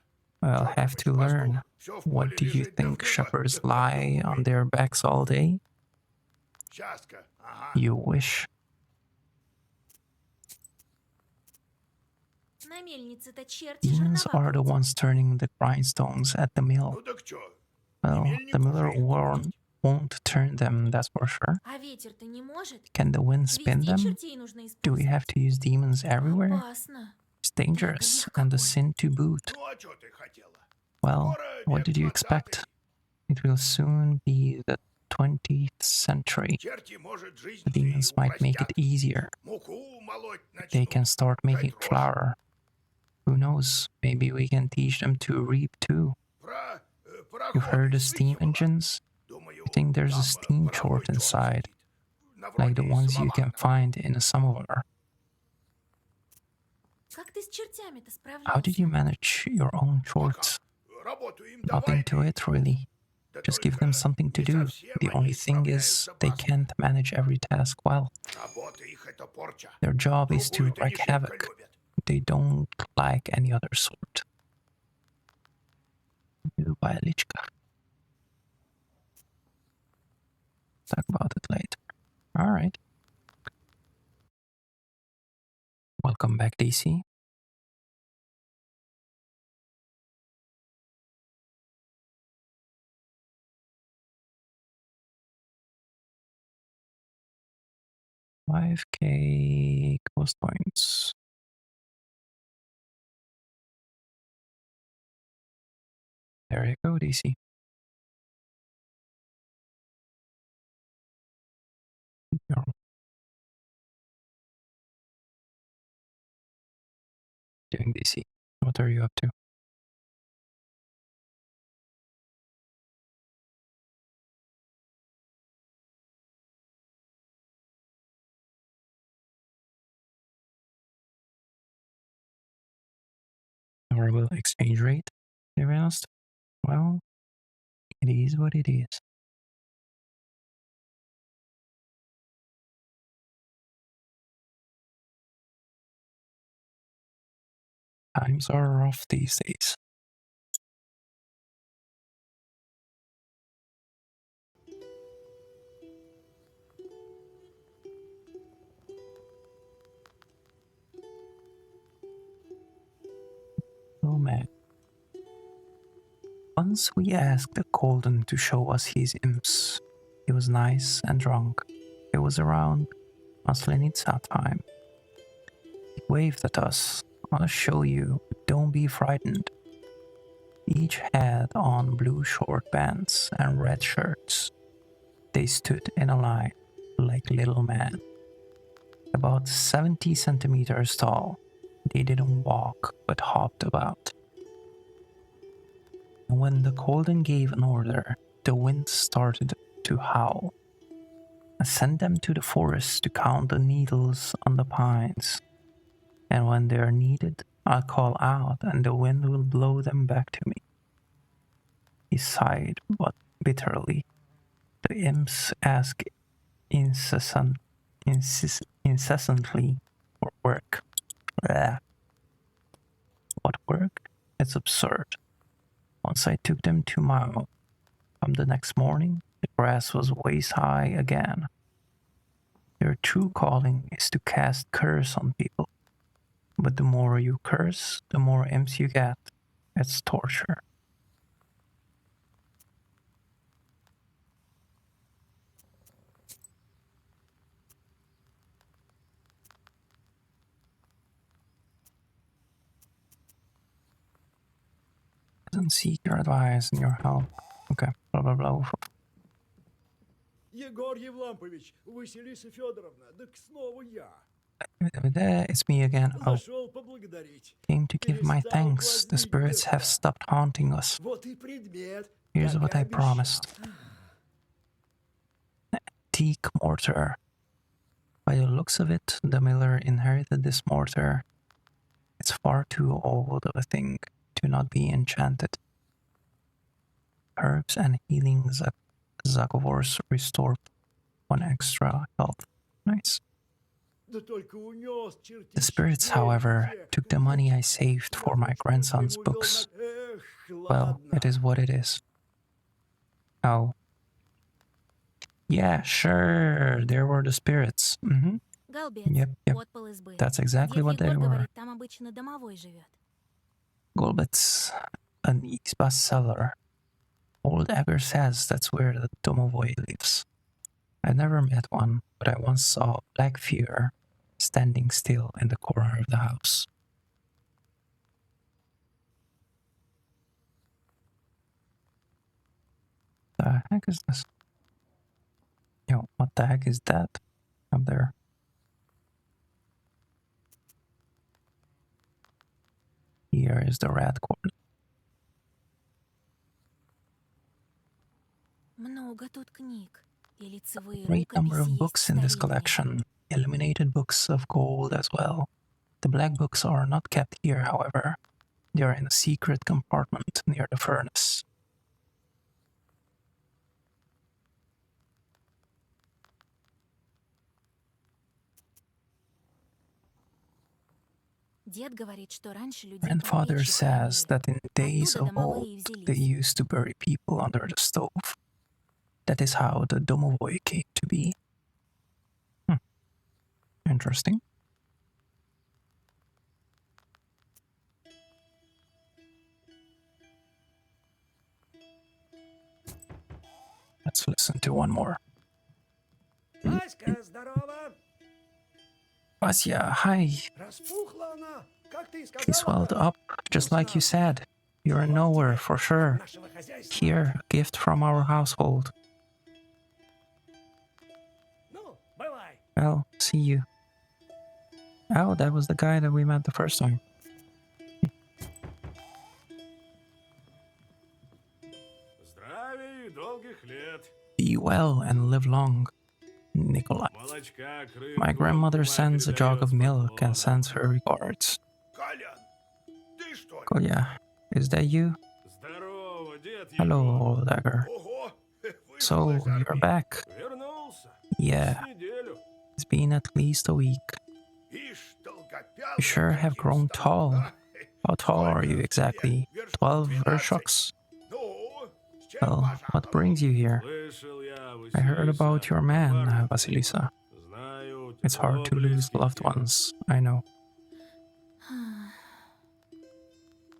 I'll Что have думаешь, to learn. пастух всё в What поле do you лежит, да в think небо shepherds lie on умеет? their backs all day? Счастка, ага. You wish. На мельнице-то черти Demons жернова are the крутят. ones turning the grindstones at the mill. Ну так чё? Well, мельник the miller уже их won't turn them, that's for sure. А ветер-то не может? Can the wind spin Везде them? чертей нужно Do we использовать. have to use demons everywhere? Опасно. It's dangerous, грех and a какой. sin to boot. Ну а чё ты хотела? Well, Скоро what век did you 20-й. expect? It will soon be the 20th century. Черти, может, жизнь The demons might make it easier. Муку молоть They начнут. can start making Дать рожь. flour. Who knows? Maybe we can teach them to reap too. Про You've heard пароходы of steam слыхивала? engines? Думаю, I think there's a там steam паровой chort чёрт inside, сидит. На like the вроде ones you can самоварного. find in a samovar. Как ты с чертями-то How did справлялся? you manage your own chorts? Работу им Nothing давай. to it, really. Да Just give только them something to не do. совсем The они only thing is, справляются they паспорт. can't manage every task well. Работа их это порча. Their job is to Другую-то не wreak шибко havoc. любят. They don't like any other sort. Любая личка. Talk about it later. Alright. Welcome back, DC. $5K ghost points. There you go, DC. You're doing, DC. What are you up to? horrible exchange rate, to be honest. Well, it is what it is. Times are rough these days. Oh man. Once we asked the Golden to show us his imps. He was nice and drunk. It was around Maslenitsa time. He waved at us. I'll show you, but don't be frightened. Each had on blue short pants and red shirts. They stood in a line, like little men. About 70 centimeters tall. They didn't walk, but hopped about. And when the Golden gave an order, the wind started to howl. I sent them to the forest to count the needles on the pines. And when they're needed, I'll call out and the wind will blow them back to me. He sighed, but bitterly. The imps ask incessantly for work. Blah. What work? It's absurd. Once I took them to Mao. Come the next morning, the grass was waist high again. Their true calling is to cast curse on people. But the more you curse, the more imps you get. It's torture. Doesn't seek your advice and your help. Okay, blah blah blah. Егор Евлампович, Василиса Федоровна, так снова я. There, it's me again. Oh, Зашел поблагодарить. came to give my thanks. The spirits have stopped haunting us. Вот и предмет. Here's как what и I обещал. promised. An antique mortar. By the looks of it, the miller inherited this mortar. It's far too old of a thing to not be enchanted. Herbs and healing Zagovors restore 1 extra health. Nice. Да только унес чертички. The spirits, however, took the money I saved for my grandson's books. Эх, Well, ладно. it is what it is. Oh. Yeah, sure, there were the spirits. Mm-hmm. Голбец, Yep. подпол избы. That's exactly Дед what they Егор were. говорит, там обычно домовой живет. Golbets, an Isba cellar. Old Egger says that's where the Domovoy lives. I never met one, but I once saw a black figure standing still in the corner of the house. The heck is this? Yo, what the heck is that up there? Here is the red cord. Много тут книг. И лицевые Great number рукописи of есть books in this старинные. collection, illuminated books of gold as well. The black books are not kept here, however. They are in a secret compartment near the furnace. Дед говорит, что раньше людей Grandfather под печью says хоронили. that in days Оттуда of домовые old, и взялись. they used to bury people under the stove. That is how the domovoi came to be. Interesting. Let's listen to one more. Аська, здорово. Vasya, hi. Распухла она, как ты и He сказала. swelled up, just like you said. You're nowhere for sure. Нашего хозяйства. Here, a gift from our household. Ну, бывай. Well, see you. Oh, that was the guy that we met the first time. Здравия и долгих лет. Be well and live long, Nikolai. Молочка, My grandmother sends a jug of milk and sends her regards. Колян, ты что ли? Kolya, is that you? Здорово, дед Hello, Егор. old dagger. Ого, вышел So, из you're армии. back. Вернулся? Yeah, С неделю. it's been at least a week. Ишь, долгопялый You sure have каким grown стал, tall. а? How tall are you Сколько exactly? тебе? Вершков 12 12. vershocks? Ну, с чем Well, what пожаловал? brings you here? Слышал я, I heard about Василиса, your man, напарник. Vasilisa. Знаю, It's hard to lose близкий loved тебе. ones, I know.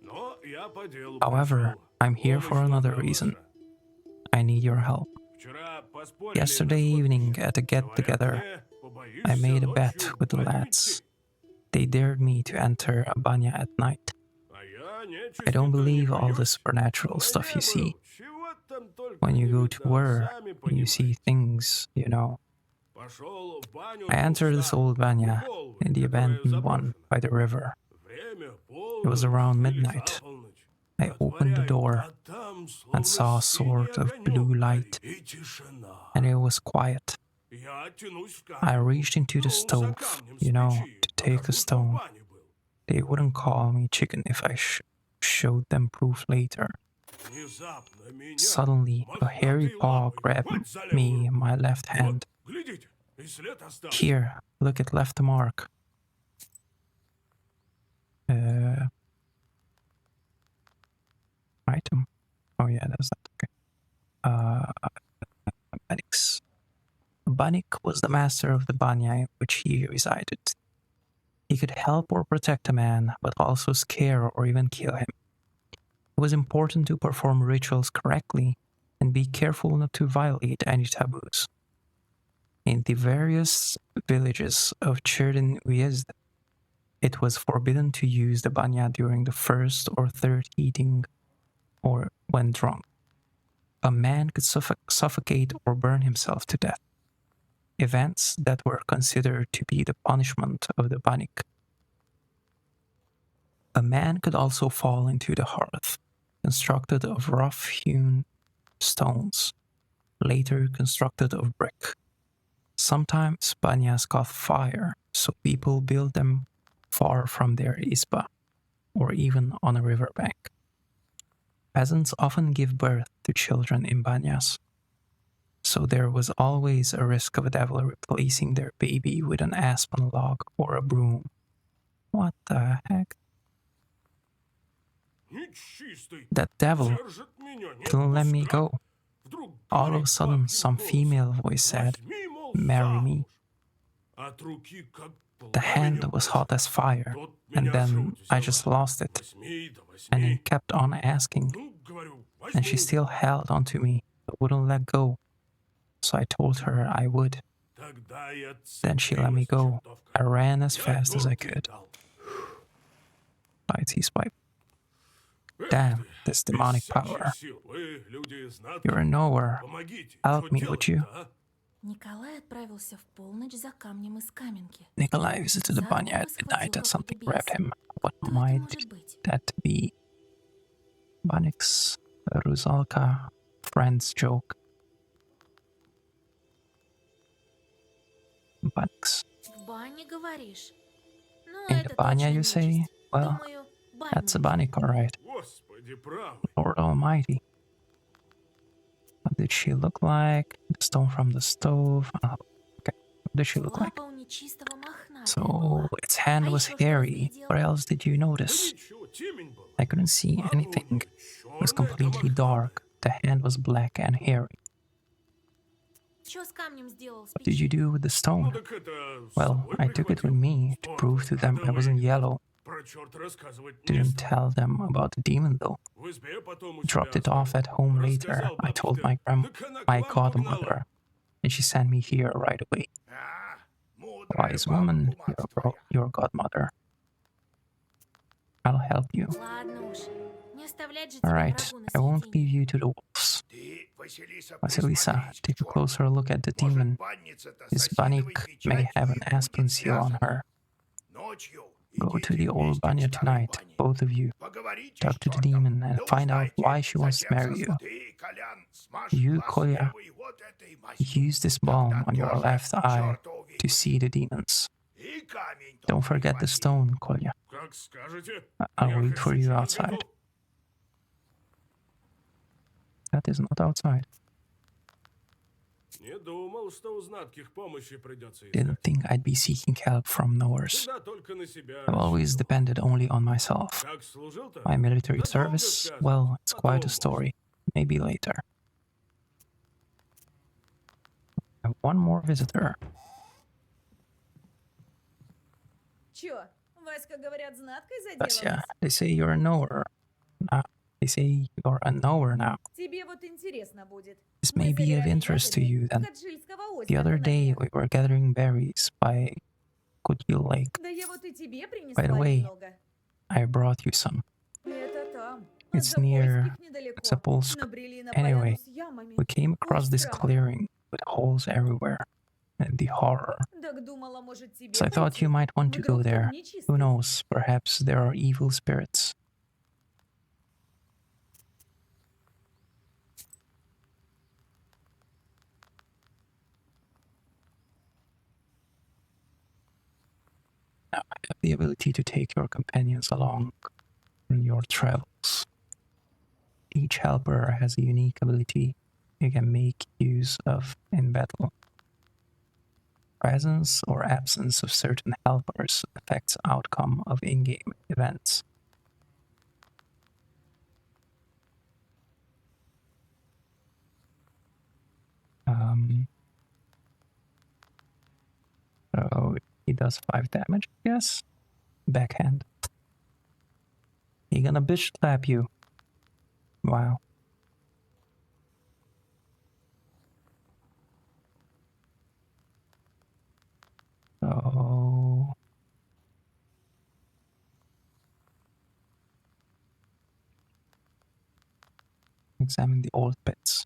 Но я по делу However, пришел. I'm here for Помощь another нужна reason. ваша. I need your help. Вчера поспорили Yesterday на evening сходбище. at a get-together, Говорят мне, I побоишься made a bet ночью with the в баню lads. идти. They dared me to enter a banya at night. А я нечисти I don't то не believe all боюсь. the supernatural На stuff you войне see. был. Чего там только When you не go to видал, war, сами you see понимаете. things, you know. Пошел в баню I entered this старую, old banya, голую, in the которая abandoned one заброшена. by the river. Время It was полночь around или midnight. за полночь. I opened the Отворяю, door а там and словно saw a синий sort of огонек blue горит, light, и тишина. and it was quiet. Я тянусь в I камеру. reached into the Ну, за stove, камнем с you know, печи, to пока take a Кузьма в stone. бане был. They wouldn't call me chicken if I showed them proof later. Внезапно меня Suddenly, a hairy мохнатые paw лапы grabbed хвать за левую me in руку. my left hand. Вот, глядите, и след остался. Here, look at left mark. Item. Oh yeah, that's that. Okay. Banix. Banik was the master of the banya in which he resided. He could help or protect a man, but also scare or even kill him. It was important to perform rituals correctly and be careful not to violate any taboos. In the various villages of Cherdin Uyezd, it was forbidden to use the banya during the first or third eating or when drunk. A man could suffocate or burn himself to death, events that were considered to be the punishment of the banik. A man could also fall into the hearth, constructed of rough-hewn stones, later constructed of brick. Sometimes banyas caught fire, so people built them far from their isba, or even on a riverbank. Peasants often give birth to children in banyas, so there was always a risk of a devil replacing their baby with an aspen log or a broom. What the heck? Нечистый. That devil Держит меня, не didn't let me отпускает. go. Вдруг All of говорит a sudden, бабьим some голосом, female voice said, «Возьми, мол, "Marry me." замуж». От руки как The hand пламенем was пошел. hot as fire, Тот and меня then шут I взяла. just lost it, Возьми, да and возьми. he kept on asking, Ну, говорю, and she возьму. still held onto me, but wouldn't let go. So I told her I would. Тогда я Then she let me отцепилась, go. чертовка. I ran as Я fast as I турки could. дал. Lights his pipe. Эх Damn, ты, this без demonic всяких power. сил. Вы, люди знатные, You're nowhere. помогите. Help Что me, would you? делать-то, а? Николай отправился в полночь за камнем из каменки. Nikolai visited the banya at midnight and something grabbed him. What Кто это might может быть? that be? Banik's Ruzalka friend's joke. Banik's. В бане, говоришь? Ну, In the это banya, точно you say? нечисть. Well, Думаю, that's a банник. Banik, alright. Господи, правый. Lord Almighty. What did she look like? The stone from the stove. Okay. What did she look like? Лапа у нечистого мохнатая So была. its hand А was еще что hairy. разглядел? What else did you Да notice? ничего, темень была. I couldn't see anything. It was completely dark. The hand was black and hairy. Что с камнем сделал с What did печи? you do with the Ну stone? так это с Well, собой I took it with прихватил. me to Что, prove to them I надо wasn't вы yellow. про черта рассказывать не Didn't стал. tell them about the demon though. В избе потом у Dropped себя it off at home later. рассказал I told бабушке. my Так она к my вам погнала. godmother, and she sent me here right away. А, мудрая Wise баба, woman, кумац твоя. your godmother. I'll help you. Ладно уж. Не оставлять же тебя Alright, врагу на I won't съедение. leave you to the wolves. Ты, Василиса, Vasilisa, присмотрись к take a черту. closer look at the Может, demon. банница-то This осиновой banik may печатью have и an будет aspen seal on связана. her. Ночью Go to идите the old вместе к banya старой tonight, бане. both of you. Поговорите Talk с to the чертом. demon and Да find out узнайте, why she wants to затем marry you. Ты, Колян, смажь You, глаз Kolya, левый вот этой мазью. use this balm on your Тогда left тоже eye чёрта to увидишь. see the demons. И камень Don't тот forget the прихвати. stone, Kolya. Как скажете. I'll Я wait for хочу you чай outside. готов. That is not outside. Не думал, что у знатких помощи придется Didn't искать. think I'd be seeking help from nowheres. Всегда только на себя I've always рассчитывал. depended only on myself. Как служил-то? My military Да долго service, сказывать. well, it's Потом, quite a может. story. Maybe later. I have one more visitor. Чё, Васька, говорят, знаткой Tasya, заделалась? they say you're a knower. They say you're a knower now. Тебе вот интересно будет. This Мы may be of собирали interest to ягоды you then. Хаджильского The озера other на day днях. we were gathering berries by Kudgil Lake. Да я вот и тебе By the принесла way, немного. I brought you some. Это там, It's от near Запольских недалеко. Запольск. Набрели на Anyway, поляну с ямами. we came across this странно. clearing with holes everywhere. And the horror. Так думала, может, тебе So I thought пойти? you might want to go Вдруг там there. нечистый. Who knows? Perhaps there are evil spirits. Now I have the ability to take your companions along on your travels. Each helper has a unique ability you can make use of in battle. Presence or absence of certain helpers affects outcome of in-game events. So he does 5 damage, I guess. Backhand. He gonna bitch slap you. Wow. So examine the old pits.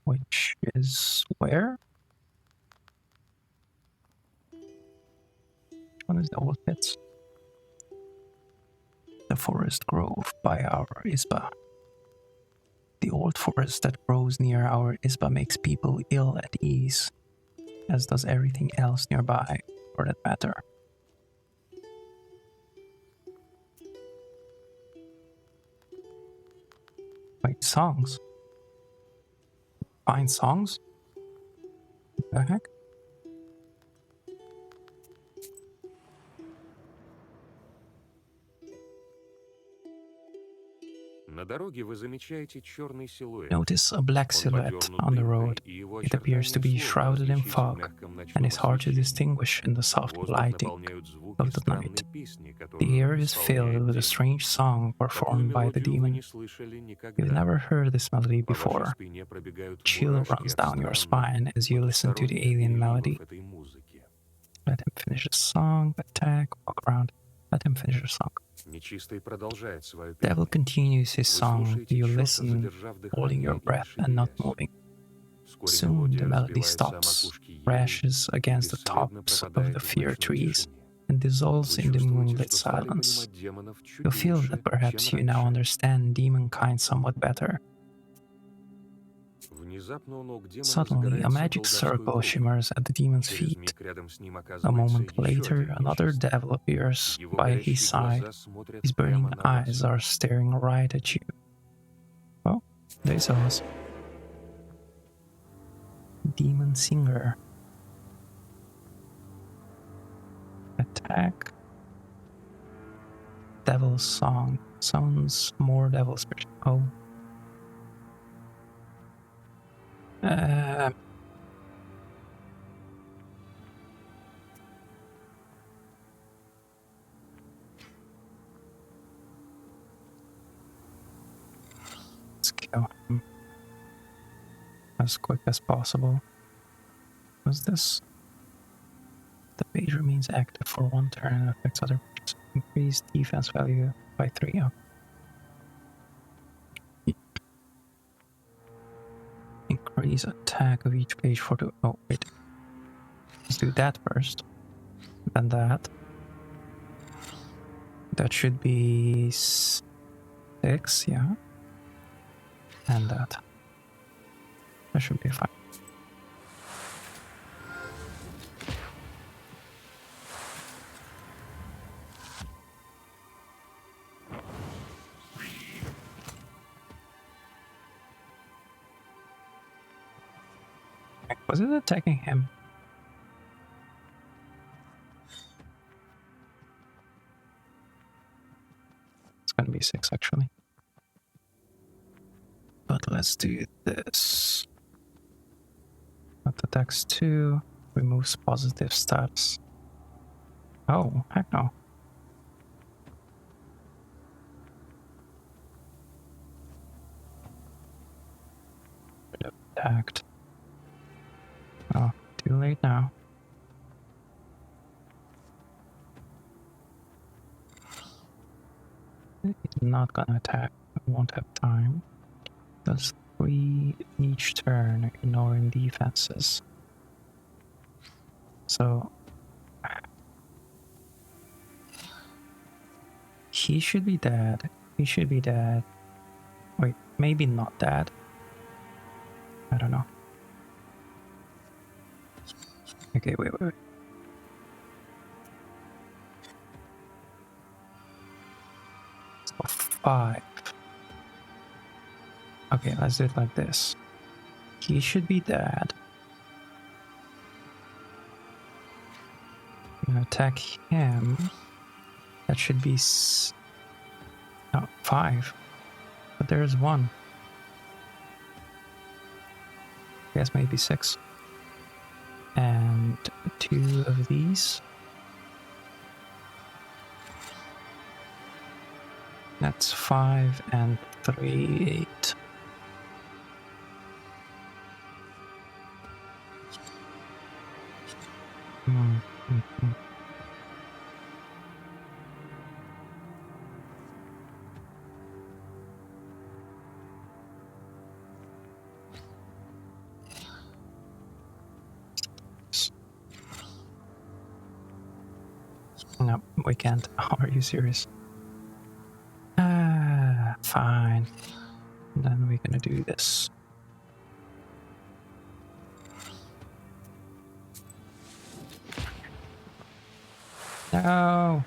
Which is where? Which one is the old pits? The forest grove by our Isba. The old forest that grows near our Isba makes people ill at ease, as does everything else nearby, for that matter. Wait, songs? Find songs? What the heck? На дороге вы замечаете черный силуэт. Notice a black Он silhouette подернут on the дымкой, road. и его It appears to be очертания сложно shrouded in различить в fog, мягком ночном and is hard to освещении. distinguish in the soft Воздух lighting наполняют звуки of the странной night. песни, The которую air is filled исполняет with a демон. strange song Такую performed by the мелодию вы demon. не слышали You've никогда. never heard this melody По вашей before. спине пробегают Chill мурашки runs от down your странных, spine as you listen to the потусторонних alien переливов melody. этой музыки. Let him finish the song, attack, walk around. Let him finish the song. Нечистый продолжает свое Devil пение. continues his Вы song. слушаете You четко, listen, задержав holding your дыхание и не breath and not шевелясь. moving. Вскоре Soon мелодия the melody разбивается о stops, макушке ели, crashes against the бесследно tops of пропадает the в fir ночной trees, тишине. and dissolves Вы in the чувствуете, moonlit что стали silence. понимать демонов чуть You feel лучше, that perhaps чем you now раньше. understand demonkind somewhat better. Внезапно у ног демона Suddenly, a загорается magic колдовской circle круг. shimmers at the demon's Через feet. миг рядом с ним A оказывается moment еще later, один another нечистый. devil appears Его by his горящие side. глаза смотрят His burning прямо на eyes вас. are staring right at you. Oh, there's us. Demon Singer. Attack. Devil's Song. Summons more devil spirits. Oh. Let's kill him as quick as possible. What's this? The page remains active for 1 turn and affects other pages. Increase defense value by 3. Oh. Increase attack of each page for 2. Oh, wait. Let's do that first. Then that. That should be 6, yeah. And that. That should be fine. Was it attacking him? It's gonna be 6 actually. But let's do this. That attacks 2, removes positive stats. Oh, heck no. Should have attacked. Oh, too late now. He's not gonna attack. I won't have time. Does 3 each turn, ignoring defenses. So he should be dead. He should be dead. Wait, maybe not dead. I don't know. Okay, wait. So 5. Okay, let's do it like this. He should be dead. I'm gonna attack him. That should be no, 5. But there's 1. I guess maybe 6. And 2 of these. That's 5 and 3, 8. Hmm. No, we can't. Are you serious? Fine. And then we're gonna do this. No!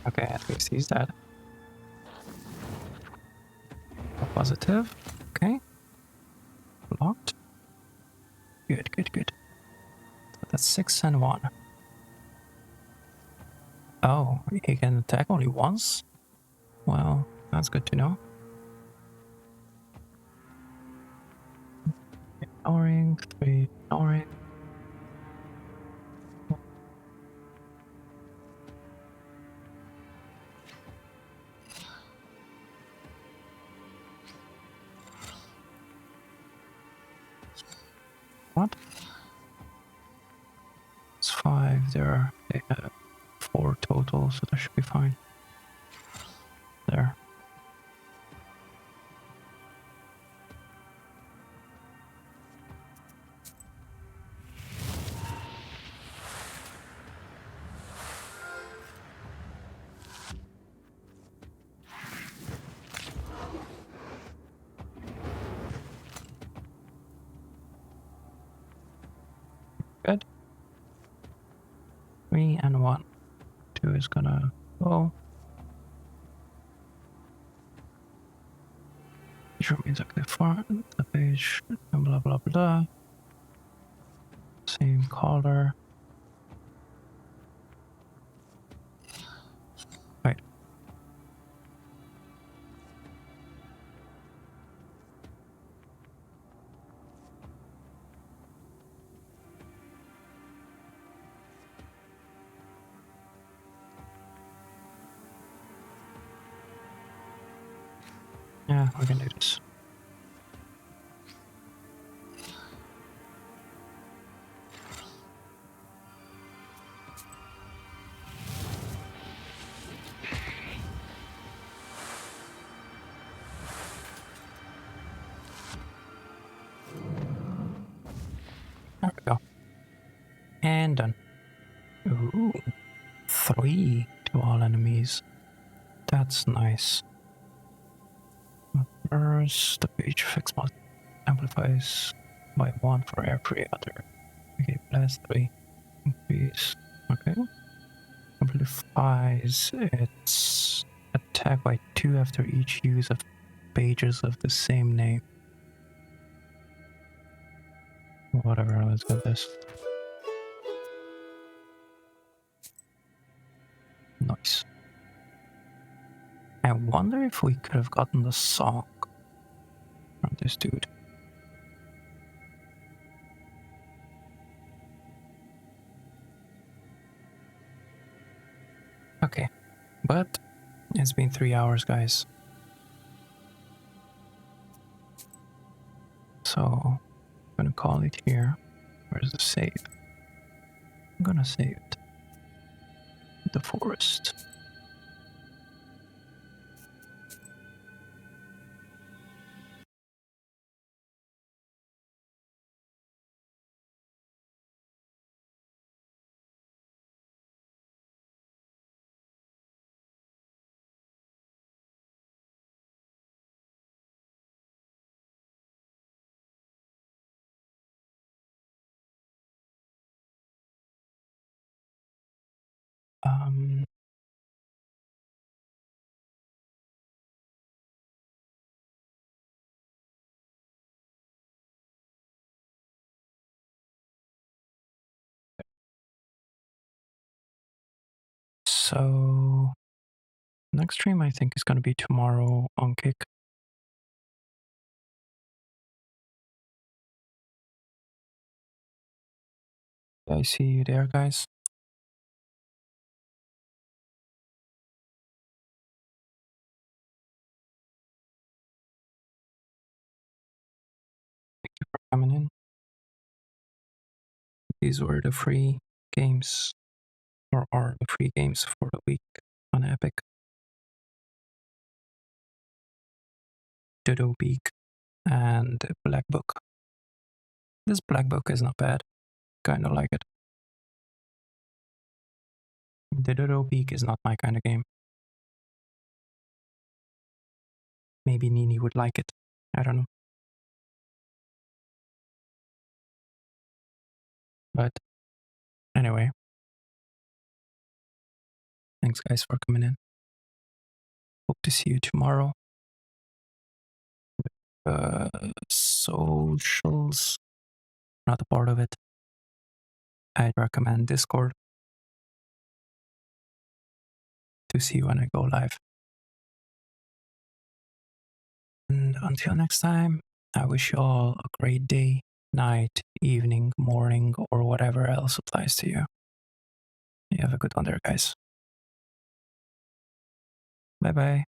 Okay, at least he's dead. A positive. Okay. Blocked. Good. So that's 6 and 1. Oh, he can attack only once? Well, that's good to know. Ignoring, 3, ignoring. What? It's 5 there. They have 4 total, so that should be fine. There. Good. 3 and 1. 2 is gonna go. Which remains exactly far the page, blah blah blah. Same color. Right. Yeah, we can do this. There we go. And done. Ooh. 3 to all enemies. That's nice. First, the page fix must amplifies by 1 for every other. Okay, plus 3. Increase. Okay. Amplifies its attack by 2 after each use of pages of the same name. Whatever, let's get this. Nice. I wonder if we could have gotten the song from this dude. Okay, but it's been 3 hours, guys. So I'm gonna call it here. Where's the save? I'm gonna save it. The forest. Um, so next stream I think is gonna be tomorrow on Kick. I see you there, guys. Thank you for coming in. These were the free games, or are the free games for the week on Epic. Dodo Beak and Black Book. This Black Book is not bad. Kinda like it. The Dodo Beak is not my kind of game. Maybe Nini would like it. I don't know. But anyway. Thanks guys for coming in. Hope to see you tomorrow. Socials. Not a part of it. I'd recommend Discord to see when I go live. And until next time, I wish you all a great day, night, evening, morning, or whatever else applies to you. You have a good one there, guys. Bye bye.